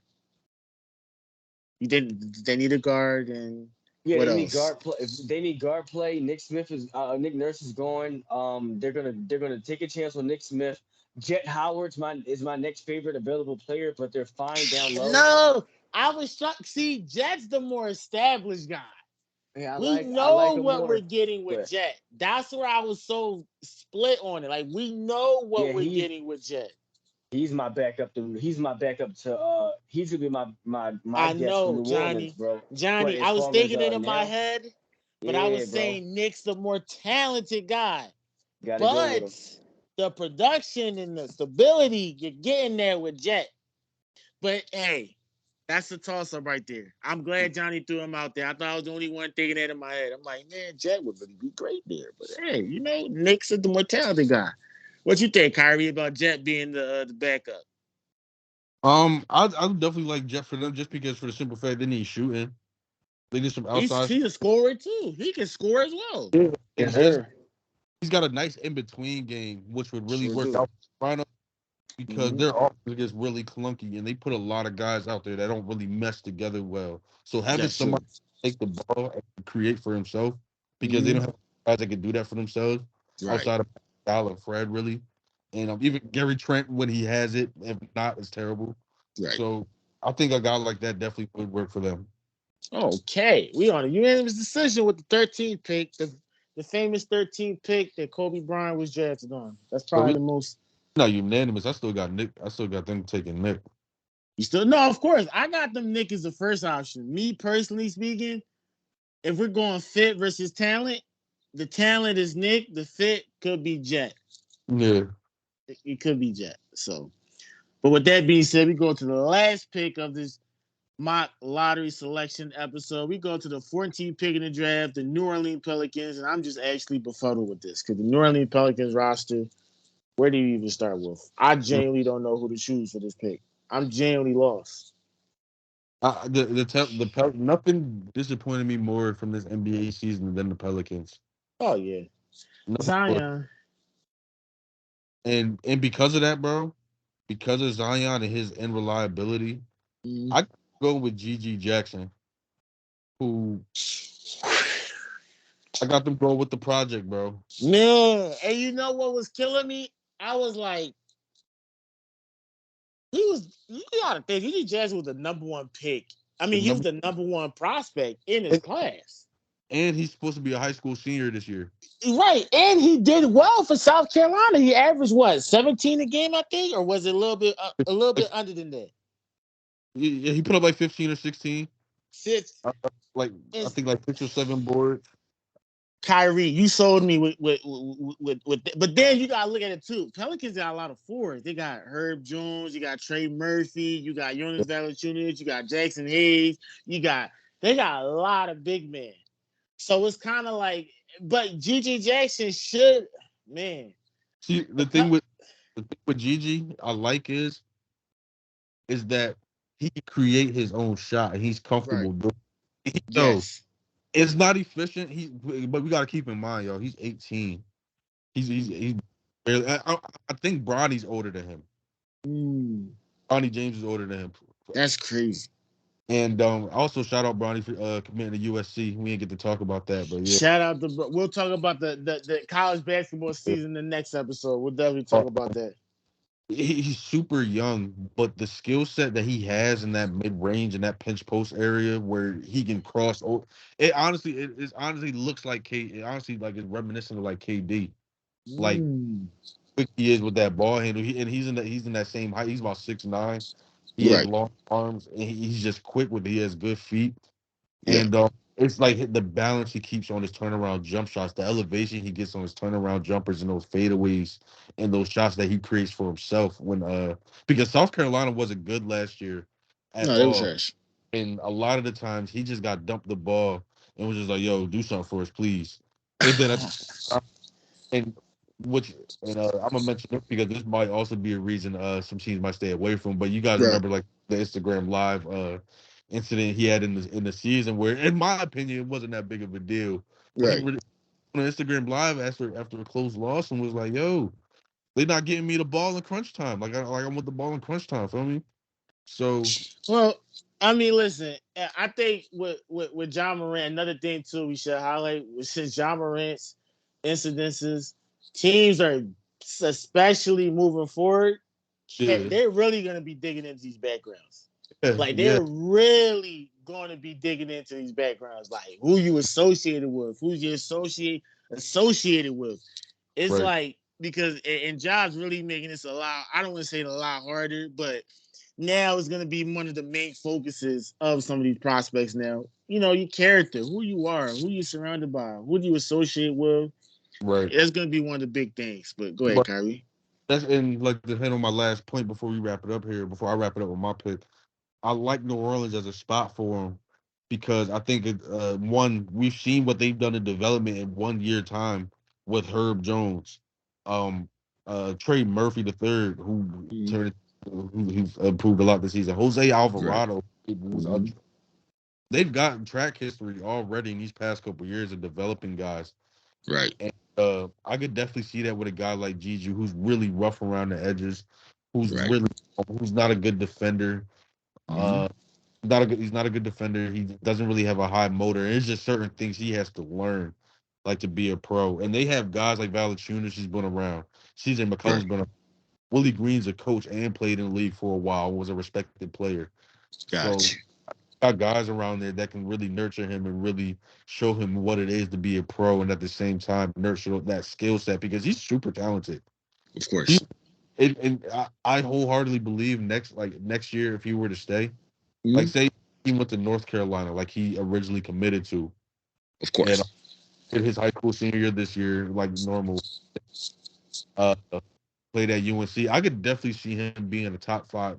You didn't they need a guard and Yeah, what they need else? guard play. If they need guard play, Nick Nurse is going. They're gonna take a chance on Nick Smith. Jet Howard's my is my next favorite available player, but they're fine down low. No, I was shocked. See, Jet's the more established guy. Yeah, We I like know him what we're more. getting with But Jet. That's where I was so split on it. Like we know what yeah, we're getting with Jet. he's my backup to he's gonna be my I guess for know, New Orleans, Johnny. bro. But Johnny, as I was far as thinking it in my now, head, but I yeah, was bro, saying Nick's the more talented guy. gotta go with But him. the production and the stability, you're getting there with Jet. But hey, that's a toss up right there. I'm glad Johnny threw him out there. I thought I was the only one thinking that in my head. I'm like, man, Jet would really be great there. But hey, Nick's the more talented guy. What you think, Kyrie, about Jet being the backup? I definitely like Jet for them just because for the simple fact they need shooting. They need some outside. He's a scorer too. He can score as well. Yeah. And Yes, just sir. he's got a nice in between game, which would really Sure work do. out for Toronto. because Mm-hmm. their offense gets really clunky and they put a lot of guys out there that don't really mesh together well. So having That's true. somebody take the ball and create for himself because they Mm-hmm. don't have guys that can do that for themselves Right. outside of Kyle and Fred really, and even Gary Trent when he has it, if not, is terrible. Right. So I think a guy like that definitely would work for them. Okay. We on a unanimous decision with the 13th pick, the famous 13th pick that Kobe Bryant was drafted on. That's But probably we the most. not unanimous. I still got Nick. I still got them taking Nick. You still no, of course. I got them Nick as the first option. Me personally speaking, if we're going fit versus talent, the talent is Nick. The fit could be Jet. Yeah. It could be Jet. So, but with that being said, we go to the last pick of this mock lottery selection episode. We go to the 14th pick in the draft, the New Orleans Pelicans, and I'm just actually befuddled with this because the New Orleans Pelicans roster. Where do you even start with? I genuinely don't know who to choose for this pick. I'm genuinely lost. Nothing disappointed me more from this NBA season than the Pelicans. Oh yeah, No, Zion. and because of that, bro, because of Zion and his unreliability, Mm. I go with GG Jackson, who I got them going with the project, bro. Man, and you know what was killing me? I was like, he was. You gotta think, he Jackson was the number one pick. I The mean, he was number the number one prospect in his and, class. and he's supposed to be a high school senior this year. Right, and he did well for South Carolina. He averaged what 17 a game, I think, or was it a little bit Like under than that? he put up like 15 or 16. Six. Like I It's think like 6 or 7 boards. Kyrie. You sold me but then you gotta look at it too. Pelicans got a lot of forwards. They got Herb Jones, you got Trey Murphy, you got Jonas Valanciunas, you got Jackson Hayes, you got they got a lot of big men. So it's kind of like, but GG Jackson should, man. See, The Pel- the thing with Gigi, I like is that he can create his own shot and he's right. comfortable doing it. Yo, Yes. it's not efficient. But we gotta keep in mind, yo, he's 18. He's barely, I think Bronny's older than him. Mm, Bronny James is older than him. that's crazy. And also shout out Bronny for committing to USC. We didn't get to talk about that, but yeah. Shout out to we'll talk about the college basketball season in the next episode. We'll definitely Uh, talk about that. he's super young, but the skill set that he has in that mid range and that pinch post area where he can cross. It honestly looks like K. It honestly like it's reminiscent of like KD. Like Mm, quick he is with that ball handle. And he's in that same height. He's about 6'9". He has right. long arms and he's just quick with. He has good feet. Yeah. And it's like the balance he keeps on his turnaround jump shots, the elevation he gets on his turnaround jumpers and those fadeaways and those shots that he creates for himself when because South Carolina wasn't good last year at No, they was all. trash. And a lot of the times he just got dumped the ball and was just like, yo, do something for us, please. And then and which and I'm gonna mention it because this might also be a reason some teams might stay away from. But you guys Right. remember like the Instagram live incident he had in the season where, in my opinion, it wasn't that big of a deal. But he Right. really on Instagram live after a close loss and was like, "Yo, they're not getting me the ball in crunch time. I want the ball in crunch time. Feel me?" So Well, I mean, listen, I think with John Morant, another thing too we should highlight was since John Morant's incidences, teams are especially moving forward. yeah, They're really gonna be digging into these backgrounds. yeah, Like yeah, they're really going to be digging into these backgrounds, like who you associated with, who you associated with. It's right, like because and Jobs really making this a lot. I don't want to say it a lot harder, but now it's going to be one of the main focuses of some of these prospects. Now, you know, your character, who you are, who you surrounded by, who do you associate with. right. That's going to be one of the big things. But go ahead, But Kyrie. that's and like to hit on my last point before we wrap it up here. Before I wrap it up with my pick. I like New Orleans as a spot for them because I think one we've seen what they've done in development in 1 year time with Herb Jones, um, Trey Murphy the third, who Mm-hmm. turned who's improved a lot this season. Jose Right. Alvarado, who was Mm-hmm. they've gotten track history already in these past couple years of developing guys, Right. and I could definitely see that with a guy like Juju, who's really rough around the edges, Right. who's not a good defender. Mm-hmm. He's not a good defender. He doesn't really have a high motor. There's just certain things he has to learn, like to be a pro. And they have guys like Valanciunas. She's been around. CJ McCollum's Right. been around. Willie Green's a coach and played in the league for a while. Was a respected player. So Gotcha. got guys around there that can really nurture him and really show him what it is to be a pro, and at the same time nurture that skill set because he's super talented. Of He course. and I wholeheartedly believe next year if he were to stay, like Mm-hmm. say he went to North Carolina like he originally committed to, Of and course. did his high school senior year this year like normal, uh, played at UNC. I could definitely see him being a top five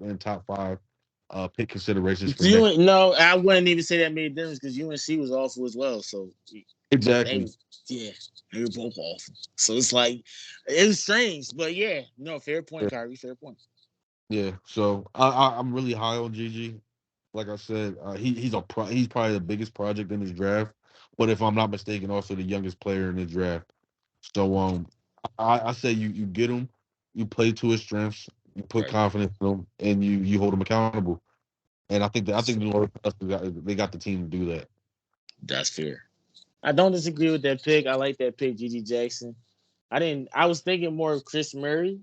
pick considerations for next. No, I wouldn't even say that made a difference because UNC was awful as well. So they, Exactly. yeah, they were both awful. So it's like it was strange, but yeah, no, fair point, Kyrie, fair point. Yeah, so I'm really high on Gigi. Like I said, he's probably the biggest project in this draft, but if I'm not mistaken, also the youngest player in the draft. So I say you get him, you play to his strengths, you put Right. confidence in him, and you hold him accountable. And I think the Lord they got the team to do that. That's fair. I don't disagree with that pick. I like that pick, GG Jackson. I didn't. I was thinking more of Chris Murray,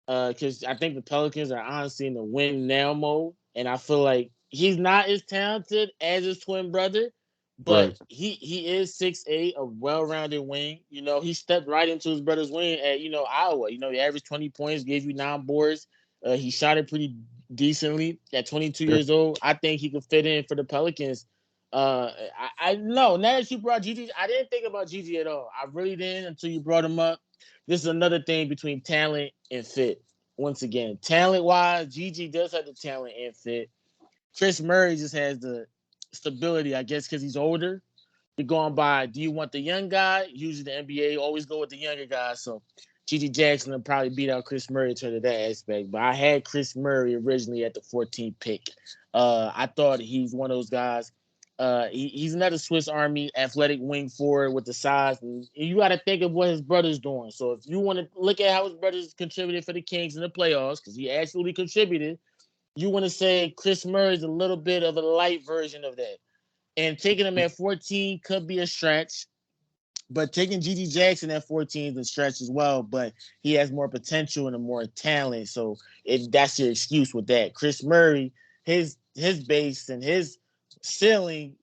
because I think the Pelicans are honestly in the win now mode, and I feel like he's not as talented as his twin brother, but Right. he is 6'8", a well-rounded wing. He stepped right into his brother's wing at Iowa. He averaged 20 points, gave you 9 boards. He shot it pretty decently at 22 Yeah. years old. I think he could fit in for the Pelicans. I know now that you brought Gigi, I didn't think about Gigi at all. I really didn't until you brought him up. This is another thing between talent and fit. Once again, talent wise, Gigi does have the talent and fit. Chris Murray just has the stability, I guess, because he's older. You're going by, do you want the young guy? Usually the NBA always go with the younger guy. So Gigi Jackson will probably beat out Chris Murray in terms of that aspect. But I had Chris Murray originally at the 14th pick. I thought he's one of those guys. He's another Swiss Army athletic wing forward with the size. And you got to think of what his brother's doing. So if you want to look at how his brothers contributed for the Kings in the playoffs, because he actually contributed, you want to say Chris Murray is a little bit of a light version of that. And taking him at 14 could be a stretch, but taking GG Jackson at 14 is a stretch as well. But he has more potential and more talent, so that's your excuse with that. Chris Murray, his base and his ceiling,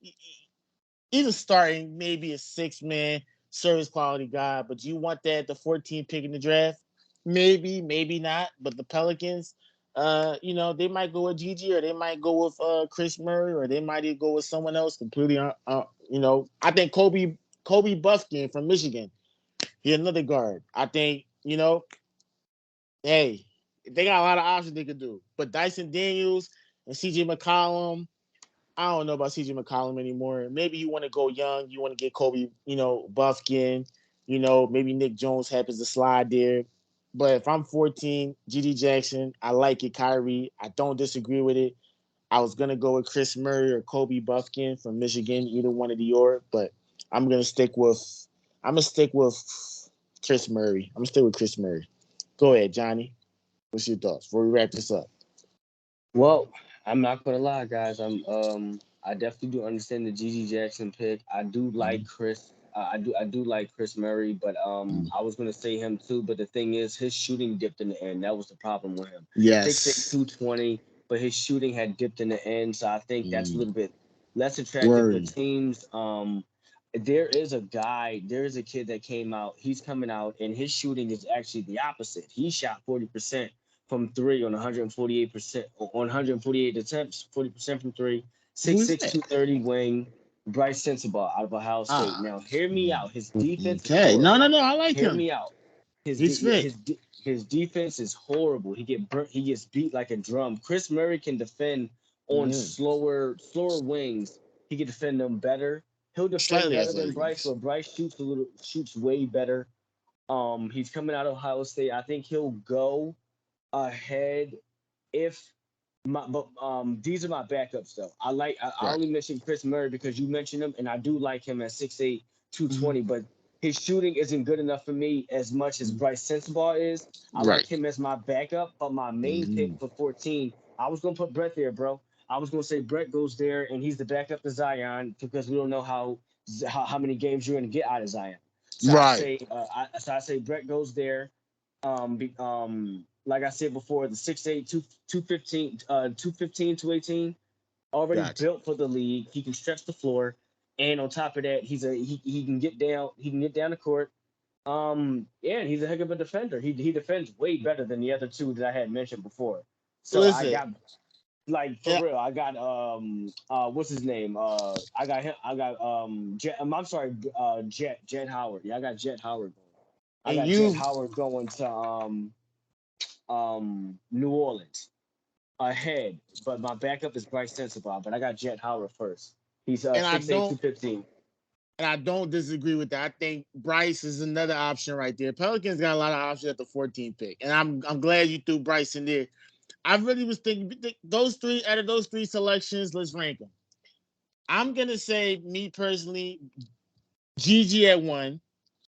he's a starting maybe a 6-man service quality guy. But you want that at the 14th pick in the draft? Maybe, maybe not. But the Pelicans, they might go with Gigi, or they might go with Chris Murray, or they might go with someone else completely. I think Kobe Buffkin from Michigan. He's another guard. I think, hey, they got a lot of options they could do. But Dyson Daniels and CJ McCollum, I don't know about CJ McCollum anymore. Maybe you want to go young. You want to get Kobe, Buffkin. Maybe Nick Jones happens to slide there. But if I'm 14, GD Jackson, I like it. Kyrie, I don't disagree with it. I was gonna go with Chris Murray or Kobe Buffkin from Michigan, either one of the York, but I'm gonna stick with Chris Murray. I'm gonna stick with Chris Murray. Go ahead, Johnny. What's your thoughts before we wrap this up? Well, I'm not gonna lie, guys. I definitely do understand the GG Jackson pick. I do like Mhm. Chris. I do like Chris Murray, but Mhm. I was gonna say him too. But the thing is, his shooting dipped in the end. That was the problem with him. 6'8", Yes. 220, but his shooting had dipped in the end. So I think that's a Mm. little bit less attractive for Word. teams. There is a kid that came out. He's coming out, and his shooting is actually the opposite. He shot 40% from three on 148% on 148 attempts, 40% from three. Who Six is six that? 230 wing, Bryce Sensabaugh out of Ohio State. Ah. Now, hear me out. His defense is Okay. No, horrible. no, no. I like Hear him. me out. He's fit. His defense is horrible. He get burnt. He gets beat like a drum. Chris Murray can defend on Mm. slower wings. He can defend them better. He'll defend Slightly better than athletic Bryce, wings. but Bryce shoots way better. He's coming out of Ohio State. I think he'll go ahead if but these are my backups though. I Right. only mentioned Chris Murray because you mentioned him, and I do like him at 6'8", Mhm. 220. But his shooting isn't good enough for me as much as Bryce Sensabaugh is. I like Right. him as my backup, but my main pick Mhm. for 14, I was gonna put Brett there, bro. I was gonna say Brett goes there, and he's the backup to Zion because we don't know how many games you're gonna get out of Zion. So I Right. say, I say Brett goes there. Like I said before, the 6'8", 215, 215, 218, already Gotcha. built for the league. He can stretch the floor, and on top of that, he can get down. He can get down the court. Yeah, and he's a heck of a defender. He defends way better than the other two that I had mentioned before. So I Listen, got like for yeah, real. I got what's his name? I got him. I got Jet. I'm sorry, Jet Howard. Yeah, I got Jet Howard going. I and got Jet you Howard going to New Orleans ahead, but my backup is Bryce Sensabaugh. But I got Jet Howard first. He's and I 6'8", don't 215. and I don't disagree with that. I think Bryce is another option right there. Pelicans got a lot of options at the 14th pick, and I'm glad you threw Bryce in there. I really was thinking those three out of those three selections. Let's rank them. I'm gonna say me personally, Gigi at one,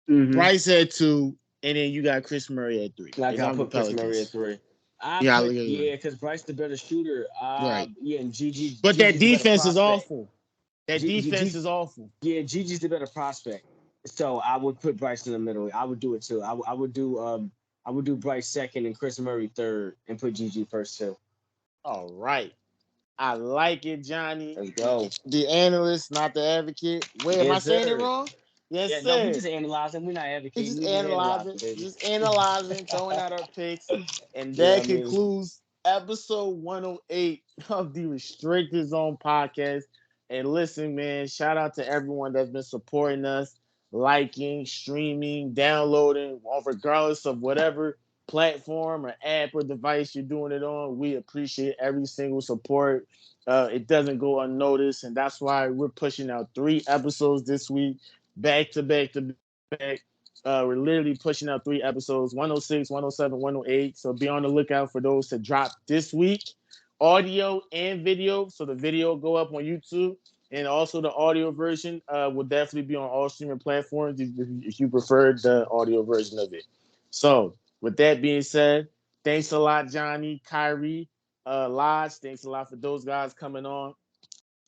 Mm-hmm. Bryce at two, and then you got Chris Murray at three. I If got to I'm the put Chris Murray at Pelicans, 3. I yeah, put yeah, because Bryce the better shooter. right. Yeah, and But that Gigi's the better defense is prospect. awful. That G, G, defense G, is awful. yeah, Gigi's the better prospect. So I would put Bryce in the middle. I would do it too. I would do Bryce second and Chris Murray third and put Gigi first too. All right. I like it, Johnny. Let's go. The analyst, not the advocate. Wait, am I Yes, saying it sir. wrong? Yes, Yeah, no, we sir. just analyzing. We're not We advocating. just We just analyzing, analyzing, baby. just analyzing, throwing out our picks. And Yeah, I that mean, concludes episode 108 of the Restricted Zone podcast. And listen, man, shout out to everyone that's been supporting us, liking, streaming, downloading, regardless of whatever platform or app or device you're doing it on. We appreciate every single support. It doesn't go unnoticed. And that's why we're pushing out 3 episodes this week, back to back to back. We're literally pushing out 3 episodes, 106, 107, 108. So be on the lookout for those to drop this week, audio and video. So the video will go up on YouTube, and also the audio version will definitely be on all streaming platforms if you prefer the audio version of it. So with that being said, thanks a lot, Johnny, Khairi, Lodge. Thanks a lot for those guys coming on.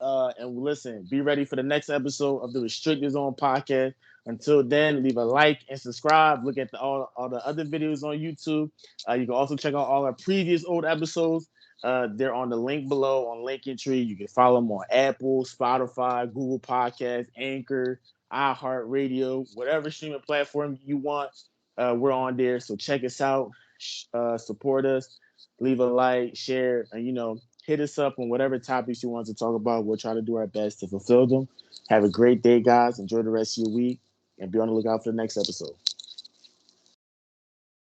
And listen, be ready for the next episode of the Restricted Zone podcast. Until then, leave a like and subscribe. Look at all the other videos on YouTube. You can also check out all our previous old episodes. They're on the link below on Linktree. You can follow them on Apple, Spotify, Google Podcasts, Anchor, iHeartRadio, whatever streaming platform you want. We're on there. So check us out. Support us. Leave a like, share, and hit us up on whatever topics you want to talk about. We'll try to do our best to fulfill them. Have a great day, guys. Enjoy the rest of your week, and be on the lookout for the next episode.